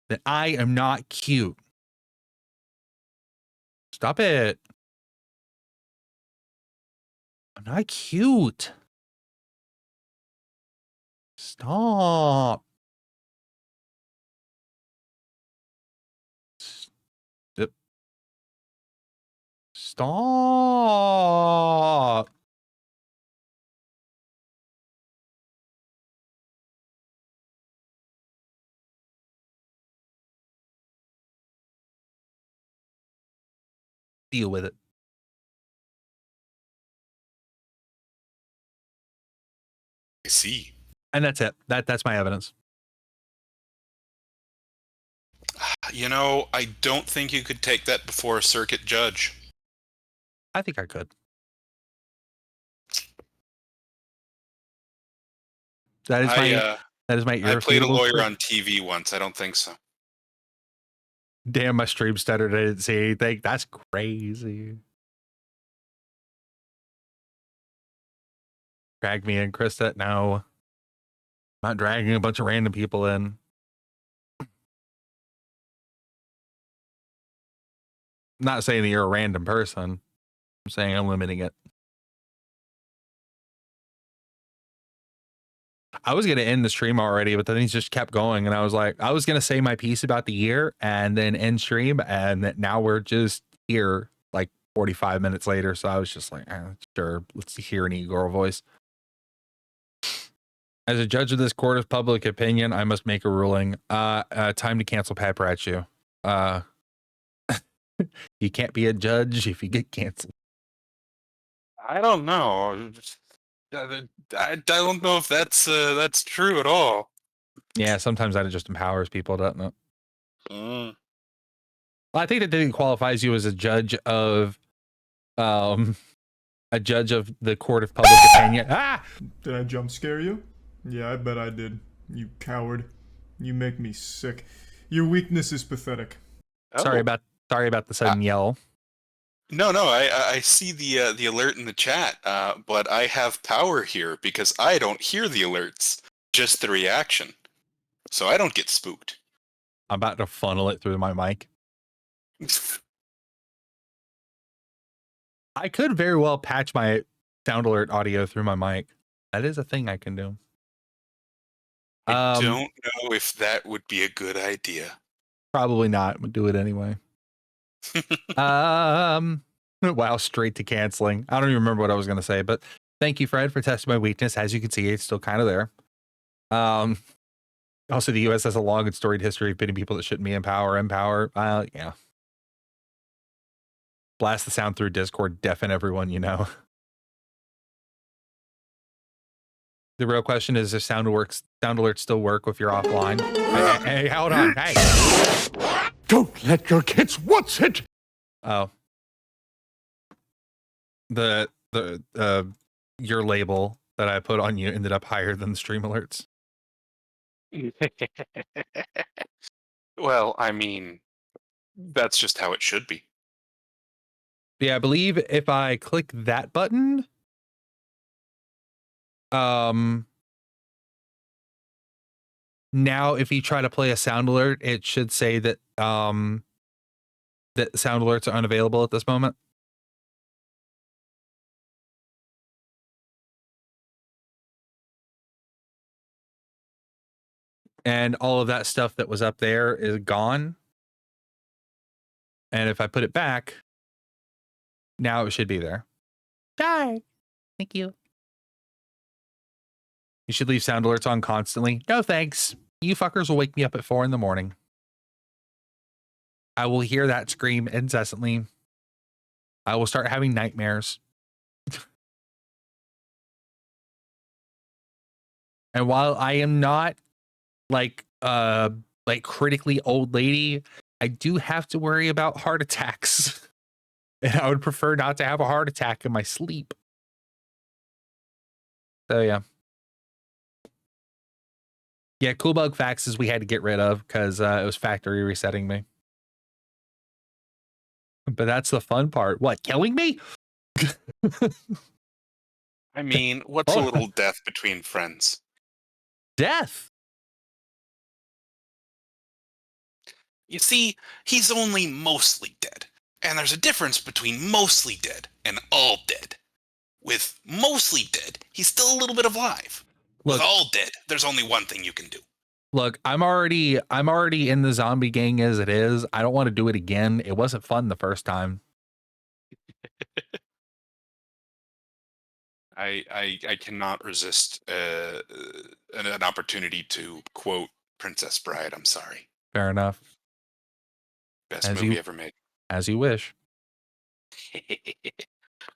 C: that I am not cute. Stop it. I'm not cute. Stop. Stop. Deal with it.
E: I see.
C: And that's it. That's my evidence.
E: You know, I don't think you could take that before a circuit judge.
C: I think I could. That is my that is my
E: I played a
C: irrefutable
E: lawyer
C: proof.
E: on TV once. I don't think so.
C: Damn, my stream stuttered. I didn't see anything. That's crazy. Drag me in, Krista. No. I'm not dragging a bunch of random people in. I'm not saying that you're a random person. I'm saying I'm limiting it. I was going to end the stream already, but then things just kept going. And I was like, I was going to say my piece about the year and then end stream. And now we're just here like 45 minutes later. So I was just like, sure, let's hear an e-girl voice. As a judge of this court of public opinion, I must make a ruling. Time to cancel Pat Bradshaw. You can't be a judge if you get canceled.
E: I don't know. I don't know if that's true at all.
C: Yeah, sometimes that just empowers people, doesn't it?
E: Mm.
C: Well, I think that qualifies you as a judge of the court of public opinion. Ah!
D: Did I jump scare you? Yeah, I bet I did. You coward. You make me sick. Your weakness is pathetic.
C: Sorry about the sudden yell.
E: No, I see the alert in the chat, but I have power here because I don't hear the alerts, just the reaction. So I don't get spooked.
C: I'm about to funnel it through my mic. I could very well patch my sound alert audio through my mic. That is a thing I can do.
E: I don't know if that would be a good idea.
C: Probably not. But do it anyway. Wow, straight to canceling. I don't even remember what I was going to say, but thank you, Fred, for testing my weakness. As you can see, it's still kind of there. Also, the U.S. has a long and storied history of pitting people that shouldn't be in power. Yeah. Blast the sound through Discord, deafen everyone you know. The real question is if sound alerts still work if you're offline. Hey, hold on. Hey.
G: Don't let your kids watch it.
C: Oh. The your label that I put on you ended up higher than the stream alerts.
E: Well, I mean, that's just how it should be.
C: Yeah, I believe if I click that button, now if you try to play a sound alert, it should say that that sound alerts are unavailable at this moment. And all of that stuff that was up there is gone. And if I put it back, now it should be there. Hi. Thank you. You should leave sound alerts on constantly. No thanks. You fuckers will wake me up at 4 a.m. I will hear that scream incessantly. I will start having nightmares. And while I am not like critically old lady, I do have to worry about heart attacks. And I would prefer not to have a heart attack in my sleep. So yeah. Yeah, cool bug faxes we had to get rid of because it was factory resetting me. But that's the fun part. What, killing me?
E: I mean, what's a little death between friends?
C: Death?
E: You see, he's only mostly dead. And there's a difference between mostly dead and all dead. With mostly dead, he's still a little bit alive. With all dead, there's only one thing you can do.
C: Look, I'm already in the zombie gang as it is. I don't want to do it again. It wasn't fun the first time.
E: I cannot resist an opportunity to quote Princess Bride. I'm sorry.
C: Fair enough.
E: Best
C: As
E: movie
C: you
E: ever made.
C: as you wish.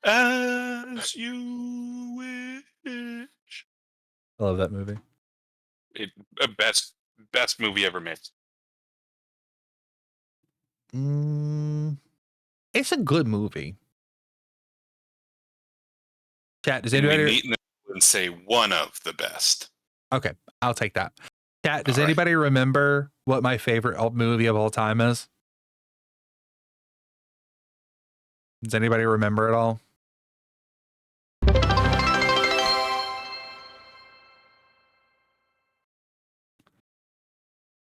E: As you wish.
C: I love that movie.
E: Best movie ever made.
C: Mm, it's a good movie. Chat, does
E: Can we
C: anybody?
E: meet in the middle and say one of the best?
C: Okay, I'll take that. Chat, does
E: All right.
C: anybody remember what my favorite movie of all time is? Does anybody remember it all?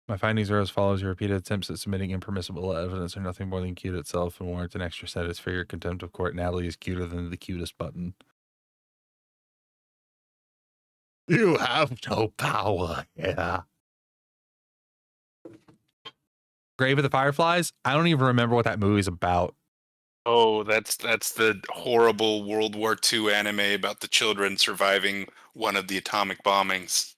C: My findings are as follows. Your repeated attempts at submitting impermissible evidence are nothing more than cute itself and warrant an extra sentence for your contempt of court. Natalie is cuter than the cutest button. You have no power. Yeah. Grave of the Fireflies? I don't even remember what that movie's about.
E: Oh, that's the horrible World War II anime about the children surviving one of the atomic bombings.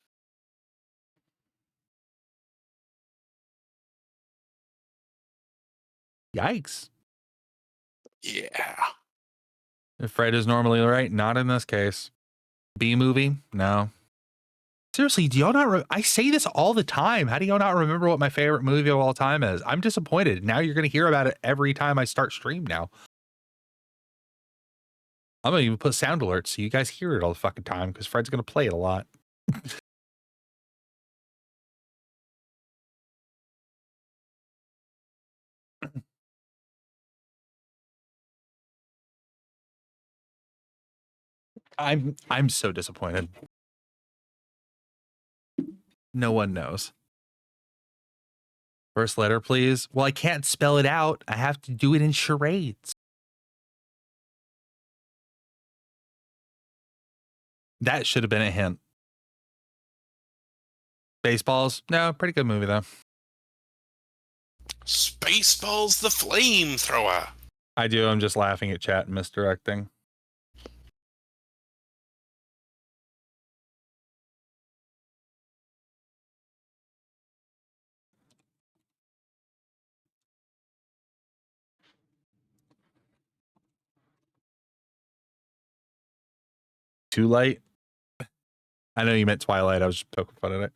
C: Yikes.
E: Yeah.
C: If Fred is normally right, not in this case. B movie? No. Seriously, do y'all not? I say this all the time. How do y'all not remember what my favorite movie of all time is? I'm disappointed. Now you're going to hear about it every time I start stream now. I'm going to even put sound alerts so you guys hear it all the fucking time because Fred's going to play it a lot. I'm so disappointed. No one knows. First letter, please. Well, I can't spell it out. I have to do it in charades. That should have been a hint. Baseballs? No, pretty good movie though.
E: Spaceballs the flamethrower.
C: I do. I'm just laughing at chat and misdirecting. Too light? I know you meant Twilight. I was just poking fun at it.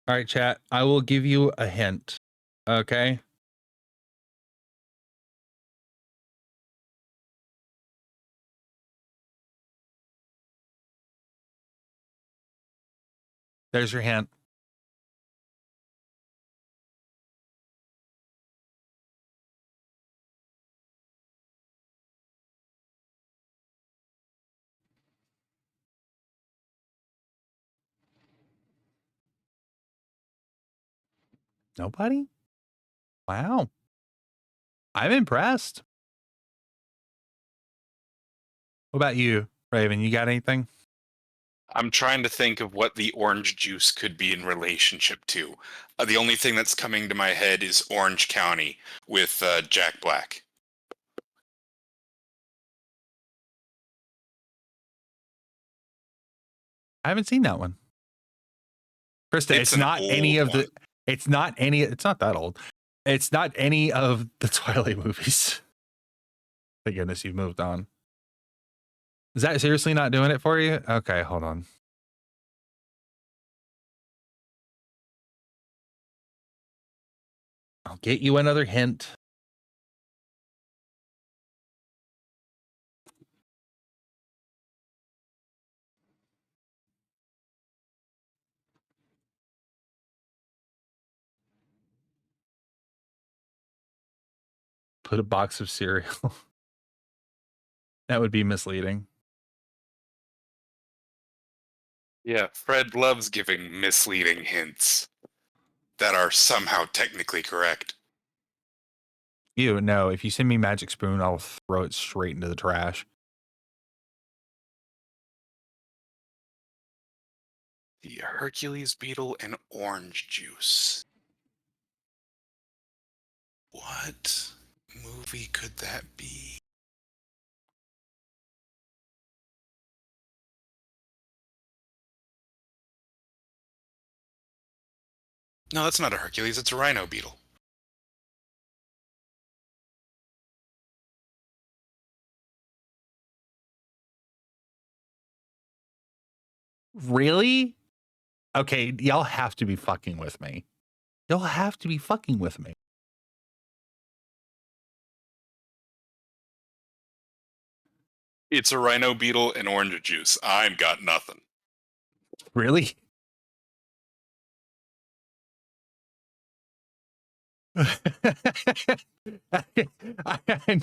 C: All right, chat. I will give you a hint. Okay. There's your hint. Nobody? Wow. I'm impressed. What about you, Raven? You got anything?
E: I'm trying to think of what the orange juice could be in relationship to. The only thing that's coming to my head is Orange County with Jack Black.
C: I haven't seen that one. Krista, it's
E: an
C: not any
E: old
C: of the. It's not any. It's not that old. It's not any of the Twilight movies. Thank goodness you've moved on. Is that seriously not doing it for you? Okay, hold on. I'll get you another hint. Put a box of cereal. That would be misleading.
E: Yeah, Fred loves giving misleading hints that are somehow technically correct.
C: You no, if you send me Magic Spoon, I'll throw it straight into the trash.
E: The Hercules beetle and orange juice. What movie could that be? No, that's not a Hercules. It's a rhino beetle.
C: Really? Okay, y'all have to be fucking with me. Y'all have to be fucking with me.
E: It's a rhino beetle and orange juice. I've got nothing.
C: Really? I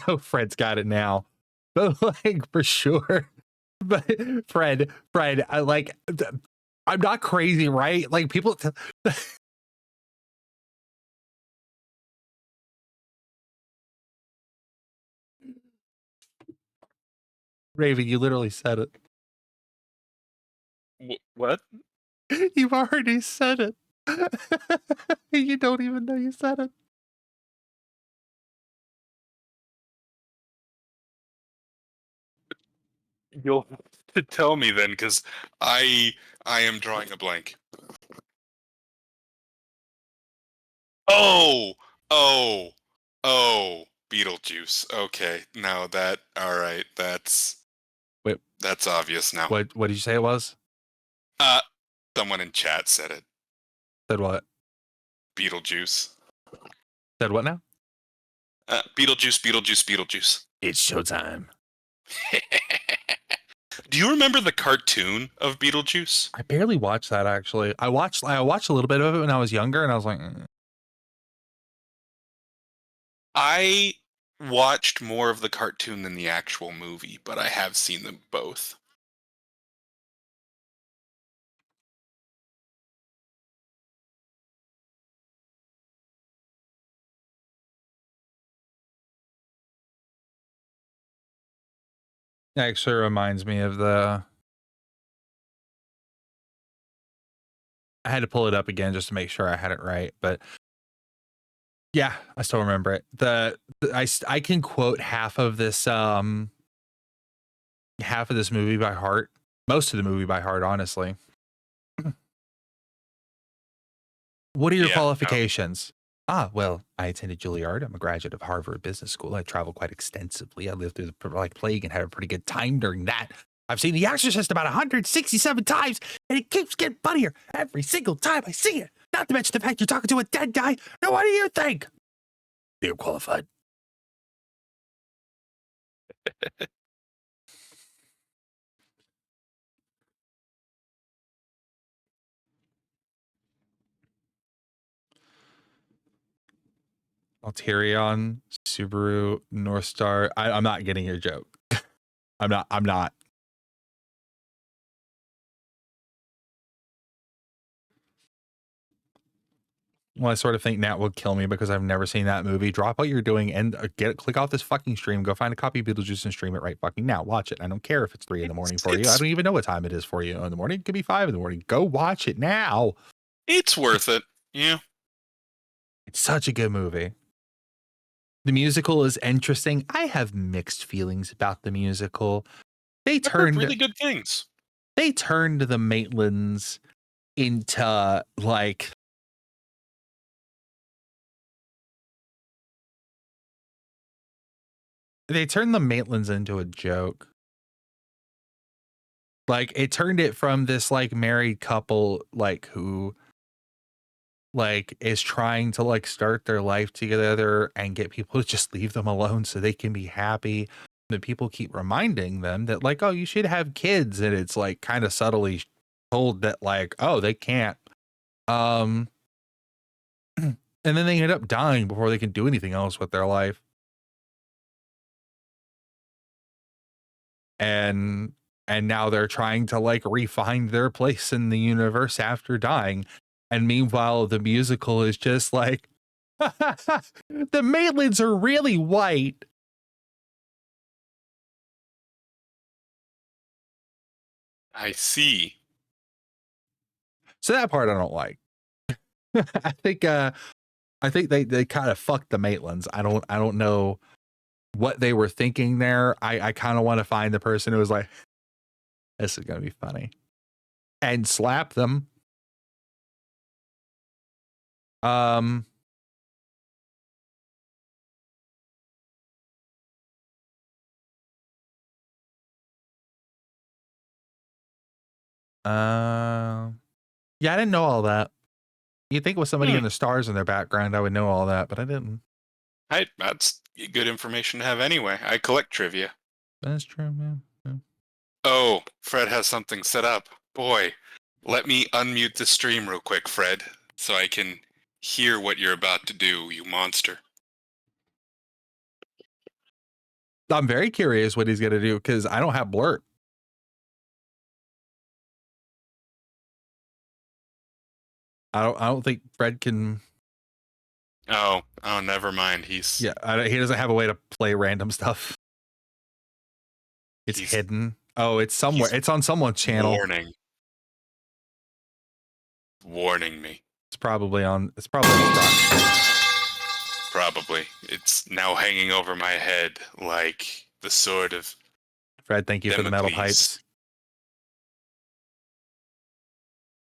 C: know Fred's got it now, but like for sure. But Fred, I like. I'm not crazy, right? Like people. Raven, you literally said it.
E: What?
C: You've already said it. You don't even know you said it.
E: You'll have to tell me then, because I am drawing a blank. Oh, oh, oh, Beetlejuice. Okay, now that all right.
C: Wait,
E: That's obvious now.
C: what did you say it was?
E: Someone in chat said it.
C: Said what?
E: Beetlejuice.
C: Said what now?
E: Beetlejuice, Beetlejuice, Beetlejuice.
C: It's showtime.
E: Do you remember the cartoon of Beetlejuice?
C: I barely watched that actually. I watched a little bit of it when I was younger, and I was like,
E: I watched more of the cartoon than the actual movie, but I have seen them both.
C: it actually reminds me of the. I had to pull it up again just to make sure I had it right, but yeah, I still remember it. I can quote half of this movie by heart. Most of the movie by heart, honestly. What are your
E: Yeah,
C: qualifications? Well, I attended Juilliard. I'm a graduate of Harvard Business School. I traveled quite extensively. I lived through the plague and had a pretty good time during that. I've seen The Exorcist about 167 times, and it keeps getting funnier every single time I see it. Not to mention the fact you're talking to a dead guy. Now, what do you think? You're qualified. Alterion, Subaru, North Star. I'm not getting your joke. I'm not. Well, I sort of think Nat will kill me because I've never seen that movie. Drop what you're doing and click off this fucking stream. Go find a copy of Beetlejuice and stream it right fucking now. Watch it. I don't care if it's 3 in the morning for you. I don't even know what time it is for you in the morning. It could be 5 in the morning. Go watch it now.
E: It's worth it. Yeah.
C: It's such a good movie. The musical is interesting. I have mixed feelings about the musical.
E: I've heard really good things.
C: They turned the Maitlands into like they turned the Maitlands into a joke. Like it turned it from this like married couple like who like is trying to like start their life together and get people to just leave them alone so they can be happy. And people keep reminding them that like, oh, you should have kids, and it's like kind of subtly told that like, oh, they can't. And then they end up dying before they can do anything else with their life. And now they're trying to like refine their place in the universe after dying. And meanwhile, the musical is just like, the Maitlands are really white.
E: I see.
C: So that part I don't like. I think I think they kind of fucked the Maitlands. I don't know what they were thinking there. I kind of want to find the person who was like, this is gonna be funny, and slap them. Yeah, I didn't know all that. You'd think with somebody in the stars in their background, I would know all that, but I didn't.
E: That's good information to have anyway. I collect trivia.
C: That's true, man. Yeah.
E: Oh, Fred has something set up. Boy, let me unmute the stream real quick, Fred, so I can hear what you're about to do, you monster.
C: I'm very curious what he's gonna do because I don't have Blurt. I don't think Fred can.
E: Oh, never mind. He
C: doesn't have a way to play random stuff. It's hidden. Oh, it's somewhere. It's on someone's channel.
E: Warning me.
C: It's probably on. It's probably on Proc.
E: Probably. It's now hanging over my head like the sword of
C: Fred, thank you for the metal
E: Damocles.
C: pipes.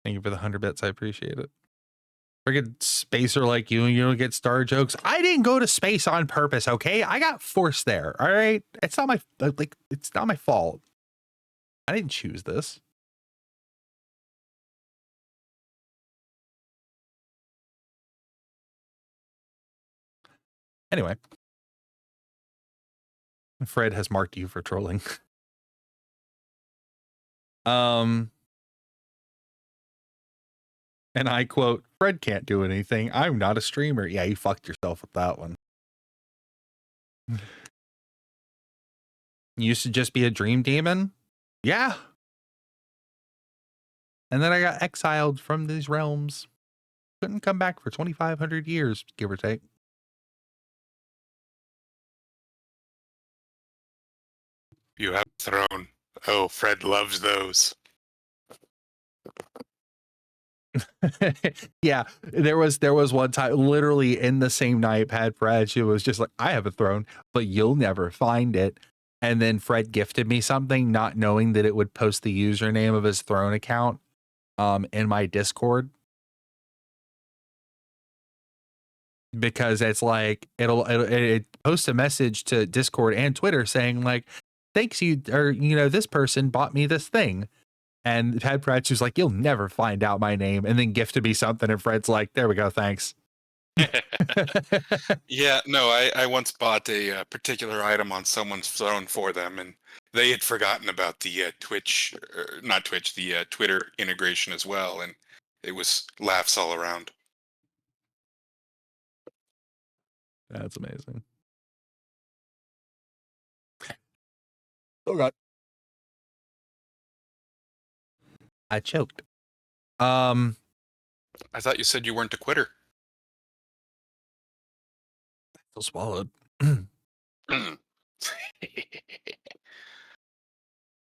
C: Thank you for the 100 bits. I appreciate it. Friggin' spacer like you, and you don't get star jokes. I didn't go to space on purpose, okay? I got forced there. All right, it's not my it's not my fault. I didn't choose this. Anyway, Fred has marked you for trolling. And I quote, Fred can't do anything. I'm not a streamer. Yeah, you fucked yourself with that one. You used to just be a dream demon? Yeah. And then I got exiled from these realms. Couldn't come back for 2,500 years, give or take.
E: You have a throne. Oh, Fred loves those.
C: Yeah, there was one time, literally in the same night, Pat Fred, she was just like, I have a throne, but you'll never find it. And then Fred gifted me something, not knowing that it would post the username of his throne account in my Discord. Because it's like it posts a message to Discord and Twitter saying like, thanks this person bought me this thing. And Ted Pratchett's was like, you'll never find out my name, and then gifted me something, and Fred's like, there we go, thanks.
E: Yeah, no, I once bought a particular item on someone's throne for them, and they had forgotten about the the Twitter integration as well, and it was laughs all around.
C: That's amazing. Oh God. I choked.
E: I thought you said you weren't a quitter.
C: I feel swallowed.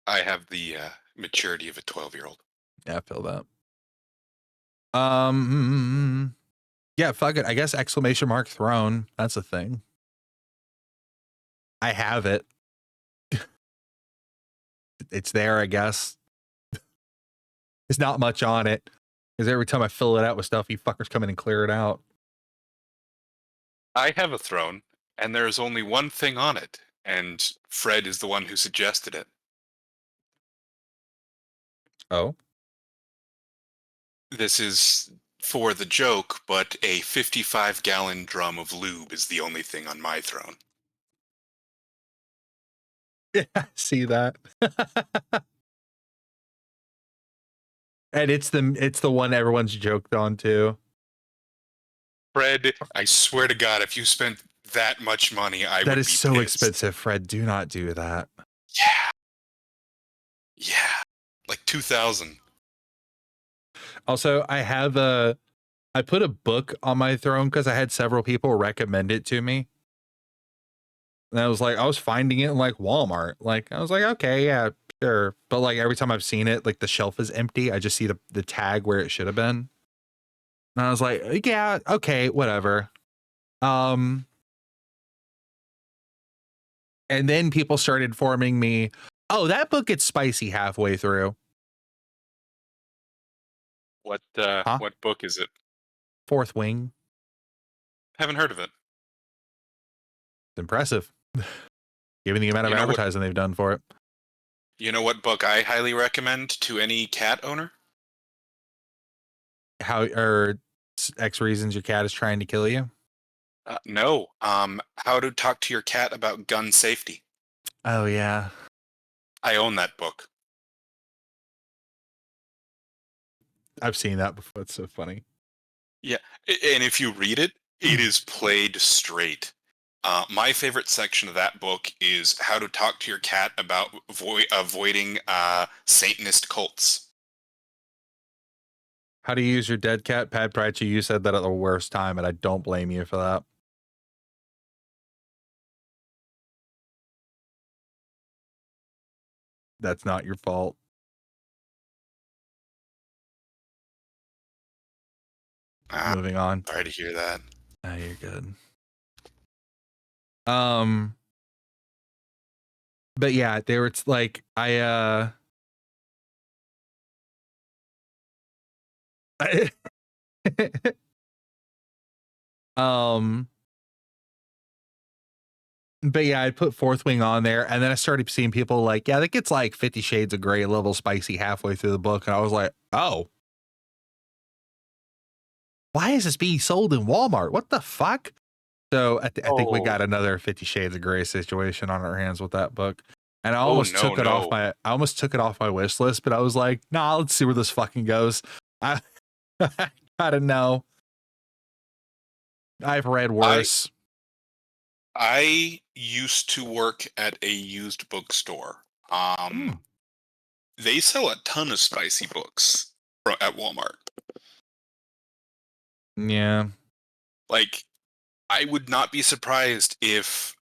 E: I have the maturity of a 12-year-old.
C: Yeah, I feel that. Yeah, fuck it. I guess exclamation mark throne. That's a thing. I have it. It's there, I guess. There's not much on it. Because every time I fill it out with stuff, you fuckers come in and clear it out.
E: I have a throne, and there's only one thing on it, and Fred is the one who suggested it.
C: Oh?
E: This is for the joke, but a 55-gallon drum of lube is the only thing on my throne.
C: Yeah, I see that. And it's the one everyone's joked on too.
E: Fred, I swear to God, if you spent that much money, I would be
C: That is so
E: pissed.
C: expensive, Fred. Do not do that.
E: Yeah. Like 2,000.
C: Also, I put a book on my throne because I had several people recommend it to me. And I was finding it in like Walmart. Like, I was like, okay, yeah, sure. But like every time I've seen it, like the shelf is empty. I just see the tag where it should have been. And I was like, yeah, okay, whatever. And then people started informing me, oh, that book gets spicy halfway through.
E: What
C: Huh?
E: what book is it?
C: Fourth Wing.
E: Haven't heard of it.
C: It's impressive. Given the amount of
E: You know what-
C: advertising they've done for it.
E: You know what book I highly recommend to any cat owner?
C: How or X reasons your cat is trying to kill you?
E: No. How to Talk to Your Cat About Gun Safety.
C: Oh yeah.
E: I own that book.
C: I've seen that before. It's so funny.
E: And if you read it, it is played straight. My favorite section of that book is how to talk to your cat about avoiding Satanist cults.
C: How to use your dead cat, Pat Pratchett? You said that at the worst time, and I don't blame you for that. That's not your fault. Moving on.
E: Sorry to hear that.
C: Oh, you're good. But yeah, they were like but yeah, I put Fourth Wing on there, and then I started seeing people like, yeah, that gets like 50 Shades of Grey level spicy halfway through the book, and I was like, oh, why is this being sold in Walmart? What the fuck? So I think we got another 50 Shades of Grey situation on our hands with that book, and I almost took it off my wish list, but I was like, nah, let's see where this fucking goes. I gotta know. I've read worse.
E: I used to work at a used bookstore. They sell a ton of spicy books at Walmart.
C: Yeah.
E: Like, I would not be surprised if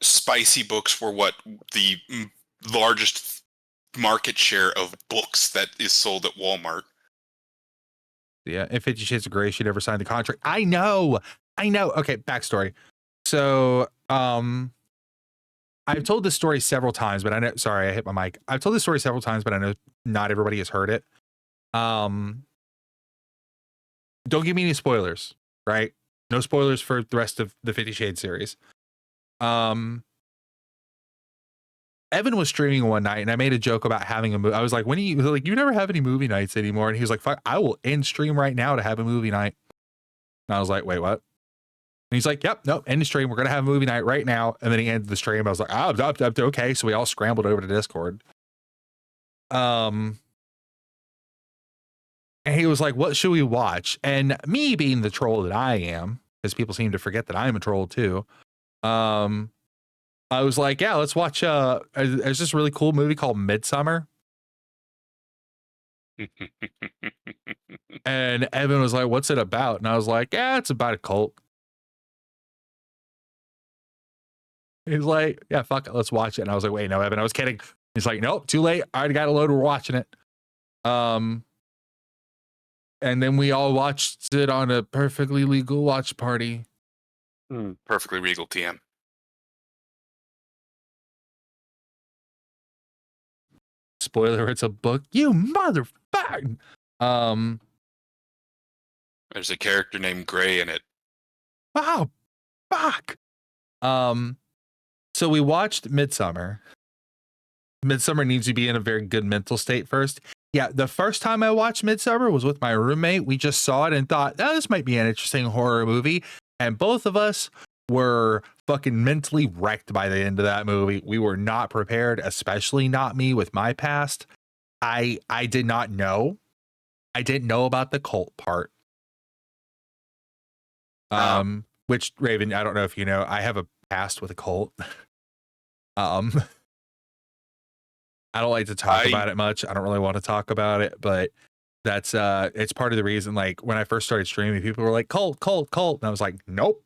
E: spicy books were what the largest market share of books that is sold at Walmart.
C: Yeah, and 50 Shades of Grey, she never signed the contract. I know. Okay, backstory. So, I've told this story several times, but I know. Sorry, I hit my mic. I've told this story several times, but I know not everybody has heard it. Don't give me any spoilers, right? No spoilers for the rest of the 50 Shades series. Evan was streaming one night, and I made a joke about having a movie. I was like, you never have any movie nights anymore. And he was like, fuck, I will end stream right now to have a movie night. And I was like, wait, what? And he's like, yep, nope, end the stream. We're going to have a movie night right now. And then he ended the stream. I was like, okay. So we all scrambled over to Discord. And he was like, what should we watch? And me being the troll that I am, because people seem to forget that I'm a troll too. I was like, yeah, let's watch there's this really cool movie called Midsummer. And Evan was like, what's it about? And I was like, yeah, it's about a cult. He's like, yeah, fuck it, let's watch it. And I was like, wait, no, Evan, I was kidding. He's like, nope, too late. I already got a load, we're watching it. And then we all watched it on a perfectly legal watch party.
E: Perfectly Regal TM.
C: Spoiler, it's a book. You motherfucker.
E: There's a character named Gray in it.
C: Oh, fuck. So we watched Midsummer. Midsummer needs to be in a very good mental state first. Yeah, the first time I watched Midsummer was with my roommate. We just saw it and thought, oh, this might be an interesting horror movie. And both of us were fucking mentally wrecked by the end of that movie. We were not prepared, especially not me with my past. I did not know. I didn't know about the cult part. Which, Raven, I don't know if you know, I have a past with a cult. I don't like to talk about it much. I don't really want to talk about it, but that's it's part of the reason. Like when I first started streaming, people were like, cult. And I was like, nope,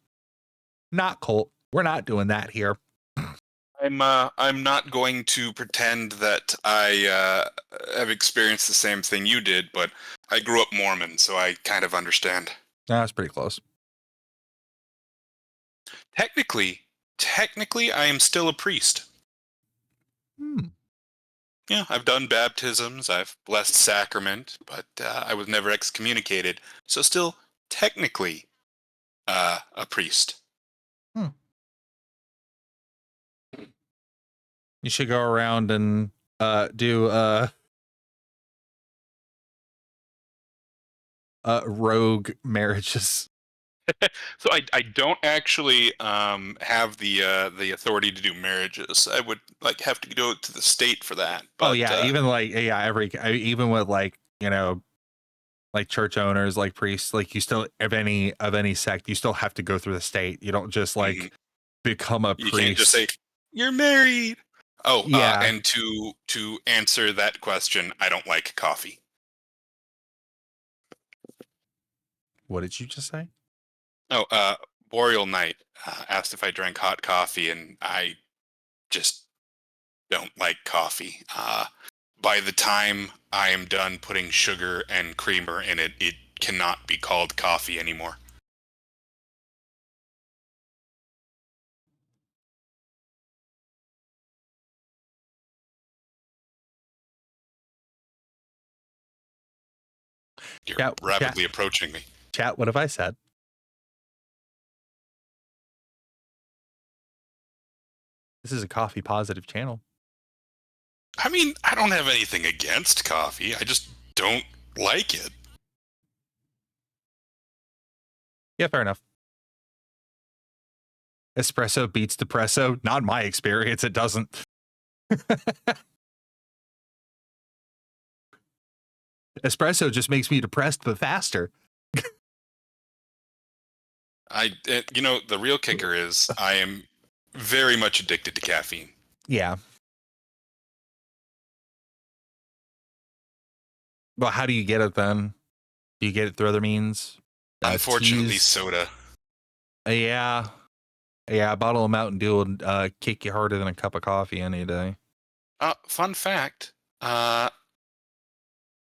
C: not cult. We're not doing that here.
E: I'm not going to pretend that I have experienced the same thing you did, but I grew up Mormon, so I kind of understand.
C: That's pretty close.
E: Technically, I am still a priest.
C: Hmm.
E: Yeah, I've done baptisms, I've blessed sacrament, but I was never excommunicated, so still technically a priest.
C: You should go around and do rogue marriages.
E: So I don't actually have the authority to do marriages. I would like have to go to the state for that. But
C: Oh yeah, even like even with like, you know, like church owners, like priests, like you still of any sect, you still have to go through the state. You don't just like
E: Mhm.
C: become a
E: You
C: priest.
E: can't just say you're married. Oh,
C: Yeah.
E: and to answer that question, I don't like coffee.
C: What did you just say?
E: Oh, Boreal Knight asked if I drank hot coffee, and I just don't like coffee. By the time I am done putting sugar and creamer in it, it cannot be called coffee anymore. You're
C: Yeah,
E: rapidly approaching me.
C: Chat, what have I said? This is a coffee positive channel.
E: I mean, I don't have anything against coffee. I just don't like it.
C: Yeah, fair enough. Espresso beats depresso. Not in my experience, it doesn't. Espresso just makes me depressed, but faster.
E: The real kicker is I am very much addicted to caffeine.
C: Yeah. Well, how do you get it then? Do you get it through other means?
E: Unfortunately,
C: Teas?
E: soda.
C: Yeah. Yeah, a bottle of Mountain Dew will kick you harder than a cup of coffee any day.
E: Fun fact: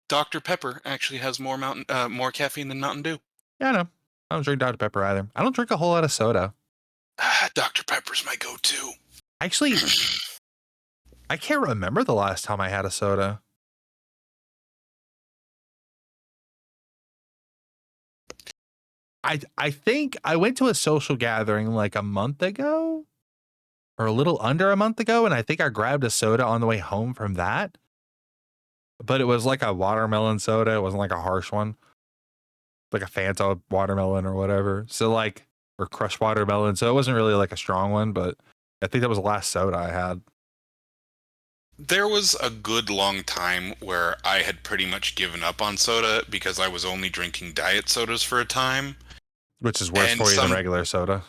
E: Dr. Pepper actually has more caffeine than Mountain Dew.
C: Yeah, I know. I don't drink Dr. Pepper either. I don't drink a whole lot of soda.
E: Dr. Pepper's my go-to.
C: Actually, I can't remember the last time I had a soda. I think I went to a social gathering like a month ago or a little under a month ago, and I think I grabbed a soda on the way home from that. But it was like a watermelon soda. It wasn't like a harsh one. Like a Fanta watermelon or whatever. So like, or crushed watermelon. So it wasn't really like a strong one, but I think that was the last soda I had.
E: There was a good long time where I had pretty much given up on soda because I was only drinking diet sodas for a time.
C: Which is worse
E: And
C: for you than regular soda.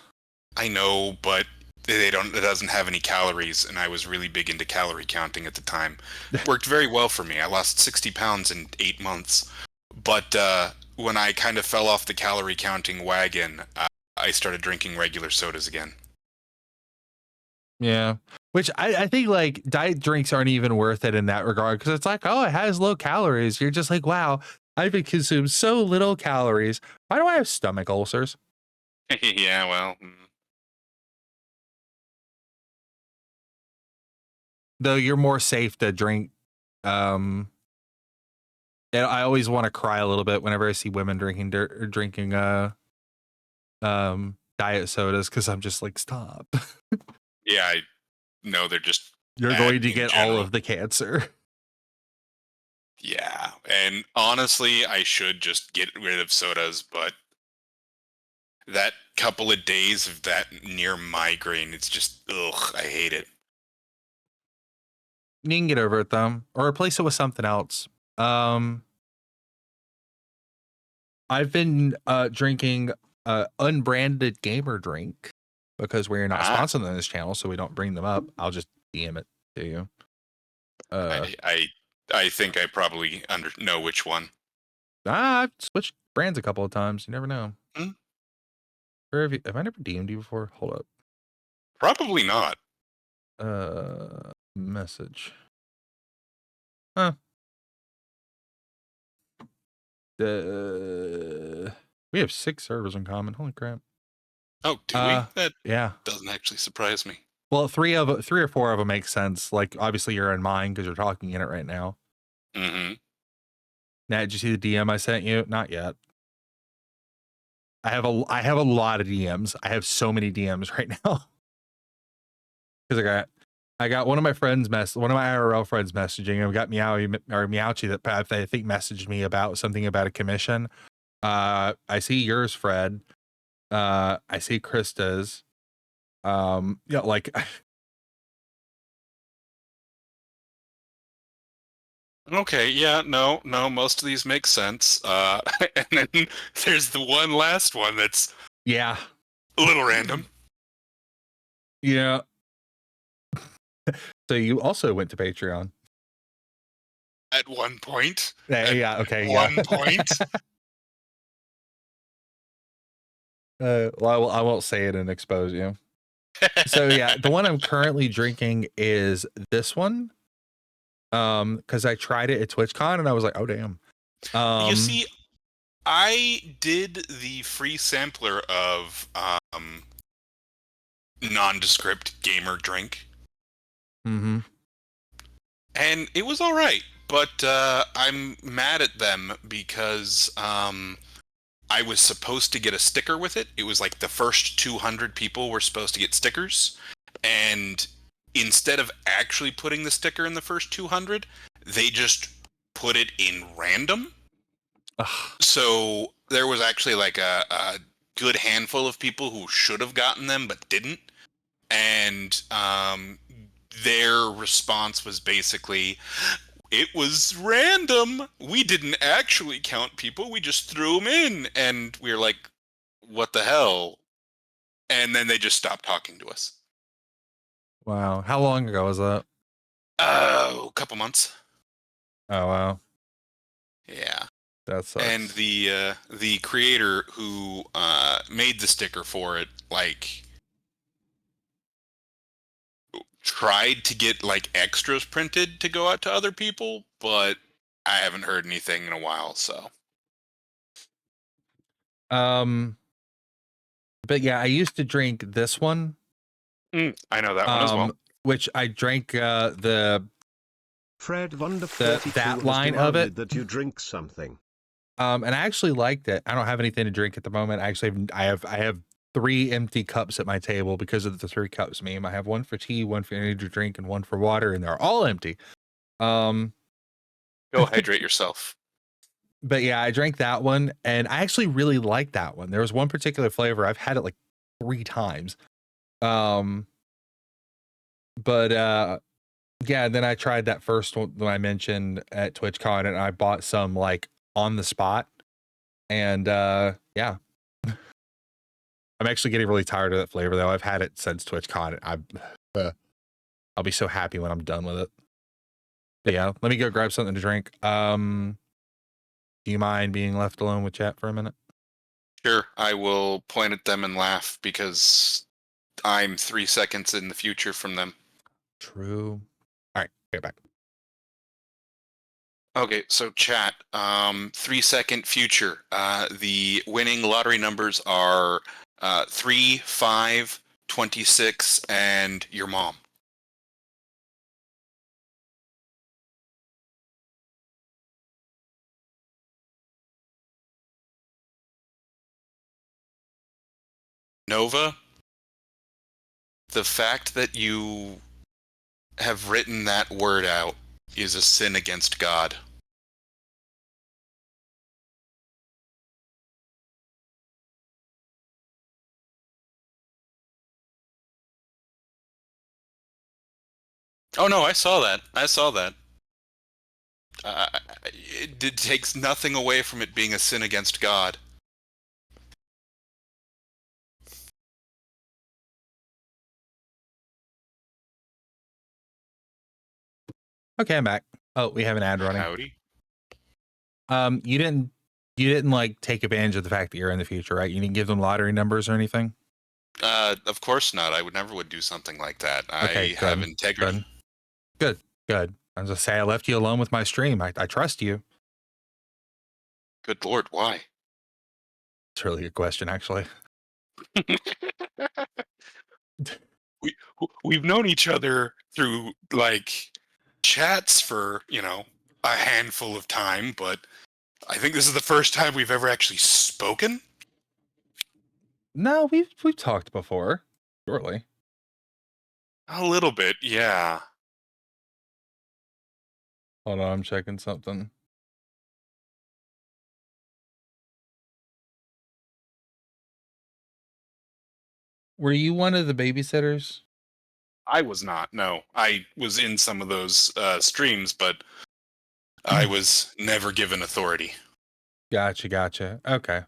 E: I know, but it doesn't have any calories, and I was really big into calorie counting at the time. Worked very well for me. I lost 60 pounds in 8 months. But when I kind of fell off the calorie counting wagon, I started drinking regular sodas again.
C: Yeah. Which I think like diet drinks aren't even worth it in that regard because it's like, oh, it has low calories. You're just like, wow, I've been consumed so little calories. Why do I have stomach ulcers?
E: Yeah, well.
C: Though you're more safe to drink. I always want to cry a little bit whenever I see women drinking diet sodas because I'm just like, stop.
E: Yeah, I know they're just.
C: You're going to get all of the cancer.
E: Yeah, and honestly, I should just get rid of sodas, but that couple of days of that near migraine, it's just, ugh, I hate it.
C: You can get over it though, or replace it with something else. I've been drinking unbranded gamer drink because we're not sponsored on this channel, so we don't bring them up. I'll just DM it to you.
E: I think I probably know which one.
C: I've switched brands a couple of times. You never know.
E: Hmm?
C: Or have I never DM'd you before? Hold up.
E: Probably not.
A: Message. Huh. We have 6 servers in common. Holy crap.
E: Oh, do we? That
A: Yeah.
E: doesn't actually surprise me.
A: Well, 3 or 4 of them make sense. Like, obviously, you're in mine because you're talking in it right now.
E: Mm-hmm.
A: Now, did you see the DM I sent you? Not yet. I have a lot of DMs. I have so many DMs right now because I got one of my friends one of my IRL friends messaging, and we got Meowchi that I think messaged me about something about a commission. I see yours, Fred. I see Krista's. Yeah, like
E: Okay, yeah, no, most of these make sense. And then there's the one last one that's
A: yeah,
E: a little random.
A: yeah. So you also went to Patreon
E: At one point.
A: yeah, okay,
E: One
A: yeah.
E: point.
A: Well, I won't say it and expose you. So yeah, the one I'm currently drinking is this one. Because I tried it at TwitchCon and I was like, oh damn.
E: You see, I did the free sampler of nondescript gamer drink,
A: mm-hmm.
E: and it was all right. But I'm mad at them because I was supposed to get a sticker with it. It was like the first 200 people were supposed to get stickers, and instead of actually putting the sticker in the first 200, they just put it in random.
A: Ugh.
E: So there was actually like a good handful of people who should have gotten them but didn't. And their response was basically, it was random. We didn't actually count people. We just threw them in. And we were like, what the hell? And then they just stopped talking to us.
A: Wow. How long ago was that?
E: A couple months.
A: Oh wow.
E: Yeah.
A: That sucks.
E: And the creator who made the sticker for it, like, tried to get like extras printed to go out to other people, but I haven't heard anything in a while. So,
A: but yeah, I used to drink this one.
E: I know that one as well.
A: Which I drank the
B: Fred Wonder 42
A: that
B: has
A: line of it.
B: demanded that you drink something.
A: And I actually liked it. I don't have anything to drink at the moment. Actually, I have 3 empty cups at my table because of the 3 cups meme. I have one for tea, one for energy drink, and one for water, and they're all empty.
E: Go hydrate yourself.
A: But yeah, I drank that one, and I actually really liked that one. There was one particular flavor. I've had it like 3 times. But yeah, then I tried that first one that I mentioned at TwitchCon, and I bought some like on the spot. And yeah. I'm actually getting really tired of that flavor though. I've had it since TwitchCon. I'll be so happy when I'm done with it. But yeah, let me go grab something to drink. Do you mind being left alone with chat for a minute?
E: Sure, I will point at them and laugh because I'm 3 seconds in the future from them.
A: True. All right, get back.
E: Okay, so chat, 3 second future. The winning lottery numbers are 3, 5, 26, and your mom. Nova, the fact that you have written that word out is a sin against God. Oh no, I saw that. It takes nothing away from it being a sin against God.
A: Okay, I'm back. Oh, we have an ad running.
E: Howdy.
A: You didn't like take advantage of the fact that you're in the future, right? You didn't give them lottery numbers or anything?
E: Of course not. I would never do something like that.
C: Okay,
E: I have
C: good,
E: integrity.
C: good. I was just say I left you alone with my stream. I trust you.
E: Good lord, why?
C: It's a really good question, actually.
E: We've known each other through like chats for a handful of time, but I think this is the first time we've ever actually spoken.
C: No, we've talked before, surely.
E: A little bit, yeah.
C: Hold on, I'm checking something. Were you one of the babysitters?
E: I was not. No, I was in some of those streams, but I was never given authority.
C: Gotcha. Okay.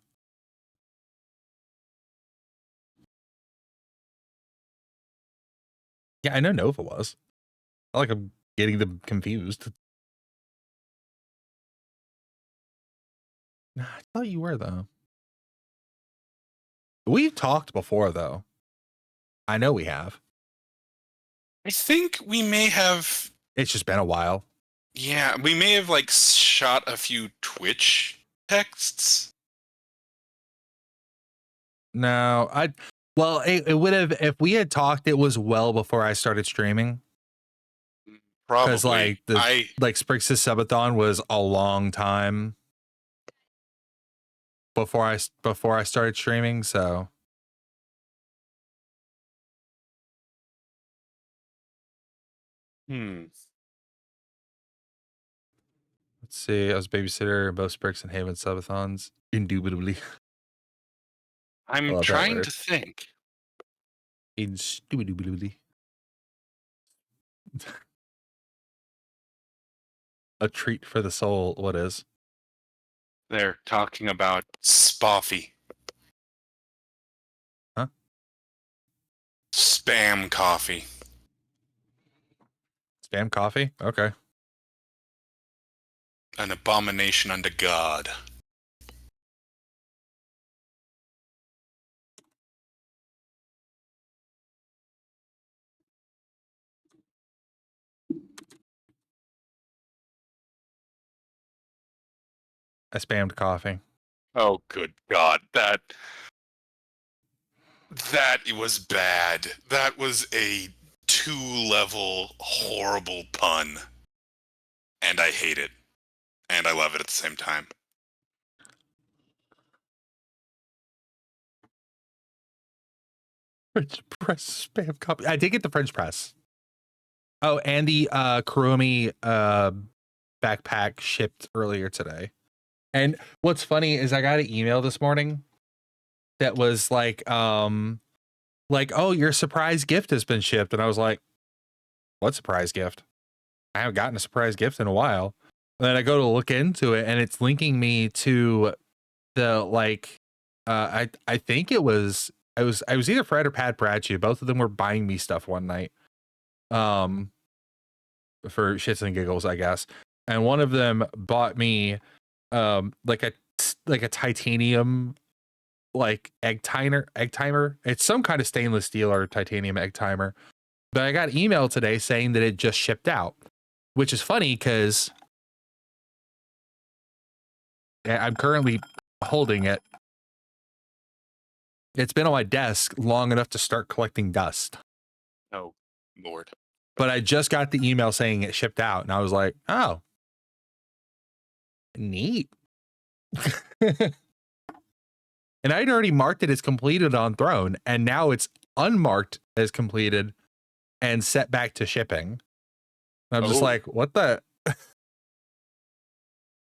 C: Yeah, I know Nova was. I like I'm getting them confused. Nah, I thought you were though. We've talked before though. I know we have.
E: I think we may have.
C: It's just been a while.
E: Yeah, we may have like shot a few Twitch texts.
C: No, well, it would have if we had talked. It was well before I started streaming.
E: Probably.
C: Because like Sprix's Subathon was a long time before I started streaming. So
E: let's
C: see. I was babysitter in both Sprix and Haven Subathons. Indubitably.
E: I'm trying to think.
C: Indubitably. A treat for the soul. What is?
E: They're talking about Spoffy.
C: Huh?
E: Spam coffee.
C: Spam coffee? Okay.
E: An abomination unto God.
C: I spammed coffee.
E: Oh, good God. That was bad. That was a 2-level horrible pun. And I hate it. And I love it at the same time.
C: French press spam copy. I did get the French press. Oh, and the Kuromi backpack shipped earlier today. And what's funny is I got an email this morning that was like, oh, your surprise gift has been shipped. And I was like, what surprise gift? I haven't gotten a surprise gift in a while. And then I go to look into it and it's linking me to the I think it was either Fred or Pat Pratchett. Both of them were buying me stuff one night. For shits and giggles, I guess. And one of them bought me like a titanium egg timer. It's some kind of stainless steel or titanium egg timer. But I got an email today saying that it just shipped out, which is funny because I'm currently holding it. It's been on my desk long enough to start collecting dust.
E: Oh, Lord.
C: But I just got the email saying it shipped out, and I was like, oh, neat. And I'd already marked it as completed on Throne, and now it's unmarked as completed and set back to shipping. And I'm just like, what the?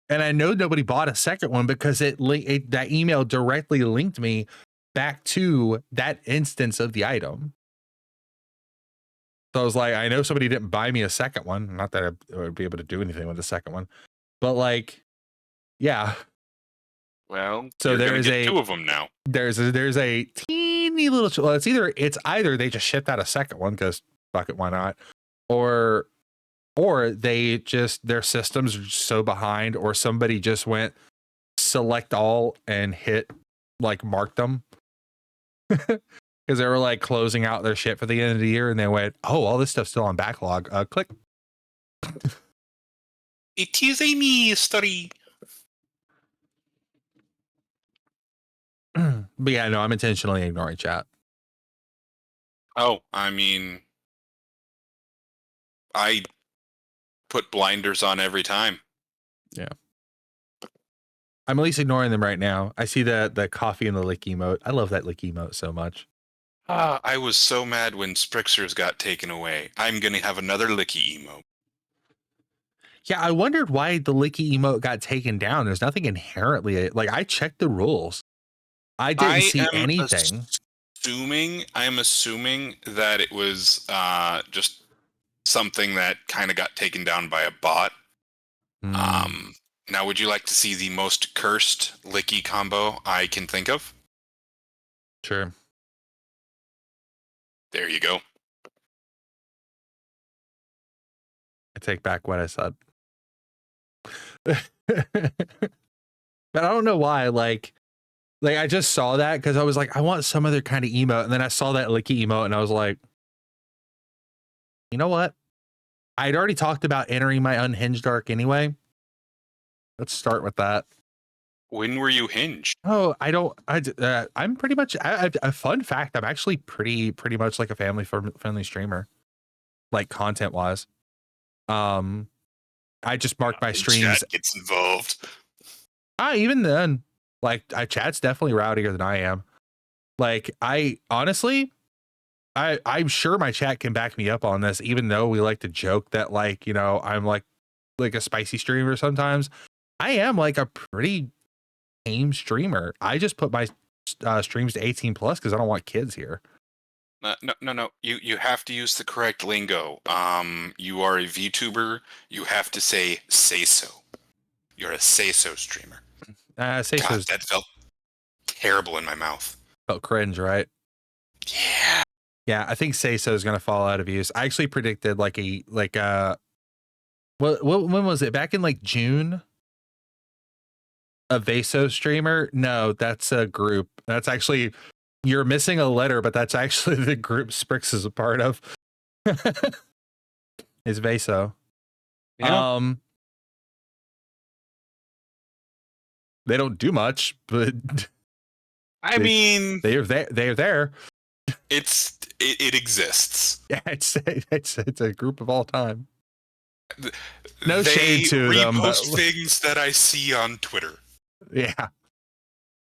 C: And I know nobody bought a second one because that email directly linked me back to that instance of the item. So I was like, I know somebody didn't buy me a second one. Not that I would be able to do anything with the second one, but yeah.
E: Well,
C: so there is
E: two of them now.
C: There's a teeny little. Well, it's either they just shipped out a second one because fuck it, why not? Or they just their systems are so behind, or somebody just went select all and hit mark them. because they were like closing out their shit for the end of the year, and they went, "Oh, all this stuff's still on backlog." Click.
E: It is a mystery.
C: But yeah, no, I'm intentionally ignoring chat.
E: Oh, I mean, I put blinders on every time.
C: I'm at least ignoring them right now. I see the coffee and the lick emote. I love that lick emote so much.
E: I was so mad when Sprixers got taken away. I'm gonna have another licky emote.
C: Yeah, I wondered why the licky emote got taken down. There's nothing inherently like I checked the rules. I didn't see anything.
E: I'm assuming that it was just something that kind of got taken down by a bot. Now, would you like to see the most cursed licky combo I can think of?
C: Sure.
E: There you go.
C: I take back what I said. But I don't know why. Like I just saw that because I was like, I want some other kind of emote, and then I saw that licky emote, and I was like, you know what? I'd already talked about entering my unhinged arc anyway. Let's start with that.
E: When were you hinged?
C: Oh, I'm pretty much a fun fact. I'm actually pretty much like a family friendly streamer, like content wise. I just marked my streams.
E: Chat gets involved.
C: Even then, like chat's definitely rowdier than I am. Like I honestly, I'm sure my chat can back me up on this, even though we like to joke that like, you know, I'm like a spicy streamer sometimes. I am like a pretty tame streamer. I just put my streams to 18 plus because I don't want kids here.
E: No. You have to use the correct lingo. You are a VTuber. You have to say so. You're a say so streamer.
C: Say so.
E: That felt terrible in my mouth.
C: Felt cringe, right?
E: Yeah.
C: Yeah, I think say so is gonna fall out of use. I actually predicted when was it? Back in like June? A Vaso streamer? No, that's a group. That's actually, you're missing a letter, but that's actually the group Sprix is a part of. Is Vaso.
E: Yeah.
C: They don't do much, but
E: I mean,
C: they're there.
E: It exists.
C: Yeah, it's a group of all time. No shade to them, but
E: things that I see on Twitter.
C: Yeah.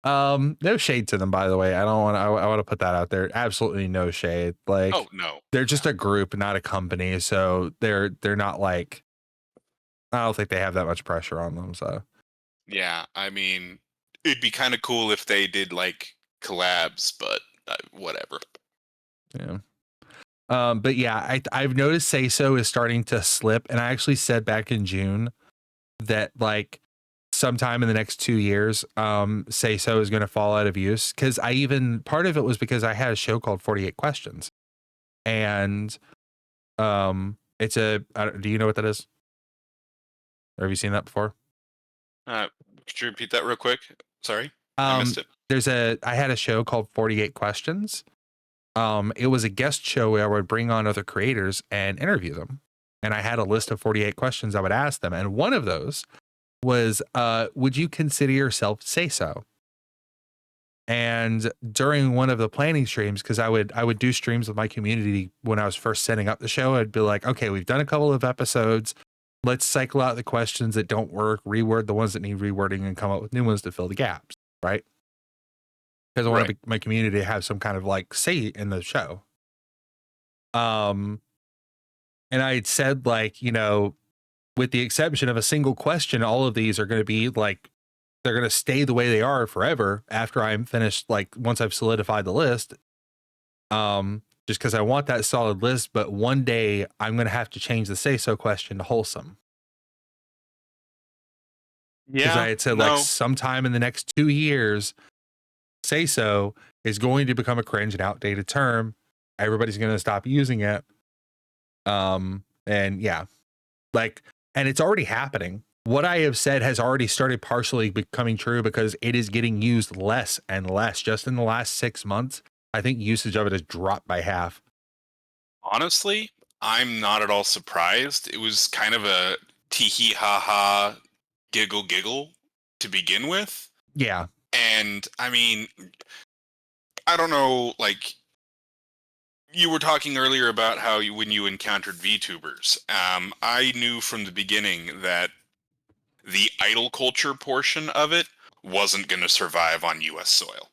C: No shade to them, by the way. I want to put that out there. Absolutely no shade. Like,
E: oh no,
C: they're just a group, not a company. So they're not like, I don't think they have that much pressure on them. So
E: yeah, I mean, it'd be kind of cool if they did like collabs, but whatever.
C: Yeah. But yeah, I've noticed Say So is starting to slip, and I actually said back in June that like sometime in the next 2 years, Say So is going to fall out of use. Because part of it was because I had a show called 48 Questions, and do you know what that is? Or have you seen that before?
E: Could you repeat that real quick? Sorry, I missed it.
C: I had a show called 48 Questions. It was a guest show where I would bring on other creators and interview them. And I had a list of 48 questions I would ask them. And one of those was, would you consider yourself Say So? And during one of the planning streams, because I would do streams with my community when I was first setting up the show, I'd be like, okay, we've done a couple of episodes. Let's cycle out the questions that don't work, reword the ones that need rewording, and come up with new ones to fill the gaps, right? Because I want my community to have some kind of like say in the show. And I had said, like, you know, with the exception of a single question, all of these are going to be like, they're going to stay the way they are forever after I'm finished, like once I've solidified the list. Just because I want that solid list, but one day I'm going to have to change the Say So question to wholesome. Yeah. Because I had said like sometime in the next 2 years, Say So is going to become a cringe and outdated term. Everybody's going to stop using it. And yeah, like, and it's already happening. What I have said has already started partially becoming true because it is getting used less and less. Just in the last 6 months, I think usage of it has dropped by half.
E: Honestly, I'm not at all surprised. It was kind of a tee ha ha, giggle giggle to begin with.
C: Yeah.
E: And I mean, I don't know, like, you were talking earlier about how when you encountered VTubers, I knew from the beginning that the idol culture portion of it wasn't going to survive on US soil.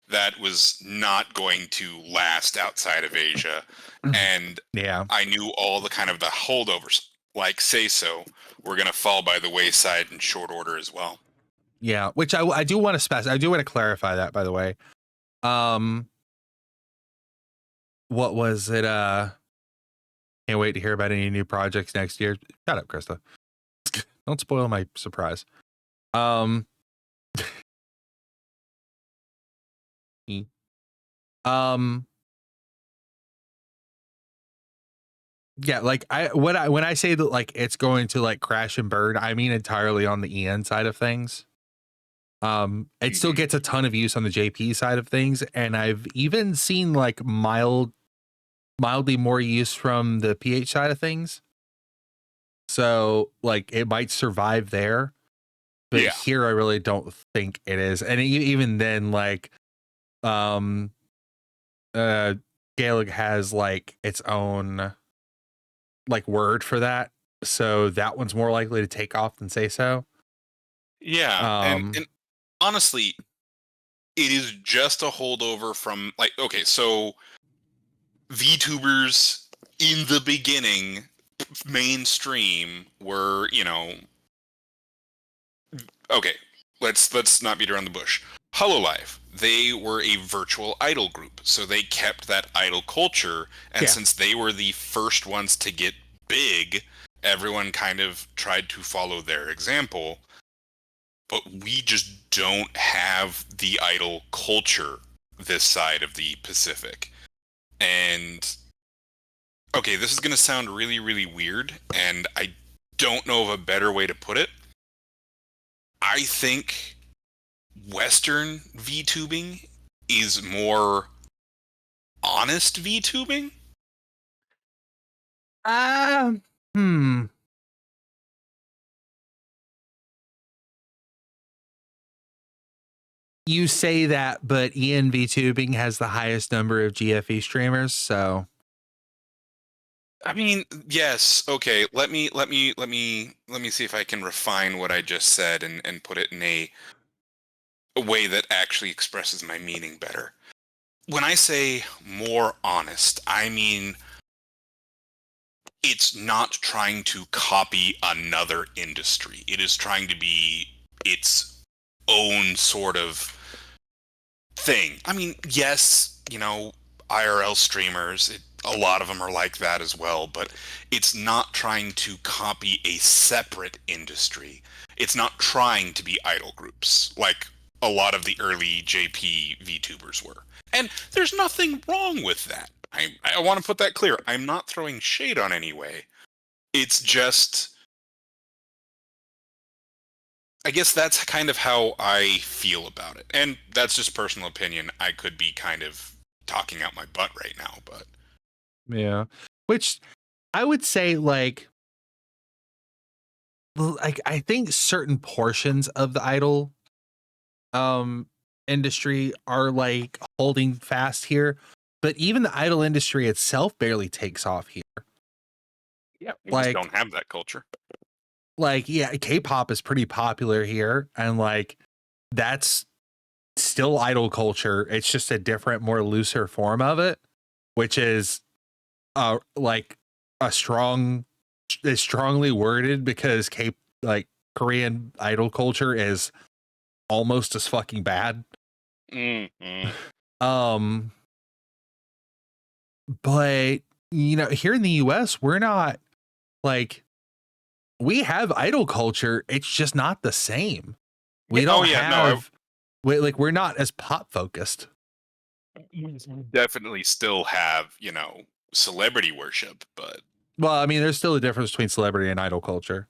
E: That was not going to last outside of Asia. And
C: Yeah.
E: I knew all the kind of the holdovers, like Say So, were going to fall by the wayside in short order as well.
C: Yeah. Which I do want to specify. I do want to clarify that, by the way. What was it? Can't wait to hear about any new projects next year. Shut up, Krista. Don't spoil my surprise. Yeah, like when I say that like it's going to like crash and burn, I mean entirely on the EN side of things. It still gets a ton of use on the JP side of things, and I've even seen like mildly more use from the PH side of things. So like it might survive there, but
E: Yeah.
C: here I really don't think it is. And even then, like, Gaelic has like its own like word for that, so that one's more likely to take off than Say So.
E: Yeah, and honestly, it is just a holdover from like, okay, so VTubers in the beginning, mainstream, were, you know, okay, let's not beat around the bush. Hololive, they were a virtual idol group, so they kept that idol culture, and
C: Yeah.
E: since they were the first ones to get big, everyone kind of tried to follow their example. But we just don't have the idol culture this side of the Pacific. And okay, this is going to sound really, really weird, and I don't know of a better way to put it. I think Western VTubing is more honest VTubing.
C: You say that, but EN VTubing has the highest number of GFE streamers, so
E: I mean, yes, okay, let me see if I can refine what I just said and put it in a way that actually expresses my meaning better. When I say more honest, I mean it's not trying to copy another industry. It is trying to be its own sort of thing. I mean, yes, you know, IRL streamers, a lot of them are like that as well, but it's not trying to copy a separate industry. It's not trying to be idol groups like a lot of the early JP VTubers were. And there's nothing wrong with that. I want to put that clear. I'm not throwing shade on any way. It's just, I guess that's kind of how I feel about it. And that's just personal opinion. I could be kind of talking out my butt right now, but
C: yeah. Which I would say like I think certain portions of the idol industry are like holding fast here, but even the idol industry itself barely takes off here.
E: yeah, we
C: Like-
E: just don't have that culture.
C: Like, yeah, K-pop is pretty popular here, and like that's still idol culture. It's just a different, more looser form of it, which is like a strongly worded because Korean idol culture is almost as fucking bad.
E: Mm-hmm.
C: But you know, here in the US, we're not like, we have idol culture. It's just not the same. We don't have we're not as pop focused.
E: We definitely still have, you know, celebrity worship, but
C: Well, I mean, there's still a difference between celebrity and idol culture.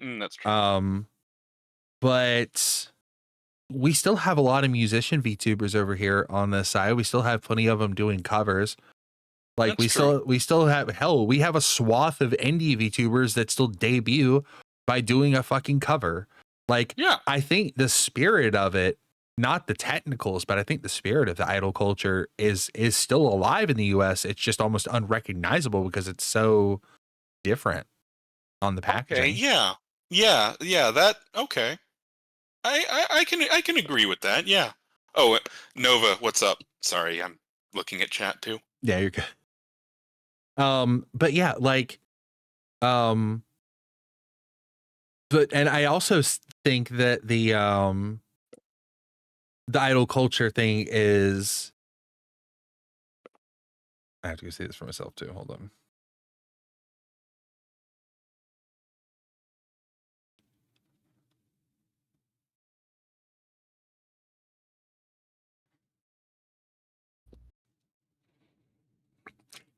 E: that's true.
C: But we still have a lot of musician VTubers over here on this side. We still have plenty of them doing covers. Like
E: That's true.
C: we still have, hell, we have a swath of indie VTubers that still debut by doing a fucking cover. Like,
E: Yeah.
C: I think the spirit of it, not the technicals, but I think the spirit of the idol culture is still alive in the US. It's just almost unrecognizable because it's so different on the packaging.
E: Okay. Yeah. That okay. I can agree with that. Yeah. Oh, Nova, what's up? Sorry, I'm looking at chat too.
C: Yeah, you're good. But yeah, like, but and I also think that the idol culture thing is. I have to go see this for myself too. Hold on.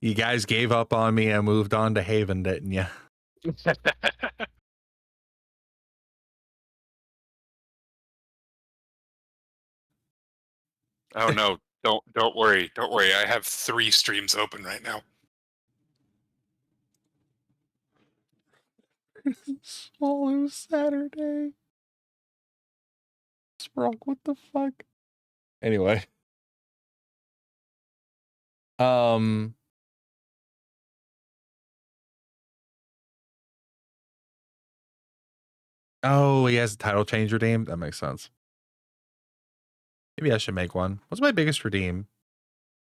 C: You guys gave up on me and moved on to Haven, didn't you?
E: Oh no, don't worry. Don't worry. I have 3 streams open right now.
C: Swallow Saturday. Sprog, what the fuck? Anyway. Oh, he has a title change redeemed? That makes sense. Maybe I should make one. What's my biggest redeem?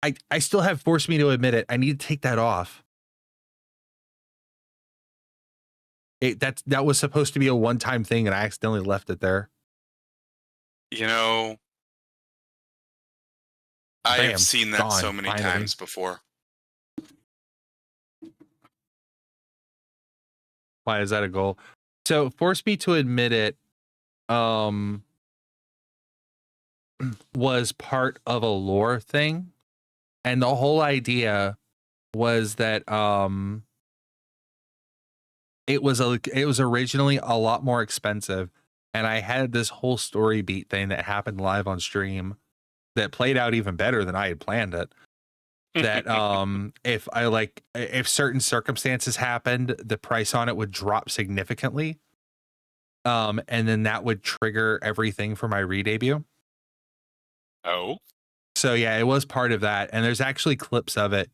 C: I still have forced me to admit it. I need to take that off. That was supposed to be a one-time thing and I accidentally left it there.
E: You know, I
C: Bam,
E: have seen that
C: gone,
E: so many
C: finally.
E: times before.
C: Why is that a goal? So force me to admit it was part of a lore thing. And the whole idea was that it was originally a lot more expensive. And I had this whole story beat thing that happened live on stream that played out even better than I had planned it. That if certain circumstances happened, the price on it would drop significantly. And then that would trigger everything for my re-debut.
E: Oh.
C: So yeah, it was part of that. And there's actually clips of it.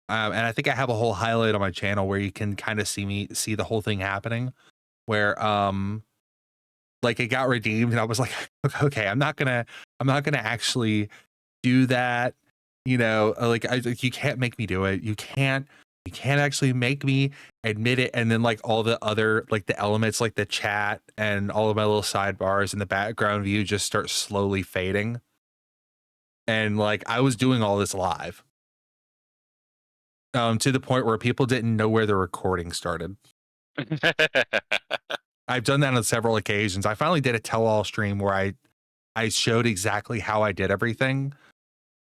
C: And I think I have a whole highlight on my channel where you can kind of see the whole thing happening. Where like it got redeemed and I was like, okay, I'm not gonna actually do that. You know, like you can't make me do it. You can't actually make me admit it. And then like all the other like the elements like the chat and all of my little sidebars and the background view just start slowly fading. And like I was doing all this live. To the point where people didn't know where the recording started. I've done that on several occasions. I finally did a tell-all stream where I showed exactly how I did everything.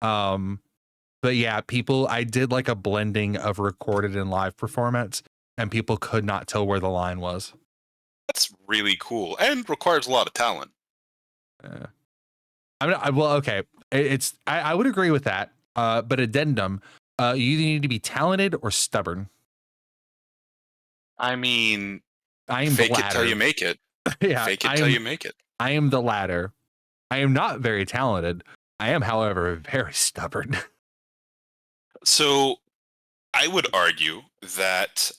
C: But yeah, I did like a blending of recorded and live performance, and people could not tell where the line was.
E: That's really cool and requires a lot of talent.
C: Okay. I would agree with that. But addendum, you either need to be talented or stubborn.
E: I mean,
C: I am
E: fake
C: the
E: it
C: latter.
E: till you make it.
C: Yeah,
E: fake it till you make it.
C: I am the latter. I am not very talented. I am, however, very stubborn.
E: So I would argue that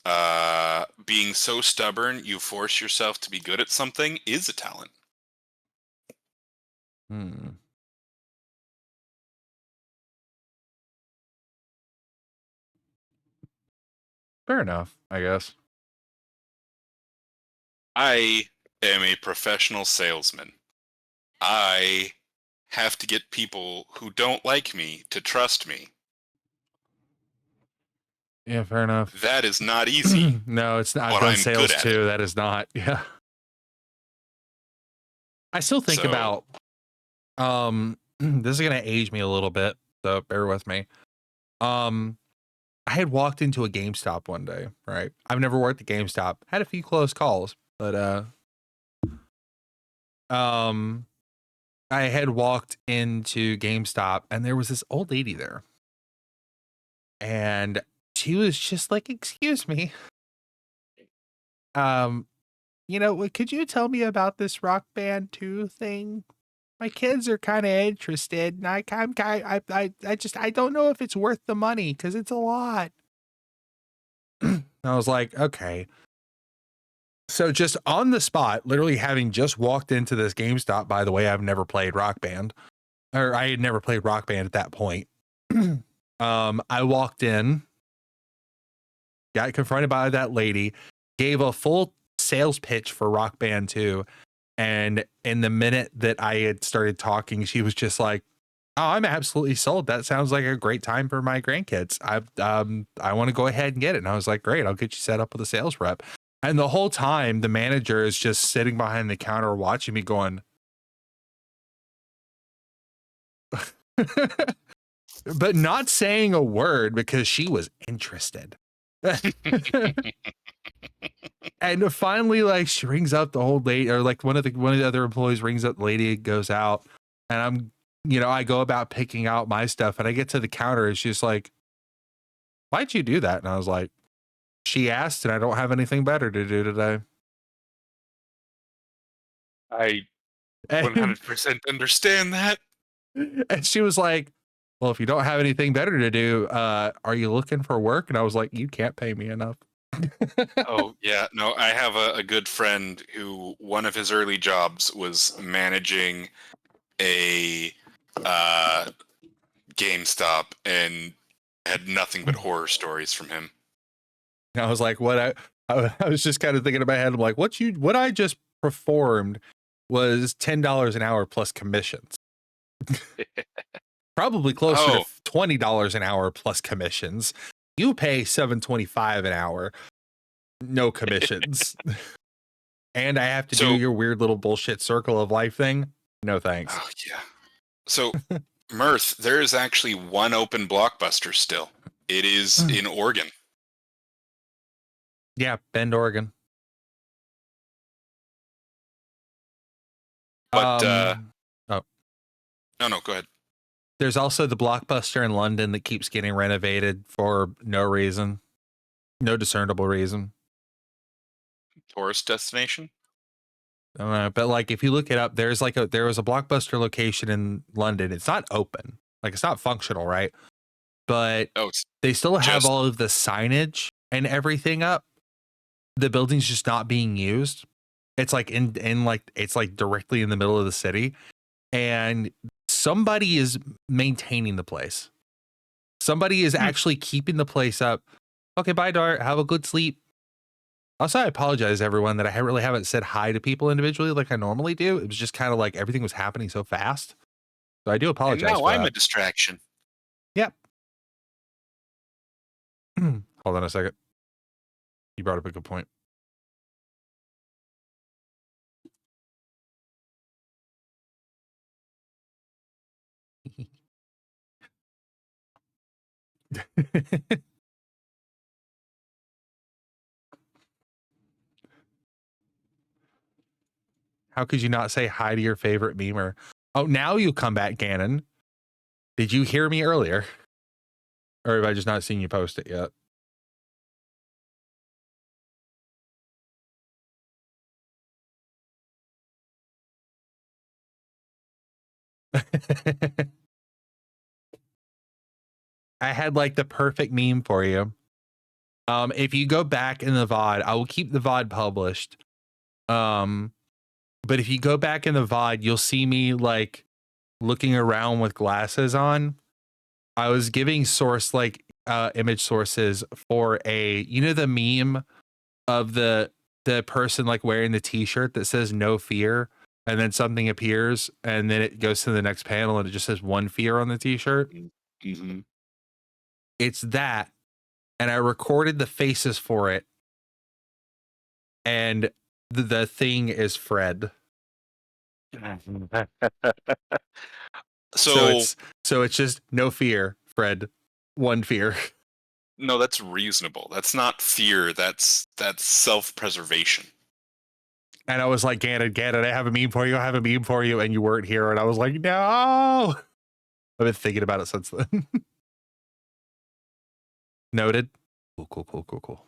E: being so stubborn you force yourself to be good at something is a talent.
C: Fair enough, I guess.
E: I am a professional salesman. I have to get people who don't like me to trust me.
C: Yeah, fair enough.
E: That is not easy.
C: No, it's not.
E: But
C: I've done
E: I'm
C: sales
E: good at
C: too.
E: it.
C: That is not. Yeah. I still think
E: So-
C: about this is gonna age me a little bit, so bear with me. I had walked into a GameStop one day, right? I've never worked at GameStop. Had a few close calls, but I had walked into GameStop and there was this old lady there. And she was just like, "Excuse me. Um, could you tell me about this Rock Band 2 thing? My kids are kind of interested, and I don't know if it's worth the money because it's a lot." I was like, okay. So just on the spot, literally having just walked into this GameStop, by the way, I've never played Rock Band, or I had never played Rock Band at that point. I walked in, got confronted by that lady, gave a full sales pitch for Rock Band 2. And in the minute that I had started talking, she was just like, "Oh, I'm absolutely sold. That sounds like a great time for my grandkids. I want to go ahead and get it." And I was like, "Great, I'll get you set up with a sales rep." And the whole time, the manager is just sitting behind the counter watching me going, but not saying a word because she was interested. And finally, like, she rings up the old lady, or like one of the other employees rings up the lady, goes out, and I go about picking out my stuff, and I get to the counter, and she's like, "Why'd you do that?" And I was like, "She asked, and I don't have anything better to do today."
E: I
C: And,
E: 100% understand that.
C: and she was like, "Well, if you don't have anything better to do, are you looking for work?" And I was like, "You can't pay me enough."
E: Oh, yeah. No, I have a good friend who one of his early jobs was managing a GameStop and had nothing but horror stories from him.
C: And I was like, I was just kind of thinking in my head, I'm like, what I just performed was $10 an hour plus commissions. Probably closer to $20 an hour plus commissions. You pay $7.25 an hour, no commissions. And I have to do your weird little bullshit circle of life thing. No thanks.
E: Oh, yeah. So, Mirth, there is actually one open Blockbuster still. It is in Oregon.
C: Yeah, Bend, Oregon.
E: But, No, go ahead.
C: There's also the Blockbuster in London that keeps getting renovated for no reason. No discernible reason.
E: Tourist destination?
C: I don't know, but like if you look it up, there was a Blockbuster location in London. It's not open, like it's not functional, right? But they still have all of the signage and everything up. The building's just not being used. It's like it's like directly in the middle of the city, and somebody is maintaining the place. Somebody is actually keeping the place up. Okay, bye, Dart. Have a good sleep. Also, I apologize, everyone, that I haven't said hi to people individually like I normally do. It was just kind of like everything was happening so fast. So I do apologize.
E: And now I'm a distraction.
C: Yep. Hold on a second. You brought up a good point. How could you not say hi to your favorite memer? Oh, now you come back, Ganon. Did you hear me earlier? Or have I just not seen you post it yet? I had like the perfect meme for you. If you go back in the VOD, I will keep the VOD published. But if you go back in the VOD, you'll see me like looking around with glasses on. I was giving image sources for the meme of the person like wearing the t-shirt that says "no fear," and then something appears and then it goes to the next panel and it just says "one fear" on the t-shirt.
E: Mm-hmm.
C: It's that, and I recorded the faces for it, and the thing is Fred. So it's just "no fear, Fred, one fear."
E: No, that's reasonable. That's not fear. That's self-preservation.
C: And I was like, Gannon, I have a meme for you. I have a meme for you. And you weren't here. And I was like, no. I've been thinking about it since then. Noted. Cool.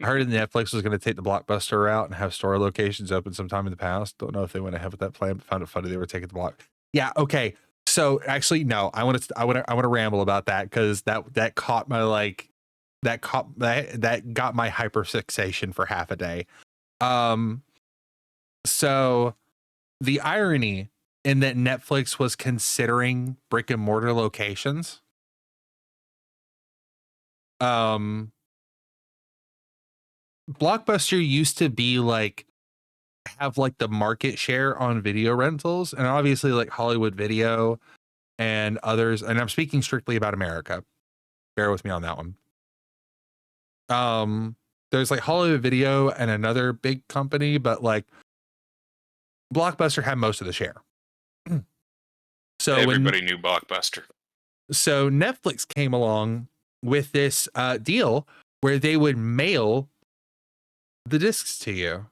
C: I heard Netflix was going to take the Blockbuster route and have store locations open sometime in the past. Don't know if they went ahead with that plan, but found it funny they were taking the block. Yeah. Okay. So actually, no. I want to ramble about that because that caught my that got my hyperfixation for half a day. So the irony in that Netflix was considering brick and mortar locations. Blockbuster used to be like have like the market share on video rentals, and obviously like Hollywood Video and others, and I'm speaking strictly about America. Bear with me on that one. There's like Hollywood Video and another big company, but like Blockbuster had most of the share. So
E: everybody knew Blockbuster.
C: So Netflix came along with this deal where they would mail the discs to you,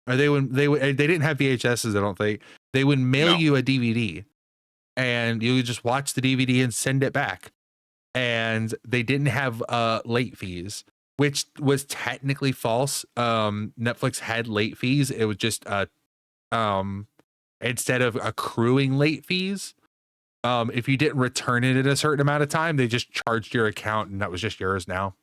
C: or they didn't have VHSs. I don't think they would mail you a DVD, and you would just watch the DVD and send it back. And they didn't have late fees, which was technically false. Netflix had late fees. It was just instead of accruing late fees, if you didn't return it in a certain amount of time, they just charged your account, and that was just yours now.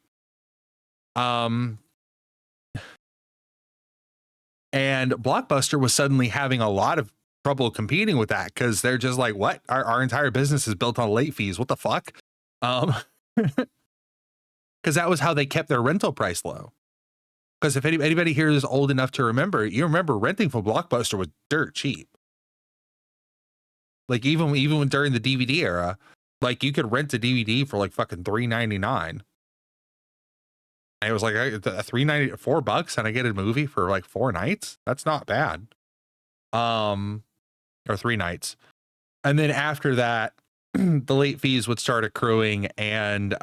C: And Blockbuster was suddenly having a lot of trouble competing with that because they're just like, what? Our entire business is built on late fees. What the fuck? Because that was how they kept their rental price low. Because if anybody here is old enough to remember, you remember renting from Blockbuster was dirt cheap. Like even when during the DVD era, like you could rent a DVD for like fucking $3.99. And it was like $4, and I get a movie for like 4 nights. That's not bad. Or 3 nights. And then after that, the late fees would start accruing, and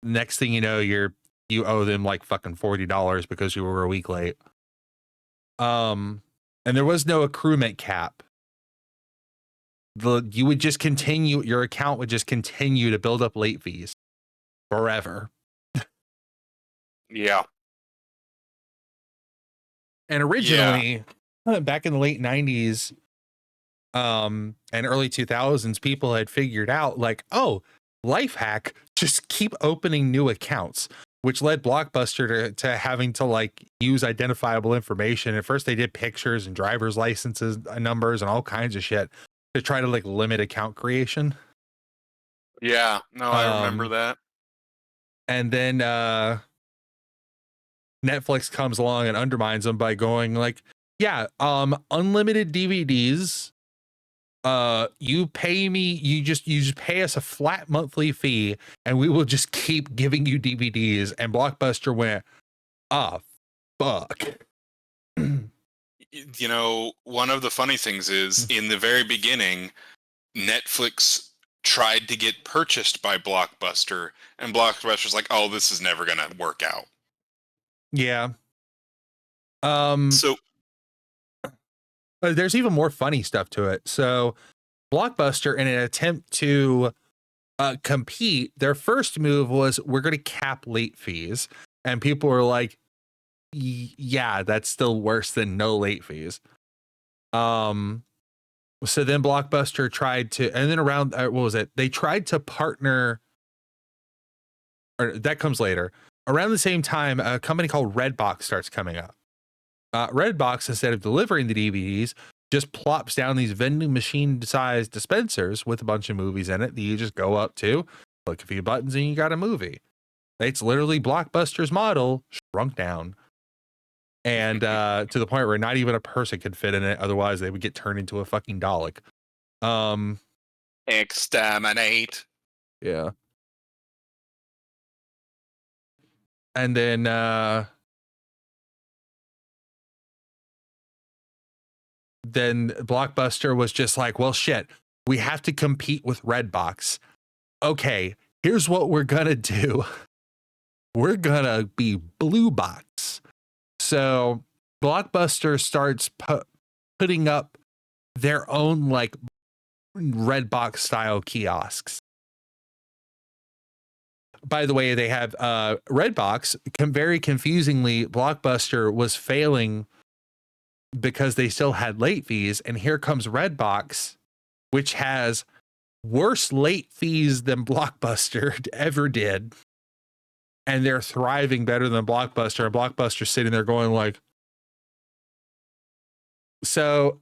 C: next thing you know, you owe them like fucking $40 because you were a week late. And there was no accruement cap. You would just continue, your account would just continue to build up late fees forever.
E: Yeah.
C: And originally, back in the late 90s and early 2000s, people had figured out like, oh, life hack, just keep opening new accounts, which led Blockbuster to having to like use identifiable information. At first they did pictures and driver's licenses numbers and all kinds of shit to try to like limit account creation.
E: Yeah, no, I remember that.
C: And then Netflix comes along and undermines them by going like, yeah, unlimited DVDs. You pay me, you just pay us a flat monthly fee, and we will just keep giving you DVDs. And Blockbuster went, fuck.
E: You know, one of the funny things is in the very beginning, Netflix tried to get purchased by Blockbuster, and Blockbuster's like, oh, this is never gonna work out.
C: Yeah.
E: So
C: there's even more funny stuff to it. So Blockbuster, in an attempt to compete, their first move was, we're going to cap late fees. And people were like, yeah, that's still worse than no late fees. So then Blockbuster tried to, and then around, what was it? They tried to partner, or that comes later. Around the same time, a company called Redbox starts coming up. Redbox, instead of delivering the DVDs, just plops down these vending machine sized dispensers with a bunch of movies in it that you just go up to, click a few buttons, and you got a movie. It's literally Blockbuster's model shrunk down. And to the point where not even a person could fit in it. Otherwise, they would get turned into a fucking Dalek.
E: Exterminate.
C: Yeah. And then Blockbuster was just like, well, shit, we have to compete with Redbox. Okay, here's what we're gonna do. We're gonna be Blue Box. So Blockbuster starts putting up their own like Redbox style kiosks. By the way, they have Redbox. Very confusingly, Blockbuster was failing because they still had late fees, and here comes Redbox, which has worse late fees than Blockbuster ever did, and they're thriving better than Blockbuster. And Blockbuster's sitting there going like, so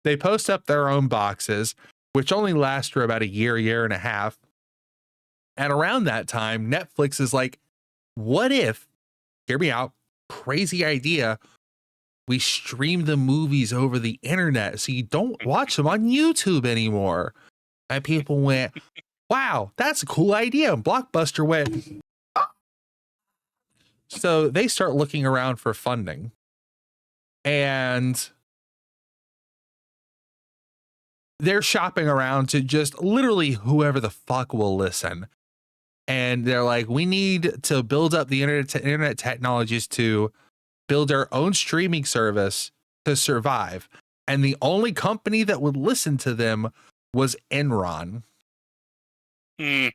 C: they post up their own boxes, which only last for about a year and a half. And around that time, Netflix is like, what if, hear me out, crazy idea, we stream the movies over the internet so you don't watch them on YouTube anymore. And people went, wow, that's a cool idea. And Blockbuster went, ah. So they start looking around for funding. And they're shopping around to just literally whoever the fuck will listen. And they're like, we need to build up the internet technologies to build our own streaming service to survive. And the only company that would listen to them was Enron. And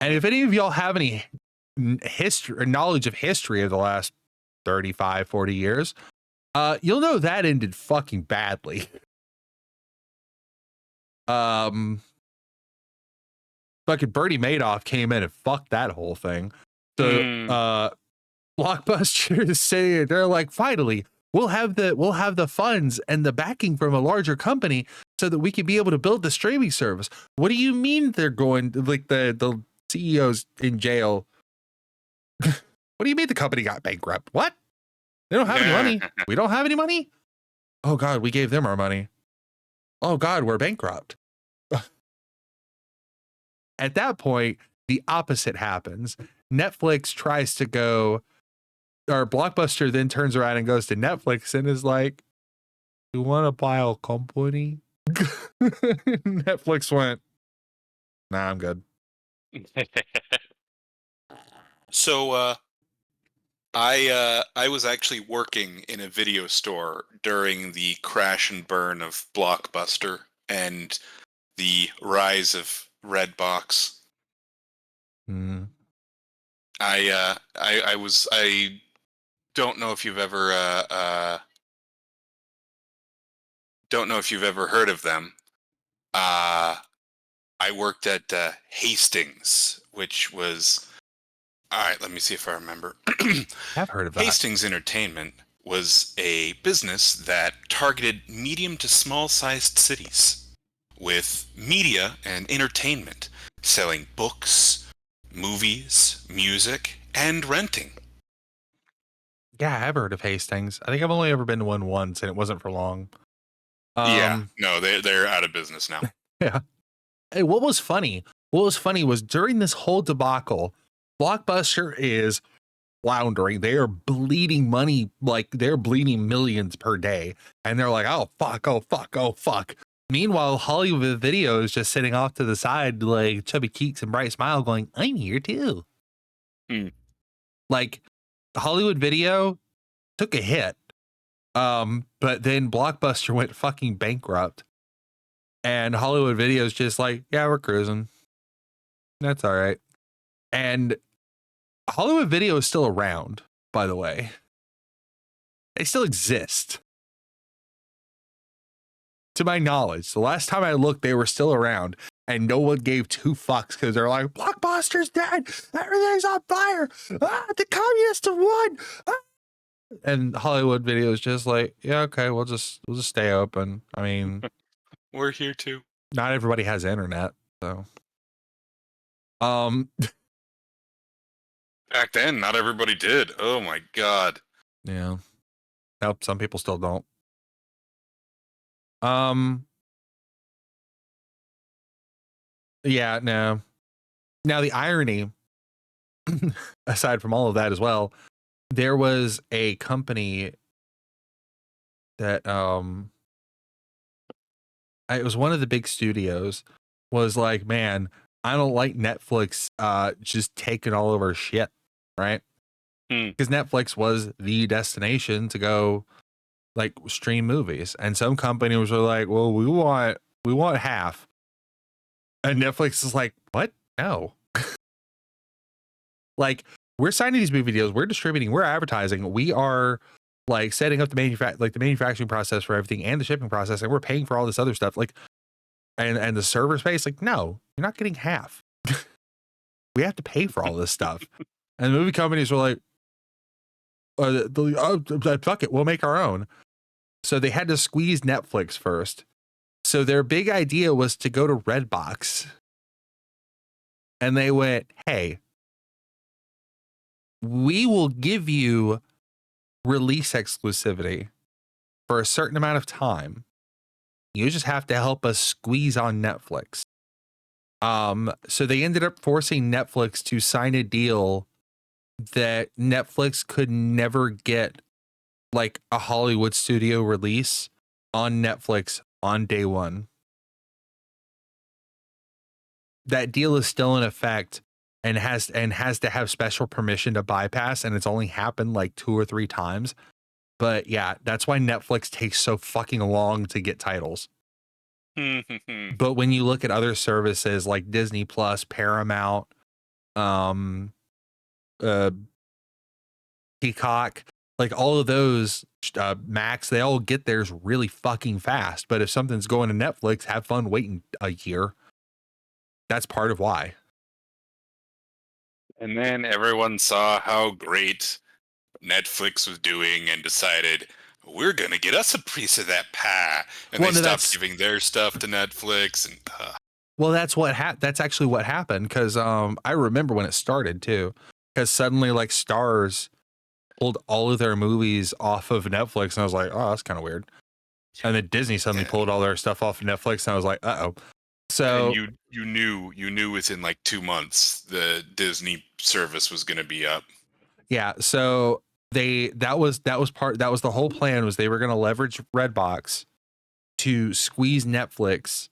C: if any of y'all have any history or knowledge of history of the last 35, 40 years, you'll know that ended fucking badly. Fucking Bernie Madoff came in and fucked that whole thing. So Blockbuster is saying, they're like, finally, we'll have the funds and the backing from a larger company so that we can be able to build the streaming service. What do you mean they're going, like the CEO's in jail? What do you mean the company got bankrupt? What? They don't have any money. We don't have any money? Oh God, we gave them our money. Oh God, we're bankrupt. At that point, the opposite happens. Netflix tries to go, or Blockbuster then turns around and goes to Netflix and is like, you want to buy a company? Netflix went, nah, I'm good.
E: So I was actually working in a video store during the crash and burn of Blockbuster and the rise of Redbox.
C: Mm.
E: I don't know if you've ever heard of them. I worked at Hastings, which was, all right, let me see if I remember.
C: I've heard of that.
E: Hastings Entertainment was a business that targeted medium to small-sized cities with media and entertainment, selling books, movies, music, and renting.
C: Yeah, I've heard of Hastings. I think I've only ever been to one once, and it wasn't for long.
E: Yeah, no, they're out of business now.
C: Yeah. Hey, what was funny was during this whole debacle, Blockbuster is floundering. They are bleeding money, like they're bleeding millions per day. And they're like, oh fuck, oh fuck, oh fuck. Meanwhile, Hollywood Video is just sitting off to the side, like chubby cheeks and bright smile, going, I'm here too. Like Hollywood Video took a hit. But then Blockbuster went fucking bankrupt. And Hollywood Video is just like, yeah, we're cruising. That's all right. And Hollywood Video is still around, by the way. They still exist. To my knowledge, the last time I looked, they were still around, and no one gave two fucks because they're like, Blockbuster's dead, everything's on fire, the communists have won. And Hollywood Video is just like, yeah, okay, we'll just stay open. I mean,
E: We're here too.
C: not everybody has internet, so.
E: Back then, not everybody did. Oh my god.
C: Yeah. Nope, some people still don't. Yeah, no. Now the irony, aside from all of that as well, there was a company that it was one of the big studios was like, man, I don't like Netflix just taking all of our shit, right? because Netflix was the destination to go like stream movies, and some companies were like, well, we want half, and Netflix is like, what? No. Like, we're signing these movie deals, we're distributing, we're advertising, we are like setting up the manufacturing process for everything and the shipping process, and we're paying for all this other stuff, like, and the server space. Like, no, you're not getting half. We have to pay for all this stuff. And the movie companies were like, fuck it, we'll make our own. So they had to squeeze Netflix first. So their big idea was to go to Redbox. And they went, hey, we will give you release exclusivity for a certain amount of time. You just have to help us squeeze on Netflix. So they ended up forcing Netflix to sign a deal that Netflix could never get like a Hollywood studio release on Netflix on day one. That deal is still in effect and has to have special permission to bypass, and it's only happened like 2 or 3 times. But yeah, that's why Netflix takes so fucking long to get titles. But when you look at other services like Disney Plus, Paramount, Peacock, like all of those, Max, they all get theirs really fucking fast. But if something's going to Netflix, have fun waiting a year. That's part of why.
E: And then everyone saw how great Netflix was doing and decided, we're going to get us a piece of that pie. And
C: Well,
E: they
C: no,
E: stopped giving their stuff to Netflix. And
C: Well, that's that's actually what happened, because I remember when it started too, because suddenly like Stars pulled all of their movies off of Netflix, and I was like, oh, that's kind of weird. And then Disney suddenly pulled all their stuff off of Netflix, and I was like, uh-oh. So
E: and you knew within like 2 months the Disney service was going to be up.
C: yeah, so that was the whole plan, was they were going to leverage Redbox to squeeze Netflix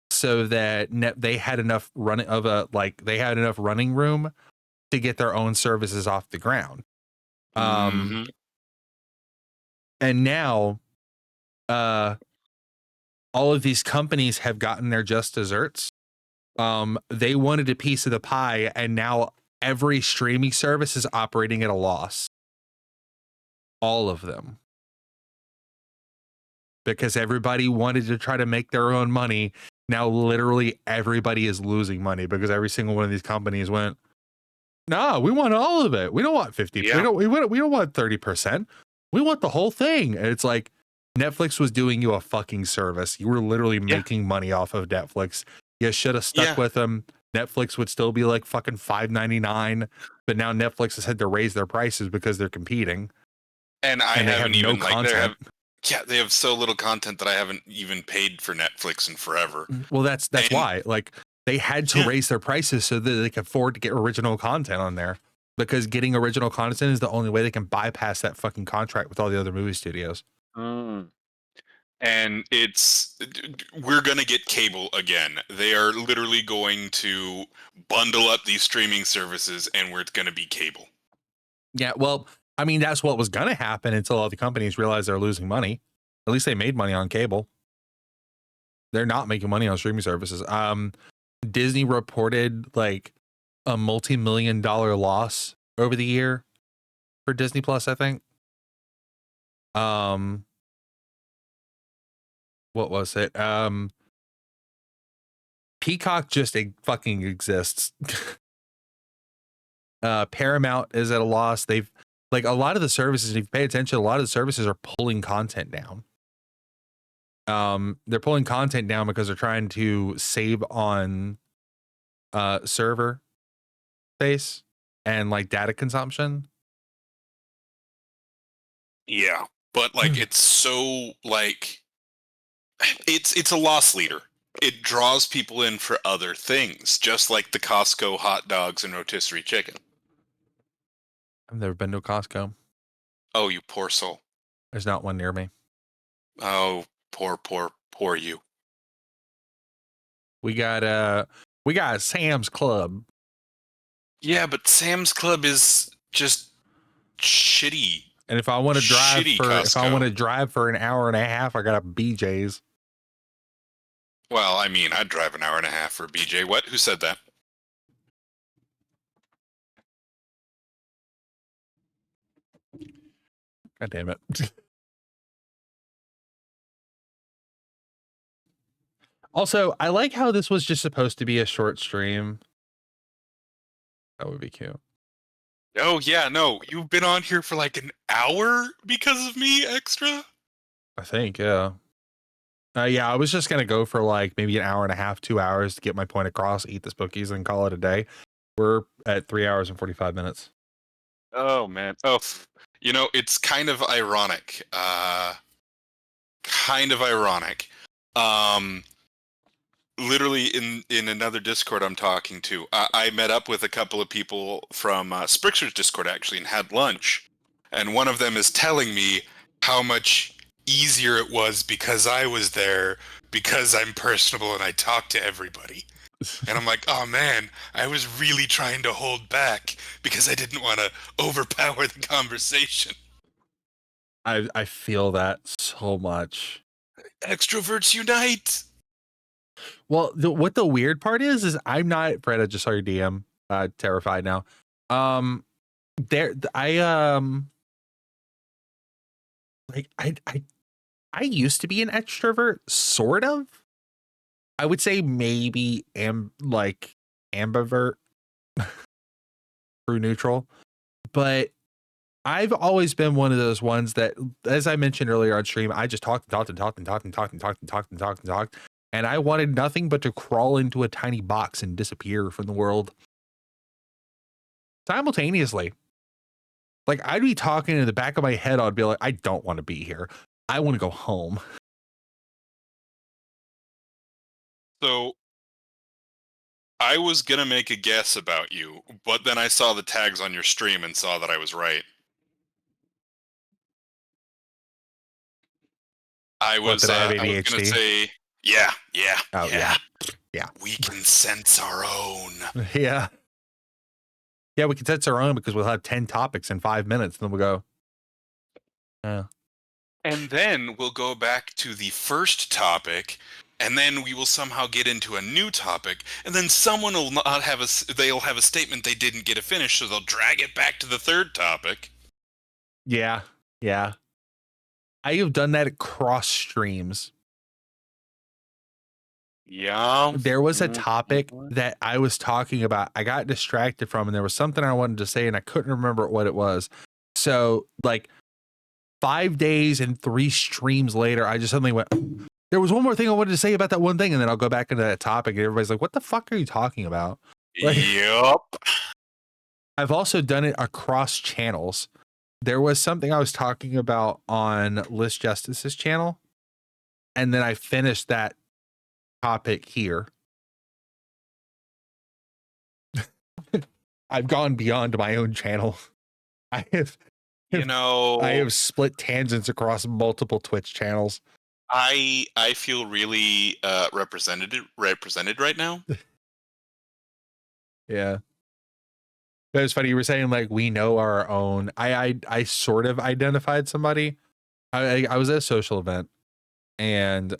C: so that they had enough running room to get their own services off the ground. And now all of these companies have gotten their just desserts. They wanted a piece of the pie, and now every streaming service is operating at a loss. All of them. Because everybody wanted to try to make their own money. Now literally everybody is losing money because every single one of these companies went, no, we want all of it. We don't want 50.
E: Yeah.
C: We don't want 30%. We want the whole thing. And it's like, Netflix was doing you a fucking service. You were literally making money off of Netflix. You should have stuck with them. Netflix would still be like fucking $5.99, but now Netflix has had to raise their prices because they're competing.
E: And
C: they
E: haven't
C: have no
E: even
C: content.
E: they have so little content that I haven't even paid for Netflix in forever.
C: Well, that's why. Like, they had to raise their prices so that they could afford to get original content on there. Because getting original content is the only way they can bypass that fucking contract with all the other movie studios.
E: And we're going to get cable again. They are literally going to bundle up these streaming services, and we're going to be cable.
C: Yeah, well, I mean, that's what was going to happen until all the companies realized they're losing money. At least they made money on cable. They're not making money on streaming services. Disney reported like a multi-million-dollar loss over the year for Disney Plus, I think. What was it? Peacock just fucking exists. Paramount is at a loss. They've like a lot of the services, if you pay attention, a lot of the services are pulling content down. They're pulling content down because they're trying to save on server space and like data consumption.
E: Yeah, but like it's so like it's a loss leader. It draws people in for other things, just like the Costco hot dogs and rotisserie chicken.
C: I've never been to a Costco.
E: Oh, you poor soul.
C: There's not one near me.
E: Oh, poor you.
C: We got Sam's Club.
E: Yeah, but Sam's Club is just shitty.
C: And if I want to drive
E: Shitty
C: for an hour and a half, I got a BJ's.
E: Well, I mean, I'd drive an hour and a half for BJ. What? Who said that?
C: God damn it. Also, I like how this was just supposed to be a short stream. That would be cute.
E: Oh, yeah, no. You've been on here for like an hour because of me extra?
C: I think, yeah. Yeah, I was just going to go for like maybe an hour and a half, 2 hours to get my point across, eat the Spookies, and call it a day. We're at 3 hours and 45 minutes.
E: Oh, man. Oh, you know, it's kind of ironic. Literally in another Discord I'm talking to, I met up with a couple of people from Sprixer's Discord actually and had lunch, and one of them is telling me how much easier it was because I was there, because I'm personable and I talk to everybody. And I'm like, oh man, I was really trying to hold back because I didn't want to overpower the conversation.
C: I feel that so much.
E: Extroverts unite!
C: Well, what the weird part is I'm not, Fred, I just saw your DM, terrified now. I used to be an extrovert, sort of. I would say maybe ambivert through neutral, but I've always been one of those ones that, as I mentioned earlier on stream, I just talked, and I wanted nothing but to crawl into a tiny box and disappear from the world simultaneously. Like, I'd be talking in the back of my head, I'd be like, I don't want to be here. I want to go home.
E: So, I was gonna make a guess about you, but then I saw the tags on your stream and saw that I was right. I was gonna say, yeah.
C: Oh, yeah.
E: We can sense our own.
C: Yeah. Yeah, we can sense our own because we'll have 10 topics in 5 minutes, and then we'll go. Yeah.
E: And then we'll go back to the first topic, and then we will somehow get into a new topic, and then someone will not have they'll have a statement they didn't get to finish, so they'll drag it back to the third topic.
C: Yeah. I have done that across streams.
E: Yeah.
C: There was a topic that I was talking about. I got distracted from, and there was something I wanted to say, and I couldn't remember what it was. So, like, 5 days and 3 streams later, I just suddenly went, there was one more thing I wanted to say about that one thing, and then I'll go back into that topic, and everybody's like, what the fuck are you talking about? Like,
E: Yep.
C: I've also done it across channels. There was something I was talking about on List Justice's channel, and then I finished that topic here. I've gone beyond my own channel. I have split tangents across multiple Twitch channels.
E: I feel really represented right now.
C: Yeah. That was funny. You were saying like we know our own. I sort of identified somebody. I was at a social event, and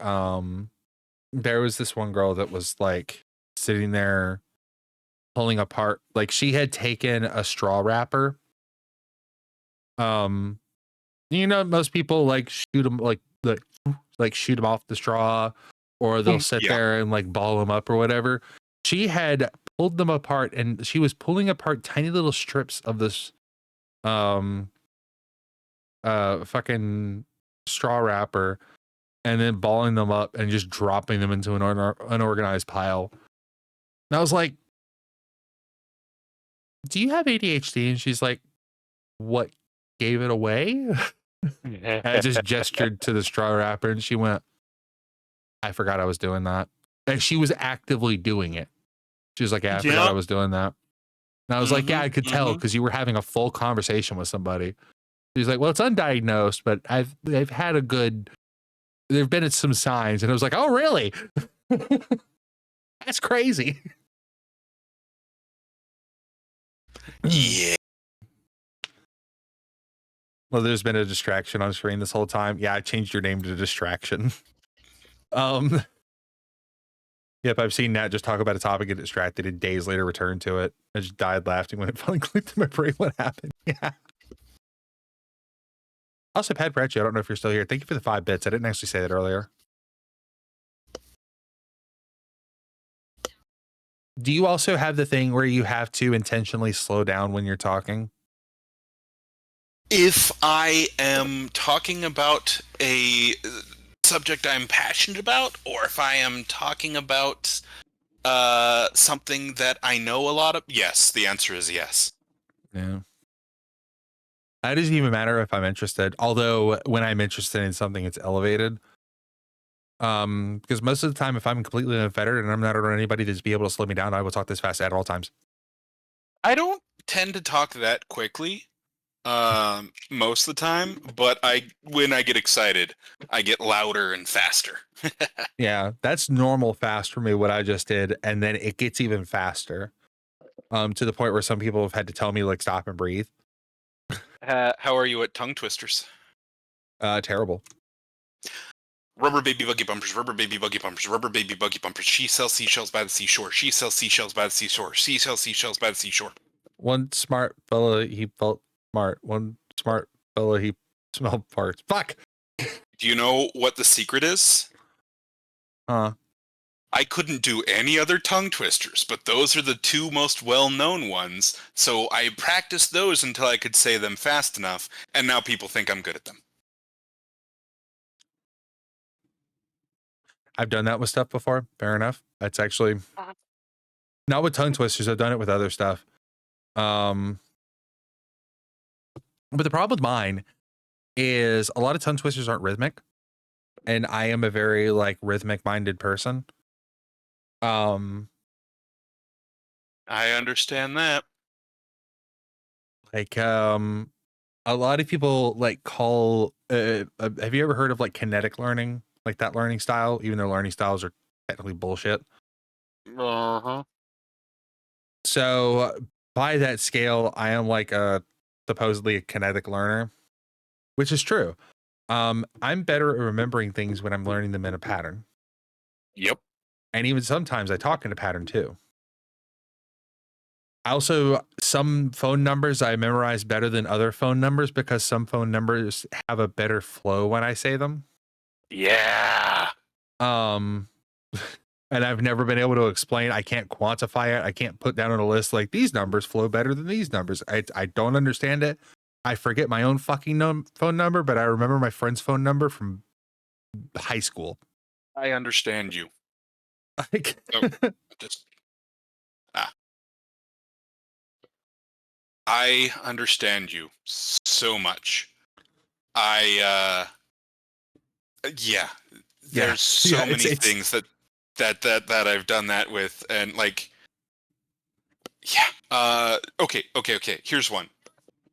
C: there was this one girl that was like sitting there pulling apart, like she had taken a straw wrapper. Most people like shoot them like shoot them off the straw, or they'll sit there and like ball them up or whatever. She had pulled them apart, and she was pulling apart tiny little strips of this fucking straw wrapper, and then balling them up and just dropping them into an unorganized pile. And I was like, do you have ADHD? And she's like, what gave it away? And I just gestured to the straw wrapper, and she went, I forgot I was doing that. And she was actively doing it. She was like, yeah, I forgot I was doing that. And I was like, yeah, I could tell because you were having a full conversation with somebody. She's like, well, it's undiagnosed, but I've had a good, there've been some signs. And I was like, oh, really? That's crazy.
E: Yeah.
C: Well, there's been a distraction on screen this whole time. Yeah, I changed your name to Distraction. Yep, I've seen Nat just talk about a topic, get distracted, and days later return to it. I just died laughing when it finally clicked in my brain what happened. Yeah. Also, Pat Bratchy, I don't know if you're still here. Thank you for the 5 bits. I didn't actually say that earlier. Do you also have the thing where you have to intentionally slow down when you're talking?
E: If I am talking about a subject I'm passionate about, or if I am talking about something that I know a lot of, yes, the answer is yes.
C: Yeah. It doesn't even matter if I'm interested. Although when I'm interested in something, it's elevated. Because most of the time, if I'm completely unfettered and I'm not around anybody that's be able to slow me down, I will talk this fast at all times.
E: I don't tend to talk that quickly most of the time, but when I get excited, I get louder and faster.
C: Yeah, that's normal fast for me, what I just did. And then it gets even faster. To the point where some people have had to tell me, like, stop and breathe.
E: How are you at tongue twisters?
C: Terrible.
E: Rubber baby buggy bumpers, rubber baby buggy bumpers, rubber baby buggy bumpers. She sells seashells by the seashore. She sells seashells by the seashore. She sells seashells by the seashore.
C: One smart fella, he felt smart. One smart fella, he smelled farts. Fuck!
E: Do you know what the secret is?
C: Huh.
E: I couldn't do any other tongue twisters, but those are the 2 most well-known ones, so I practiced those until I could say them fast enough, and now people think I'm good at them.
C: I've done that with stuff before. Fair enough. That's actually not with tongue twisters. I've done it with other stuff. But the problem with mine is a lot of tongue twisters aren't rhythmic, and I am a very like rhythmic minded person.
E: I understand that.
C: Like a lot of people like call. Have you ever heard of like kinetic learning, like that learning style? Even though learning styles are technically bullshit.
E: Uh-huh.
C: So by that scale, I am like supposedly a kinetic learner, which is true. I'm better at remembering things when I'm learning them in a pattern.
E: Yep.
C: And even sometimes I talk in a pattern too. Also, some phone numbers I memorize better than other phone numbers because some phone numbers have a better flow when I say them.
E: Yeah.
C: And I've never been able to explain. I can't quantify it. I can't put down on a list like these numbers flow better than these numbers. I don't understand it. I forget my own fucking phone number, but I remember my friend's phone number from high school.
E: I understand you.
C: Like,
E: Just I understand you so much. Yeah. There's so
C: Yeah,
E: many things that I've done that with, and like, yeah. Okay. Here's one.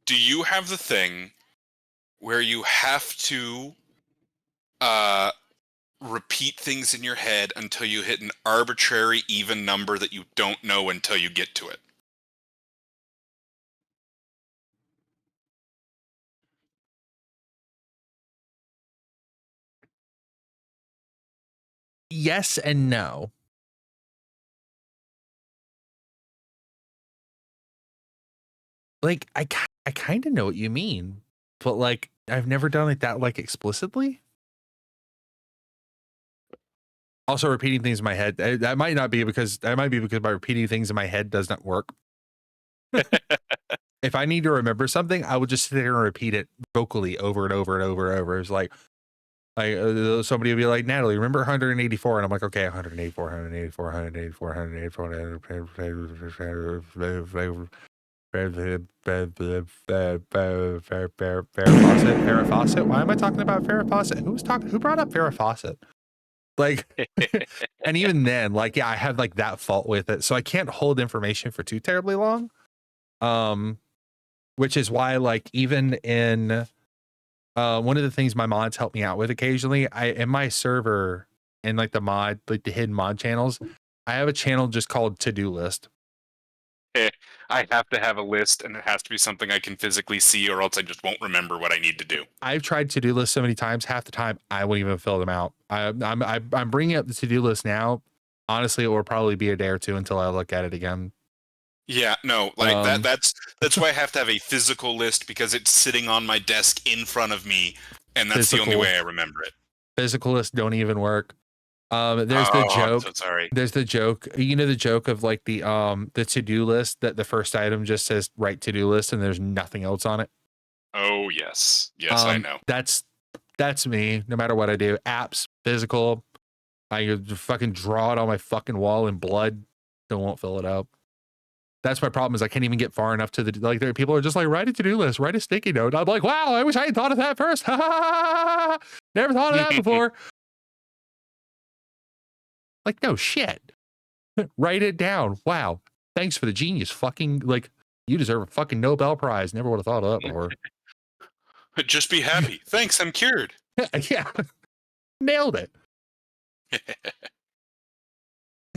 E: Do you have the thing where you have to repeat things in your head until you hit an arbitrary even number that you don't know until you get to it?
C: yes and no. Like, I kind of know what you mean, but like, I've never done it that like explicitly. Also, repeating things in my head, that might be because my repeating things in my head does not work. If I need to remember something, I would just sit there and repeat it vocally over and over and over and over. It's like somebody would be like, Natalie, remember 184? And I'm like, okay, 184, 184, 184, 184, Farrah Fawcett. Why am I talking about Farrah Fawcett? Who brought up Farrah Fawcett? Like, and even then, like, yeah, I have like that fault with it, so I can't hold information for too terribly long. Which is why, like, even in one of the things my mods help me out with occasionally, in my server, in like the hidden mod channels, I have a channel just called To-Do List.
E: I have to have a list, and it has to be something I can physically see, or else I just won't remember what I need to do.
C: I've tried to-do lists so many times. Half the time, I won't even fill them out. I'm bringing up the to-do list now. Honestly, it will probably be a day or two until I look at it again.
E: Yeah, no, like
C: Um,
E: that's why I have to have a physical list, because it's sitting on my desk in front of me, and that's the only
C: Physical.
E: way I remember it.
C: Physical lists don't even work. There's the
E: Oh, I'm
C: joke.
E: so sorry.
C: There's the joke. You know the joke of like the to-do list that the first item just says write to-do list and there's nothing else on it.
E: Oh yes, yes, I know.
C: That's me. No matter what I do, apps, physical. I could fucking draw it on my fucking wall in blood. Still won't fill it out. That's my problem. Is I can't even get far enough to the like. There, people are just like, write a to-do list, write a sticky note. I'm like, wow, I wish I had thought of that first. Never thought of that before. Like, no shit. Write it down. Wow. Thanks for the genius. Fucking like, you deserve a fucking Nobel Prize. Never would have thought of that before.
E: Just be happy. Thanks, I'm cured.
C: Yeah, nailed it.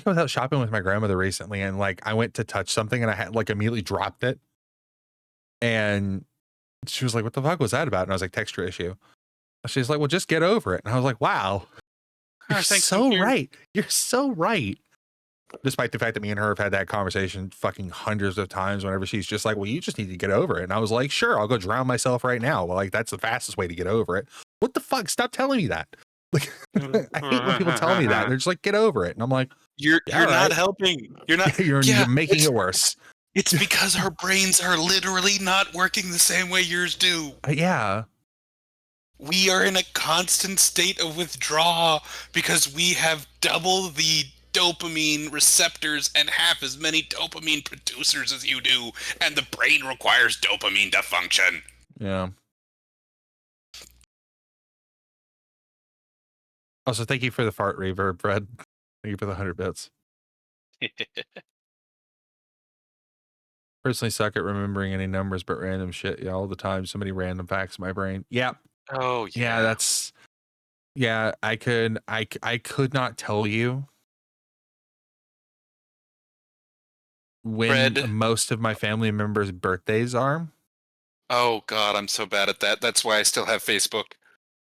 C: I was out shopping with my grandmother recently, and like I went to touch something, and I had like immediately dropped it, and she was like, "What the fuck was that about?" And I was like, "Texture issue." She's like, "Well, just get over it." And I was like, "Wow, you're
E: Thanks,
C: so
E: I'm cured.
C: right. You're so right." Despite the fact that me and her have had that conversation fucking hundreds of times, whenever she's just like, "Well, you just need to get over it," and I was like, "Sure, I'll go drown myself right now." Well, like that's the fastest way to get over it. What the fuck? Stop telling me that. Like, I hate when people tell me that. They're just like, "Get over it," and I'm like,
E: You're
C: "Yeah, all
E: not
C: right."
E: helping. You're not.
C: you're
E: Yeah,
C: making
E: it's-
C: it worse.
E: It's because our brains are literally not working the same way yours do.
C: Yeah.
E: We are in a constant state of withdrawal because we have double the dopamine receptors and half as many dopamine producers as you do, and the brain requires dopamine to function.
C: Yeah. Also, thank you for the fart reverb, Fred. Thank you for the 100 bits. Personally suck at remembering any numbers, but random shit. Yeah, all the time. So many random facts in my brain. Yeah.
E: Oh
C: Yeah, that's yeah, I could not tell you when
E: Fred.
C: most of my family members' birthdays are.
E: Oh god, I'm so bad at that. That's why I still have Facebook.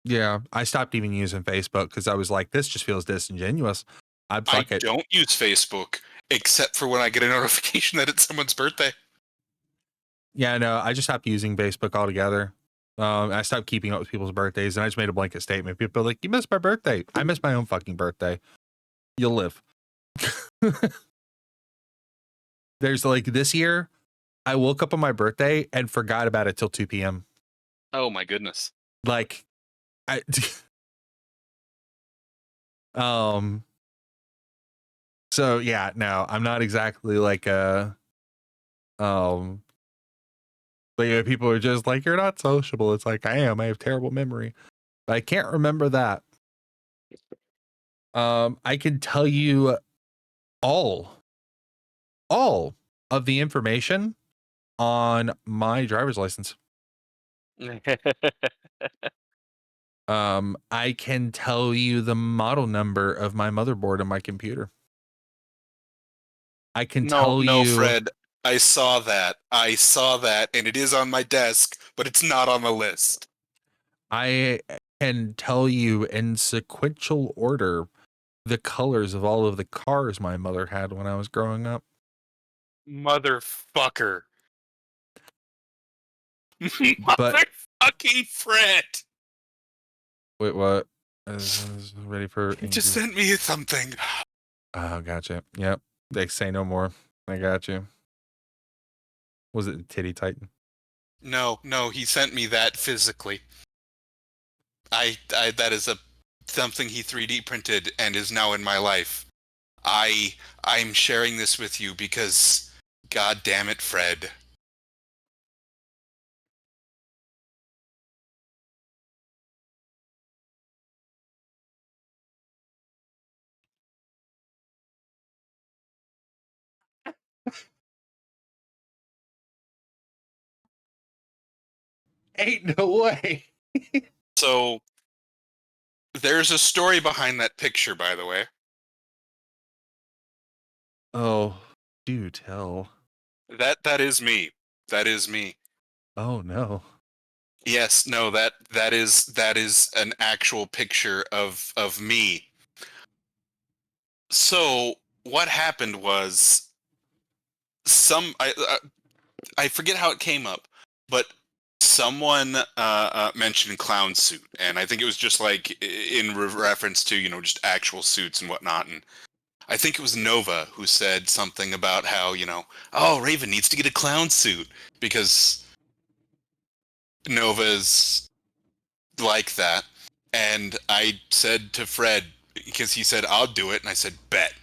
C: Yeah, I stopped even using Facebook because I was like, this just feels disingenuous. I'd
E: I
C: fuck it.
E: don't use Facebook except for when I get a notification that it's someone's birthday.
C: Yeah, no, I just stopped using Facebook altogether. I stopped keeping up with people's birthdays, and I just made a blanket statement. People are like, "You missed my birthday." I missed my own fucking birthday. You'll live. There's like this year, I woke up on my birthday and forgot about it till 2 p.m.
E: Oh my goodness.
C: Like, I, so yeah, no, I'm not exactly like but yeah, people are just like, you're not sociable. It's like, I am. I have terrible memory. But I can't remember that. I can tell you all of the information on my driver's license. I can tell you the model number of my motherboard on my computer. I can tell
E: No,
C: you.
E: Fred. I saw that, and it is on my desk, but it's not on the list.
C: I can tell you in sequential order the colors of all of the cars my mother had when I was growing up.
E: Motherfucker.
C: But
E: Motherfucking Fred.
C: wait, what? Ready for?
E: You just sent me something.
C: Oh, gotcha. Yep. They say no more. I got you. Was it the Titty Titan?
E: No, he sent me that physically. I that is something he 3D printed and is now in my life. I'm sharing this with you because, god damn it, Fred.
C: Ain't no way.
E: So, there's a story behind that picture, by the way.
C: Oh, do tell.
E: That is me. That is me.
C: Oh no.
E: Yes, no, that is an actual picture of me. So what happened was I forget how it came up, but someone mentioned clown suit, and I think it was just like in reference to just actual suits and whatnot. And I think it was Nova who said something about how oh, Raven needs to get a clown suit because Nova's like that. And I said to Fred, because he said I'll do it, and I said bet.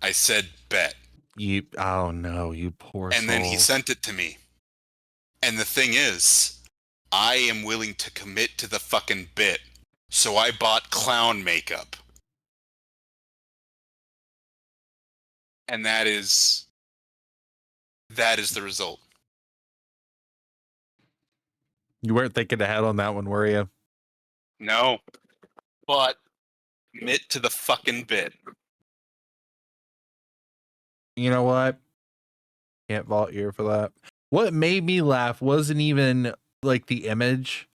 E: I said bet.
C: Oh no, you poor
E: And then he
C: soul.
E: sent it to me. And the thing is, I am willing to commit to the fucking bit. So I bought clown makeup. And that is the result.
C: You weren't thinking ahead on that one, were you?
E: No. But commit to the fucking bit.
C: You know what? Can't vault you for that. What made me laugh wasn't even like the image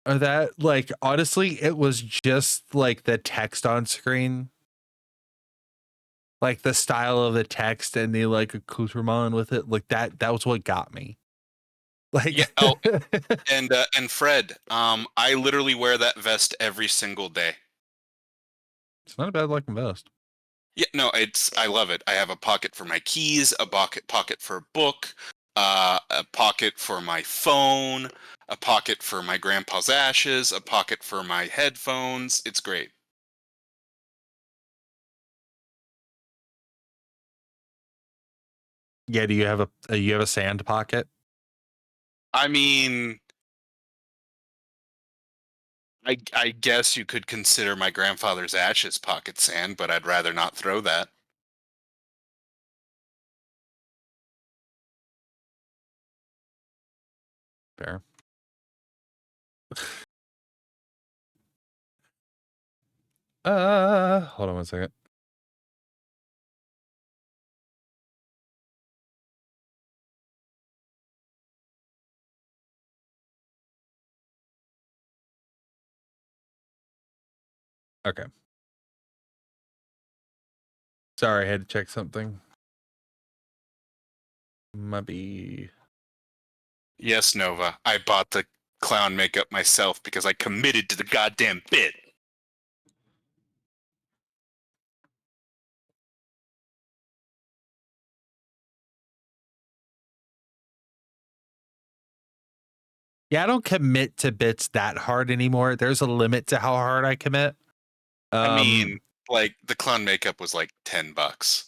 C: or that. Like, honestly, it was just like the text on screen. Like the style of the text and the like accoutrement with it. Like that was what got me. Like
E: Yeah, oh, and Fred, I literally wear that vest every single day.
C: It's not a bad looking vest.
E: Yeah, no, I love it. I have a pocket for my keys, a pocket for a book, a pocket for my phone, a pocket for my grandpa's ashes, a pocket for my headphones. It's great.
C: Yeah, do you have a sand pocket?
E: I mean, I guess you could consider my grandfather's ashes pocket sand, but I'd rather not throw that.
C: Fair. Hold on one second. Okay. Sorry, I had to check something. Might be.
E: Yes, Nova. I bought the clown makeup myself because I committed to the goddamn bit.
C: Yeah, I don't commit to bits that hard anymore. There's a limit to how hard I commit.
E: I mean, like the clown makeup was like $10.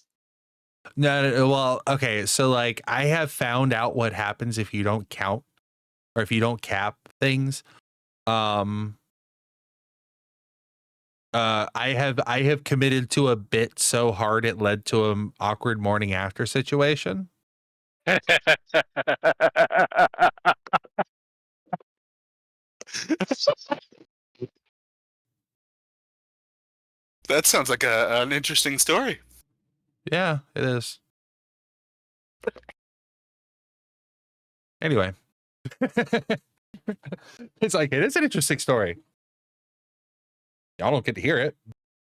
C: No, well, okay. So like I have found out what happens if you don't count or if you don't cap things. I have committed to a bit so hard it led to an awkward morning after situation.
E: That sounds like an interesting story.
C: Yeah, it is. Anyway. It's like it is an interesting story. Y'all don't get to hear it,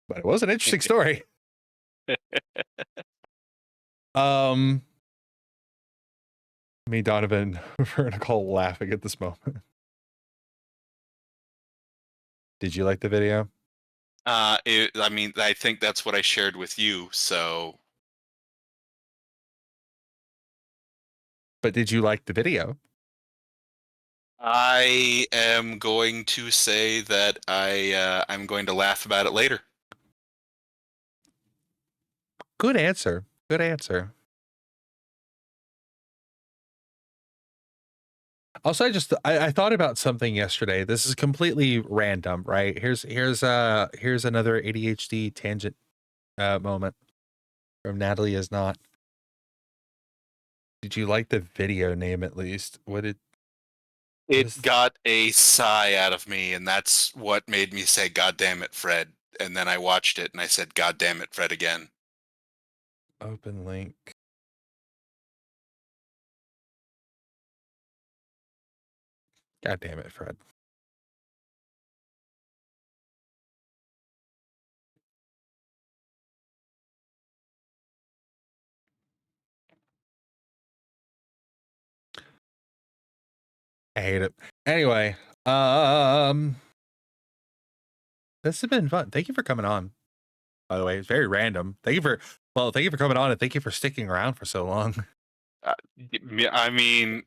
C: but it was an interesting story. Me, Donovan, Vertical laughing at this moment. Did you like the video?
E: I mean, I think that's what I shared with you. So,
C: But did you like the video?
E: I am going to say that I'm going to laugh about it later.
C: Good answer. Good answer. Also, I thought about something yesterday. This is completely random, right? Here's another ADHD tangent moment from Natalie Is Not. Did you like the video name at least?
E: It got a sigh out of me, and that's what made me say, "God damn it, Fred!" And then I watched it, and I said, "God damn it, Fred!" again.
C: Open link. God damn it, Fred. I hate it. Anyway, this has been fun. Thank you for coming on. By the way, it's very random. Thank you for coming on, and thank you for sticking around for so long.
E: I mean,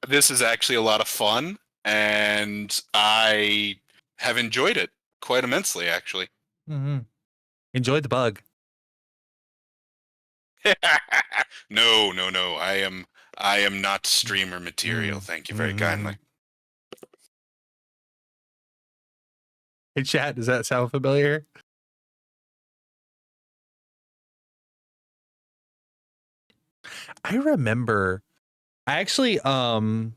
E: this is actually a lot of fun, and I have enjoyed it quite immensely, actually.
C: Mm-hmm. Enjoyed the bug.
E: No. I am not streamer material. Thank you very kindly.
C: Hey, chat, does that sound familiar? I remember. I actually, what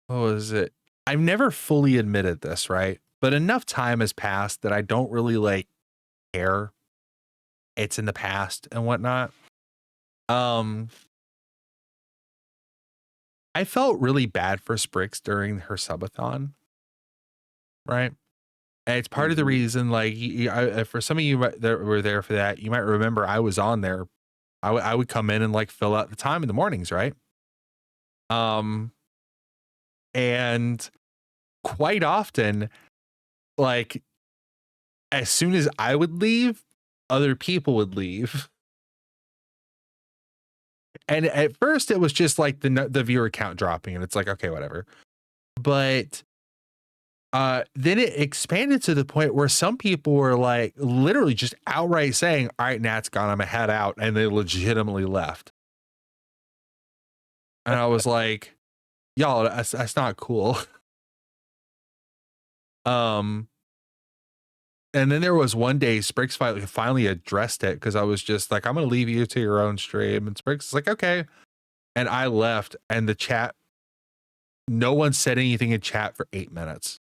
C: was it? I've never fully admitted this, right? But enough time has passed that I don't really like care. It's in the past and whatnot. I felt really bad for Sprix during her subathon, right? And it's part of the reason, like, for some of you that were there for that, you might remember I was on there. I would come in and like fill out the time in the mornings, right? And quite often, like, as soon as I would leave, other people would leave. And at first it was just like the viewer count dropping, and it's like, okay, whatever. But then it expanded to the point where some people were like literally just outright saying, all right, Nat's gone, I'm gonna head out, and they legitimately left. And I was like, y'all, that's not cool. And then there was one day Spriggs finally addressed it, because I was just like, I'm gonna leave you to your own stream, and Spriggs is like, okay. And I left, and the chat, no one said anything in chat for 8 minutes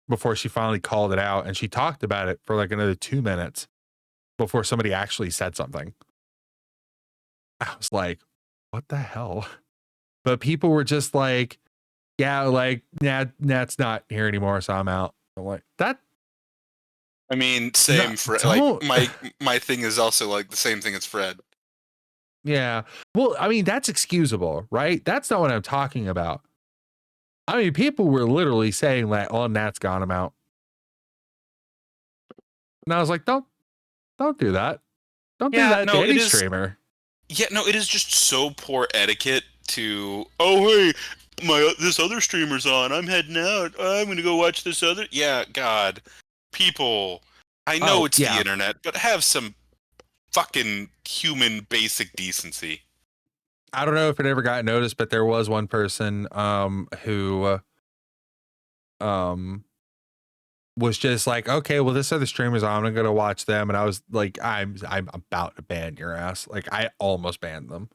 C: before she finally called it out, and she talked about it for like another 2 minutes before somebody actually said something. I was like, what the hell? But people were just like, yeah, like, Nat's not here anymore, so I'm out. I'm like, that.
E: I mean, same
C: No,
E: for
C: don't.
E: like my thing is also like the same thing as Fred.
C: Yeah. Well, I mean, that's excusable, right? That's not what I'm talking about. I mean, people were literally saying like, oh, Nat's gone, I'm out. And I was like, don't do that. Don't do that to any streamer.
E: Yeah, no, it is just so poor etiquette to, oh, hey, this other streamer's on, I'm heading out, I'm gonna go watch this other. Yeah, God, people, I know it's the internet, but have some fucking human basic decency.
C: I don't know if it ever got noticed, but there was one person who was just like, okay, well, this other streamer's on, I'm gonna watch them. And I was like, I'm about to ban your ass. Like, I almost banned them.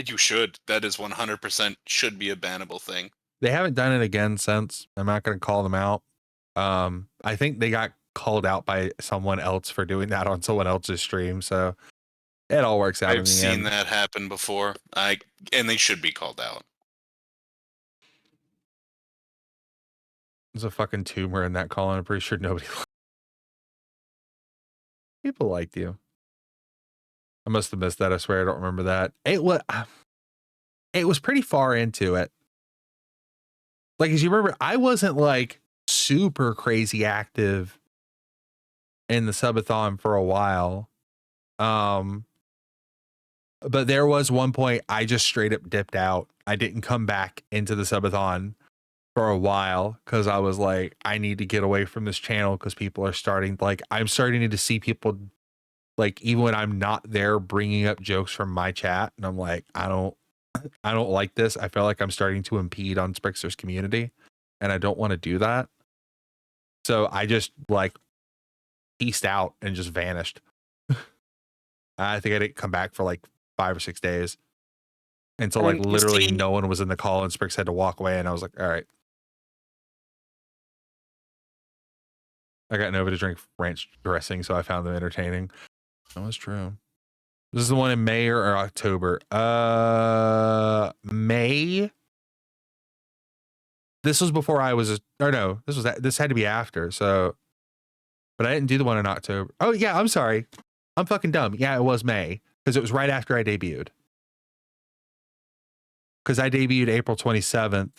E: You should. That is 100% should be a bannable thing.
C: They haven't done it again since. I'm not gonna call them out. I think they got called out by someone else for doing that on someone else's stream, so it all works out.
E: I've seen that happen before. And they should be called out.
C: There's a fucking tumor in that call, and I'm pretty sure nobody. People liked you. I must have missed that. I swear I don't remember that. It was pretty far into it. Like, as you remember, I wasn't like super crazy active in the subathon for a while. But there was one point I just straight up dipped out. I didn't come back into the subathon for a while because I was like, I need to get away from this channel because people are starting, like, I'm starting to see people, like, even when I'm not there, bringing up jokes from my chat, and I'm like, I don't like this. I feel like I'm starting to impede on Sprixer's community, and I don't want to do that. So I just like peaced out and just vanished. I think I didn't come back for like 5 or 6 days until like literally no one was in the call, and Sprix had to walk away, and I was like, all right. I got Nova to drink ranch dressing, so I found them entertaining. That was true. This is the one in May or October. May. This was before I was, or no, this had to be after. So, but I didn't do the one in October. Oh yeah, I'm sorry. I'm fucking dumb. Yeah, it was May because it was right after I debuted. Because I debuted April 27th,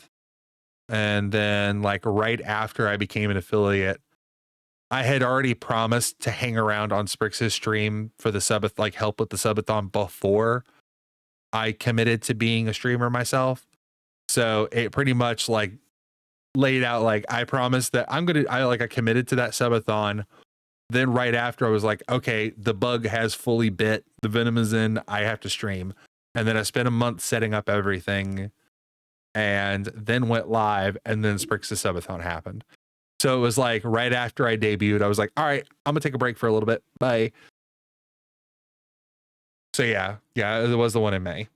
C: and then like right after I became an affiliate, I had already promised to hang around on Sprix's stream for the subath, like help with the subathon before I committed to being a streamer myself. So it pretty much like laid out like I promised that I committed to that subathon. Then right after I was like, okay, the bug has fully bit, the venom is in, I have to stream. And then I spent a month setting up everything and then went live, and then Sprix's subathon happened. So it was like right after I debuted, I was like, all right, I'm gonna take a break for a little bit. Bye. So yeah, it was the one in May.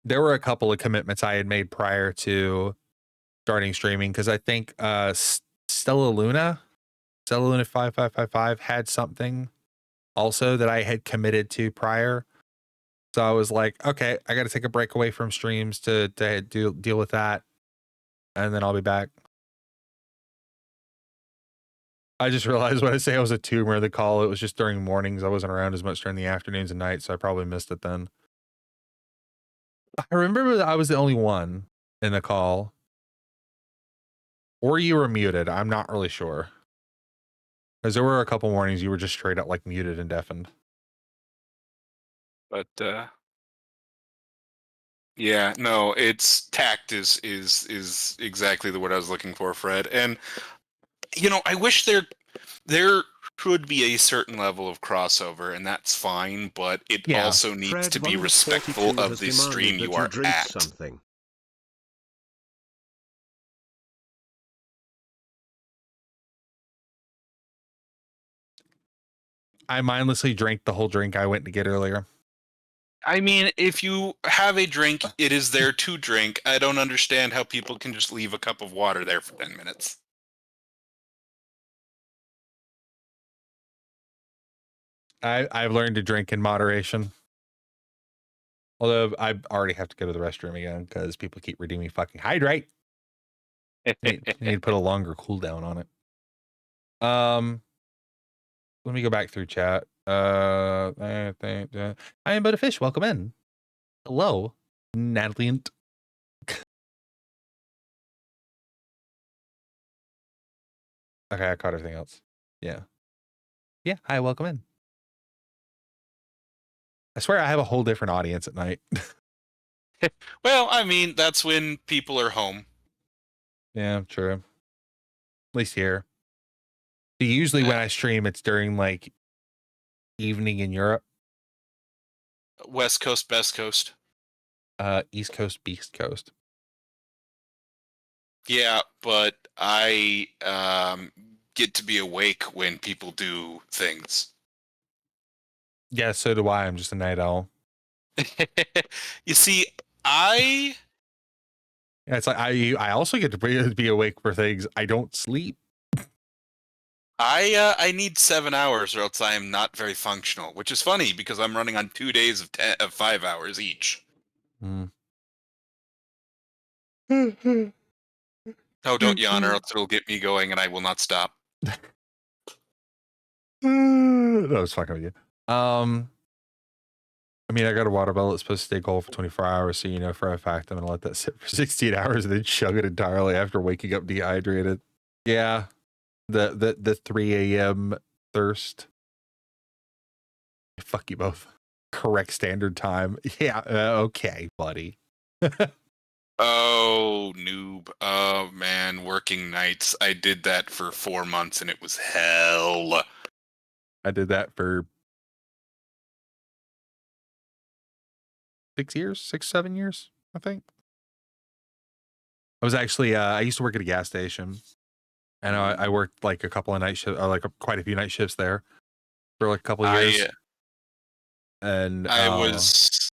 C: There were a couple of commitments I had made prior to starting streaming because I think Stella Luna 5555 had something also that I had committed to prior. So I was like, okay, I got to take a break away from streams to deal with that, and then I'll be back. I just realized when I say I was a tumor, the call, it was just during mornings. I wasn't around as much during the afternoons and nights, so I probably missed it then. I remember that I was the only one in the call. Or you were muted. I'm not really sure. Because there were a couple mornings you were just straight up like muted and deafened.
E: But yeah, no, it's tact is exactly the word I was looking for, Fred. And you know, I wish there should be a certain level of crossover, and that's fine, but it
C: Yeah.
E: also needs
B: Fred
E: to be
B: 142
E: respectful of
B: has
E: the
B: demanded
E: stream
B: that
E: you are
B: drink
E: at.
B: something.
C: I mindlessly drank the whole drink I went to get earlier.
E: I mean, if you have a drink, it is there to drink. I don't understand how people can just leave a cup of water there for 10 minutes.
C: I've learned to drink in moderation. Although I already have to go to the restroom again because people keep redeeming fucking hydrate. You need to put a longer cooldown on it. Let me go back through chat. I am but a fish. Welcome in. Hello, Natalie. Okay, I caught everything else. Yeah. Hi, welcome in. I swear I have a whole different audience at night.
E: Well, I mean, that's when people are home.
C: Yeah, true. At least here. Usually when I stream, it's during like evening in Europe.
E: West Coast, Best Coast.
C: East Coast, Beast Coast.
E: Yeah, but I get to be awake when people do things.
C: Yeah, so do I. I'm just a night owl.
E: You see,
C: Yeah, it's like I also get to be awake for things. I don't sleep.
E: I need 7 hours or else I am not very functional, which is funny because I'm running on 2 days of 5 hours each.
C: Mm.
E: Oh, don't yawn or else it'll get me going and I will not stop.
C: No, it's fucking with you. I mean, I got a water bottle that's supposed to stay cold for 24 hours, so you know for a fact I'm gonna let that sit for 16 hours and then chug it entirely after waking up dehydrated. Yeah, the 3 a.m. thirst. Fuck you both. Correct standard time. Yeah, okay, buddy.
E: Oh, noob. Oh, man, working nights. I did that for 4 months and it was hell.
C: I did that for 7 years, I think. I was actually, I used to work at a gas station, and I worked like a couple of night shifts, or like quite a few night shifts there for like a couple of years. And
E: I was.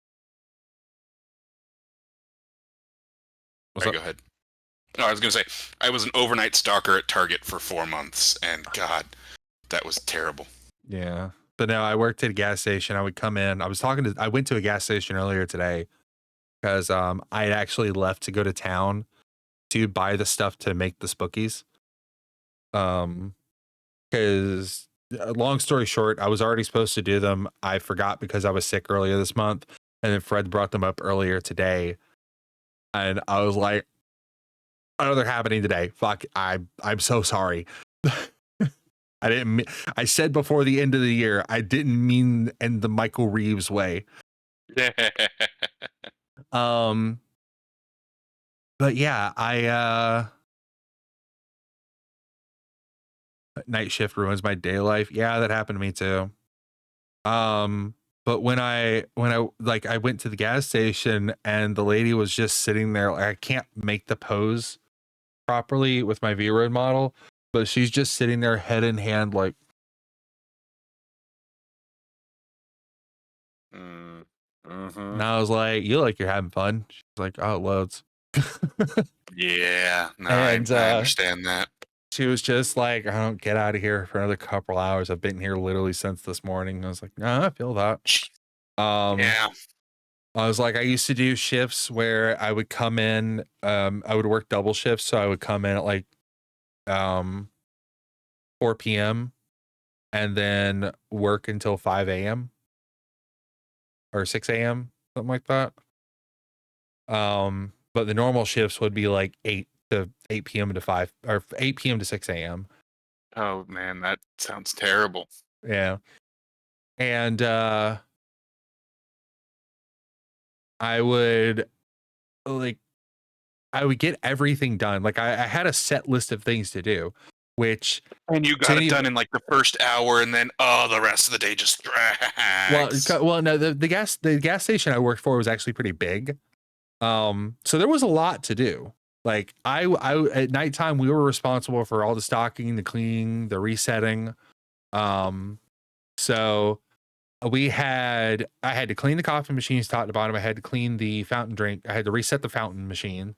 C: What's up?
E: Go ahead. No, I was going to say, I was an overnight stalker at Target for 4 months, and God, that was terrible.
C: Yeah. But no, I worked at a gas station. I would come in. I went to a gas station earlier today because I had actually left to go to town to buy the stuff to make the spookies. Because long story short, I was already supposed to do them. I forgot because I was sick earlier this month, and then Fred brought them up earlier today, and I was like, "Oh, they're happening today. Fuck, I'm so sorry." I didn't. I said before the end of the year, I didn't mean in the Michael Reeves way. But yeah, night shift ruins my day life. Yeah, that happened to me too. But when I like I went to the gas station and the lady was just sitting there, like I can't make the pose properly with my V-Road model, but she's just sitting there head in hand like and I was like, "You like you're having fun?" She's like, "Oh, it loads."
E: Yeah, no,
C: And,
E: I understand that.
C: She was just like, "I don't get out of here for another couple hours. I've been here literally since this morning." I was like, "No, I feel that."
E: Yeah.
C: I was like, I used to do shifts where I would come in, I would work double shifts, so I would come in at like 4 p.m. and then work until 5 a.m. or 6 a.m., something like that. But the normal shifts would be like 8 p.m. to 5 or 8 p.m. to 6 a.m.
E: Oh man, that sounds terrible.
C: Yeah. And I would get everything done. Like I had a set list of things to do, which
E: And you got it done in like the first hour, and then the rest of the day just drags.
C: well, no, the gas station I worked for was actually pretty big. So there was a lot to do. Like I at nighttime we were responsible for all the stocking, the cleaning, the resetting. So I had to clean the coffee machines top to bottom. I had to clean the fountain drink. I had to reset the fountain machine.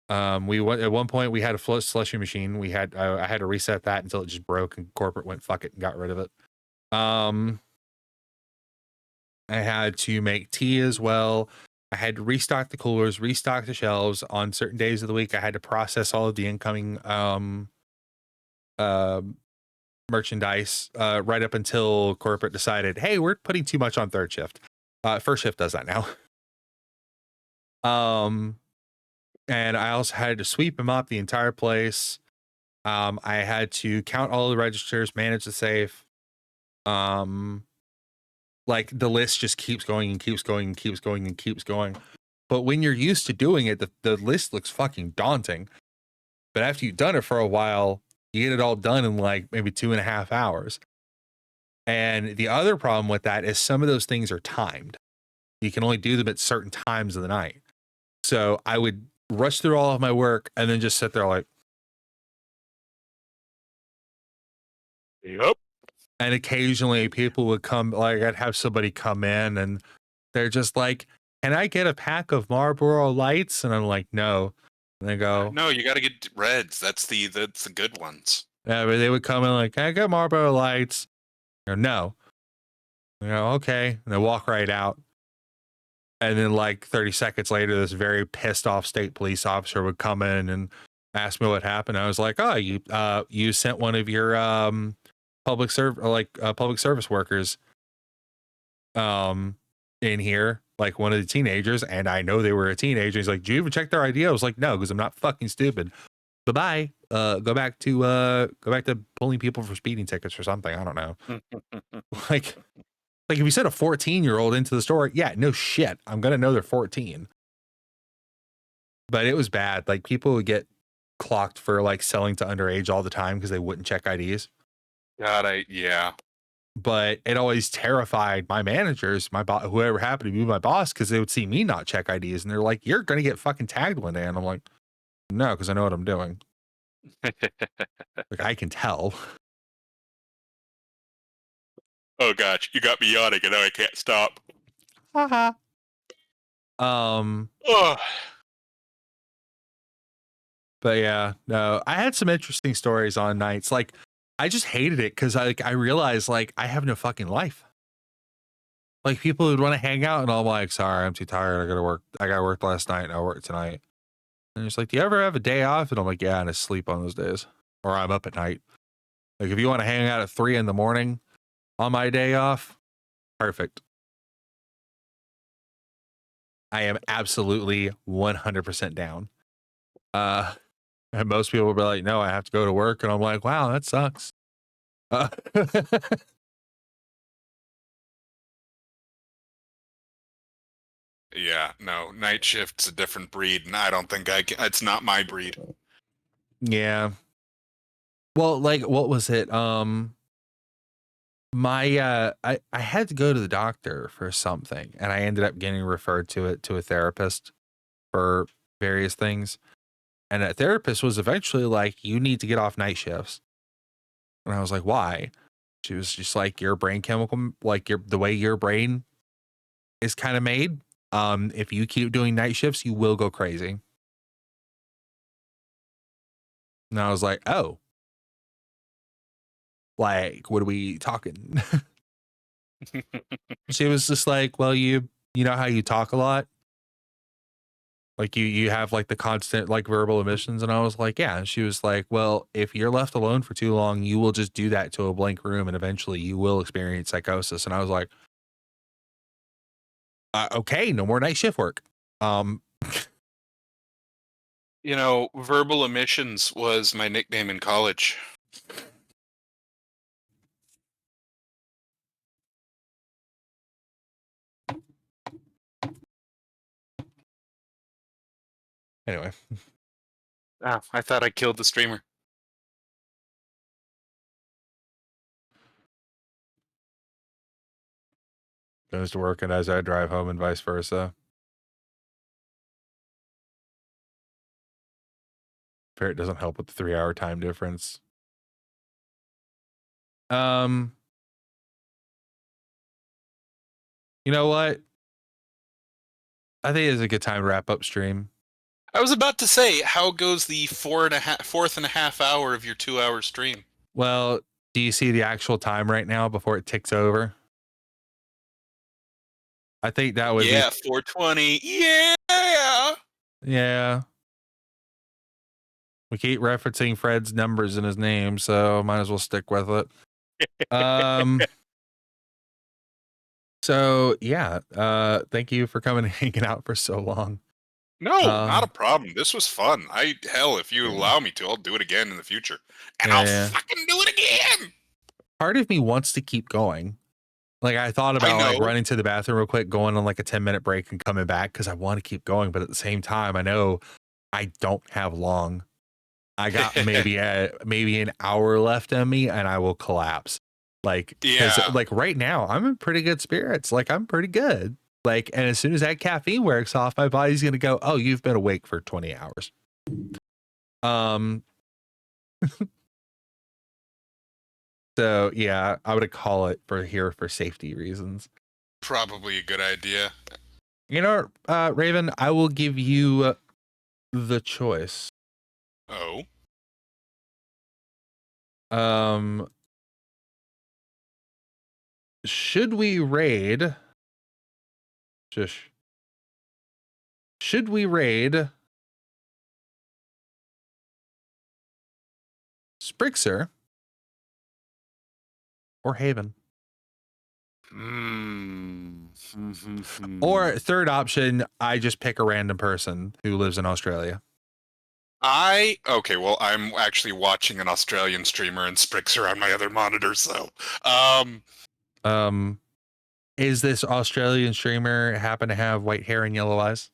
C: At one point we had a slushy machine. I had to reset that until it just broke and corporate went fuck it and got rid of it. I had to make tea as well. I had to restock the coolers, restock the shelves. On certain days of the week, I had to process all of the incoming merchandise right up until corporate decided, hey, we're putting too much on third shift. First shift does that now. And I also had to sweep and mop the entire place. I had to count all the registers, manage the safe. Like the list just keeps going and keeps going and keeps going and keeps going. But when you're used to doing it, the list looks fucking daunting. But after you've done it for a while, you get it all done in like maybe 2.5 hours. And the other problem with that is some of those things are timed. You can only do them at certain times of the night. So I would rush through all of my work and then just sit there like,
E: Yep.
C: and occasionally people would come, like I'd have somebody come in and they're just like, can I get a pack of Marlboro Lights? And I'm like, no. And they go,
E: No, you got to get Reds. That's the good ones.
C: yeah, but they would come in like, can I get Marlboro Lights? Or no. I go, okay. And they walk right out. And then like 30 seconds later, this very pissed off state police officer would come in and ask me what happened. I was like, oh, you sent one of your public service workers in here, like one of the teenagers, and I know they were a teenager. He's like, did you even check their ID? I was like, no, because I'm not fucking stupid. Bye-bye. Go back to pulling people for speeding tickets or something. I don't know. like if you sent a 14-year-old into the store, yeah, no shit, I'm gonna know they're 14. But it was bad. Like people would get clocked for like selling to underage all the time because they wouldn't check IDs.
E: God, yeah.
C: But it always terrified my managers, my whoever happened to be my boss, because they would see me not check IDs and they're like, you're gonna get fucking tagged one day. And I'm like, no, because I know what I'm doing. Like I can tell.
E: Oh gosh, you got me yawning and now I can't stop.
C: Haha.
E: Oh.
C: But yeah, no, I had some interesting stories on nights. Like I just hated it because I realized like I have no fucking life. Like people would want to hang out, and I'm like, sorry, I'm too tired. I gotta work. I got work last night, and I work tonight. And it's like, do you ever have a day off? And I'm like, yeah, and I sleep on those days, or I'm up at night. Like if you want to hang out at 3 a.m. on my day off, perfect. I am absolutely 100% down. And most people will be like, no, I have to go to work, and I'm like, wow, that sucks.
E: Yeah, no, night shift's a different breed, and I don't think I can. It's not my breed.
C: Yeah. Well, like, what was it? My I had to go to the doctor for something, and I ended up getting referred to a therapist for various things. And that therapist was eventually like, you need to get off night shifts. And I was like, why? She was just like, your brain chemical, like the way your brain is kind of made. If you keep doing night shifts, you will go crazy. And I was like, oh, like, what are we talking? She was just like, well, you know how you talk a lot? Like you have like the constant like verbal emissions. And I was like, yeah. And she was like, well, if you're left alone for too long, you will just do that to a blank room, and eventually you will experience psychosis. And I was like, okay, no more night shift work.
E: You know, verbal emissions was my nickname in college.
C: Anyway,
E: Ah, I thought I killed the streamer.
C: goes to work, and as I drive home, and vice versa. Fair, it doesn't help with the 3-hour time difference. You know what? I think it's a good time to wrap up stream.
E: I was about to say, how goes the fourth and a half hour of your 2-hour stream?
C: Well, do you see the actual time right now before it ticks over? I think that would be
E: 4:20. Yeah.
C: Yeah. We keep referencing Fred's numbers in his name, so might as well stick with it. So yeah, thank you for coming and hanging out for so long.
E: No, not a problem. This was fun. If you allow me to, I'll do it again in the future. And I'll fucking do it again.
C: Part of me wants to keep going. Like I thought about like running to the bathroom real quick, going on like a 10-minute break and coming back because I want to keep going, but at the same time, I know I don't have long. I got maybe an hour left in me, and I will collapse. Like, like right now, I'm in pretty good spirits. Like I'm pretty good. Like, and as soon as that caffeine wears off, my body's gonna go, oh, you've been awake for 20 hours. So yeah, I would call it for safety reasons.
E: Probably a good idea.
C: You know, Raven, I will give you the choice.
E: Oh.
C: Should we raid? Should we raid Sprixer or Haven? Or third option, I just pick a random person who lives in Australia.
E: Okay, well, I'm actually watching an Australian streamer and Sprixer on my other monitor, so
C: is this Australian streamer happen to have white hair and yellow eyes?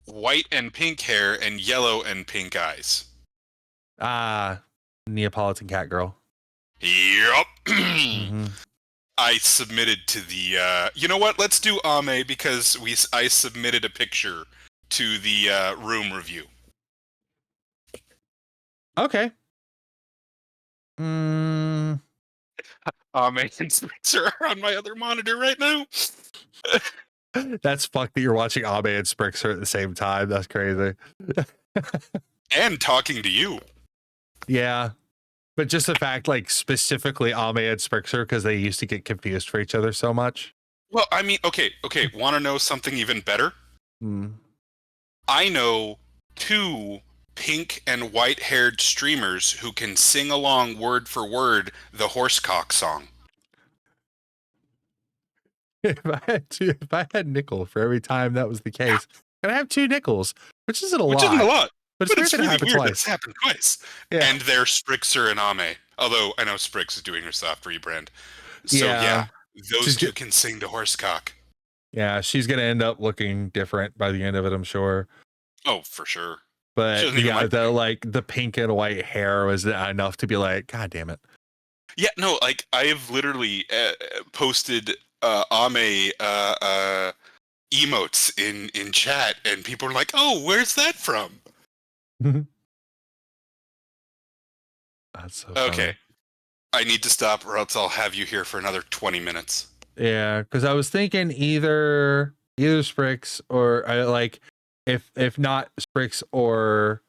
E: White and pink hair and yellow and pink eyes.
C: Neapolitan cat girl.
E: Yep. I submitted to the you know what? Let's do Ame because I submitted a picture to the room review.
C: Okay.
E: Ame and Sprixer are on my other monitor right now.
C: That's fucked that you're watching Ame and Sprixer at the same time. That's crazy.
E: And talking to you.
C: Yeah. But just the fact, like, specifically Ame and Sprixer, because they used to get confused for each other so much.
E: Well, I mean, okay. Want to know something even better?
C: Mm.
E: I know 2 pink and white-haired streamers who can sing along word for word the Horsecock song.
C: If I had nickel for every time that was the case, and I have 2 nickels, which isn't a
E: Which
C: lot.
E: isn't a lot,
C: But it's
E: but it's
C: weird
E: really
C: that it
E: weird that
C: happened
E: it's
C: twice.
E: happened twice.
C: Yeah.
E: And they're Sprixer and Ame. Although I know Sprix is doing her soft rebrand. So yeah, those
C: She's
E: 2 can sing to Horsecock.
C: Yeah, she's gonna end up looking different by the end of it, I'm sure.
E: Oh, for sure. She
C: But
E: doesn't even
C: yeah,
E: like
C: the pink and white hair was enough to be like, God damn it.
E: Yeah, no, like I have literally posted Ame emotes in chat, and people are like, "Oh, where's that from?"
C: That's so
E: Okay, I need to stop, or else I'll have you here for another 20 minutes.
C: Yeah, because I was thinking either Sprix or if not Sprix or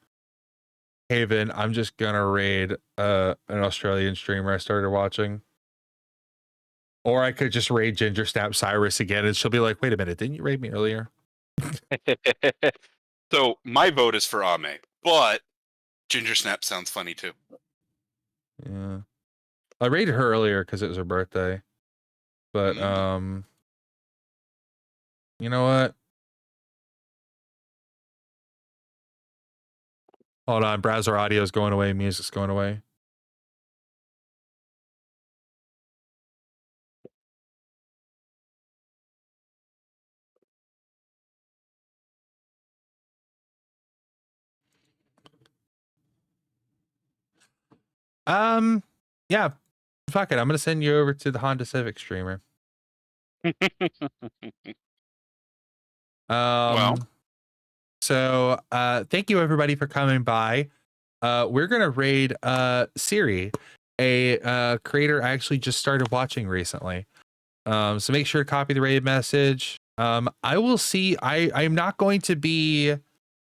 C: Haven, I'm just gonna raid an Australian streamer I started watching. Or I could just raid Ginger Snap Cyrus again, and she'll be like, "Wait a minute, didn't you raid me earlier?"
E: So my vote is for Ame, but Ginger Snap sounds funny too.
C: Yeah, I raided her earlier because it was her birthday. But you know what? Hold on, browser audio is going away, music's going away. Yeah, fuck it. I'm gonna send you over to the Honda Civic streamer.
E: Well.
C: So thank you everybody for coming by. We're gonna raid Siri, a creator I actually just started watching recently. So make sure to copy the raid message. I will see. I'm not going to be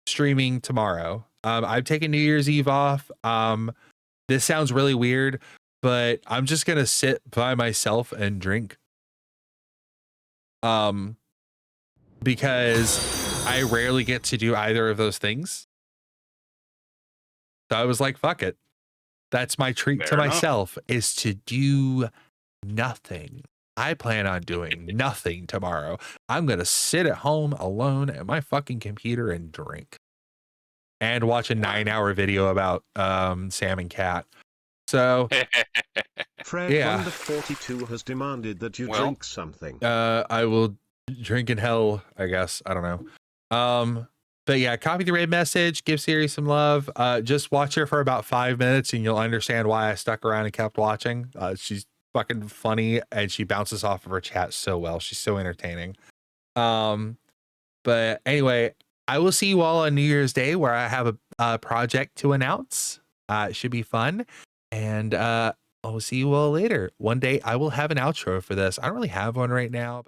C: streaming tomorrow. I've taken New Year's Eve off. This sounds really weird, but I'm just gonna sit by myself and drink. Because I rarely get to do either of those things. So I was like, fuck it. That's my treat to
E: Fair enough.
C: myself, is to do nothing. I plan on doing nothing tomorrow. I'm going to sit at home alone at my fucking computer and drink. And watch a 9-hour video about Sam and Cat. So
B: Fred
C: Yeah.
B: Wonder 42 has demanded that you
E: Well,
B: drink something.
C: I will drink in hell, I guess. I don't know. But yeah, copy the raid message, give Siri some love. Just watch her for about 5 minutes and you'll understand why I stuck around and kept watching. She's fucking funny and she bounces off of her chat so well. She's so entertaining. But anyway, I will see you all on New Year's Day where I have a project to announce. It should be fun. And I'll see you all later. One day I will have an outro for this. I don't really have one right now.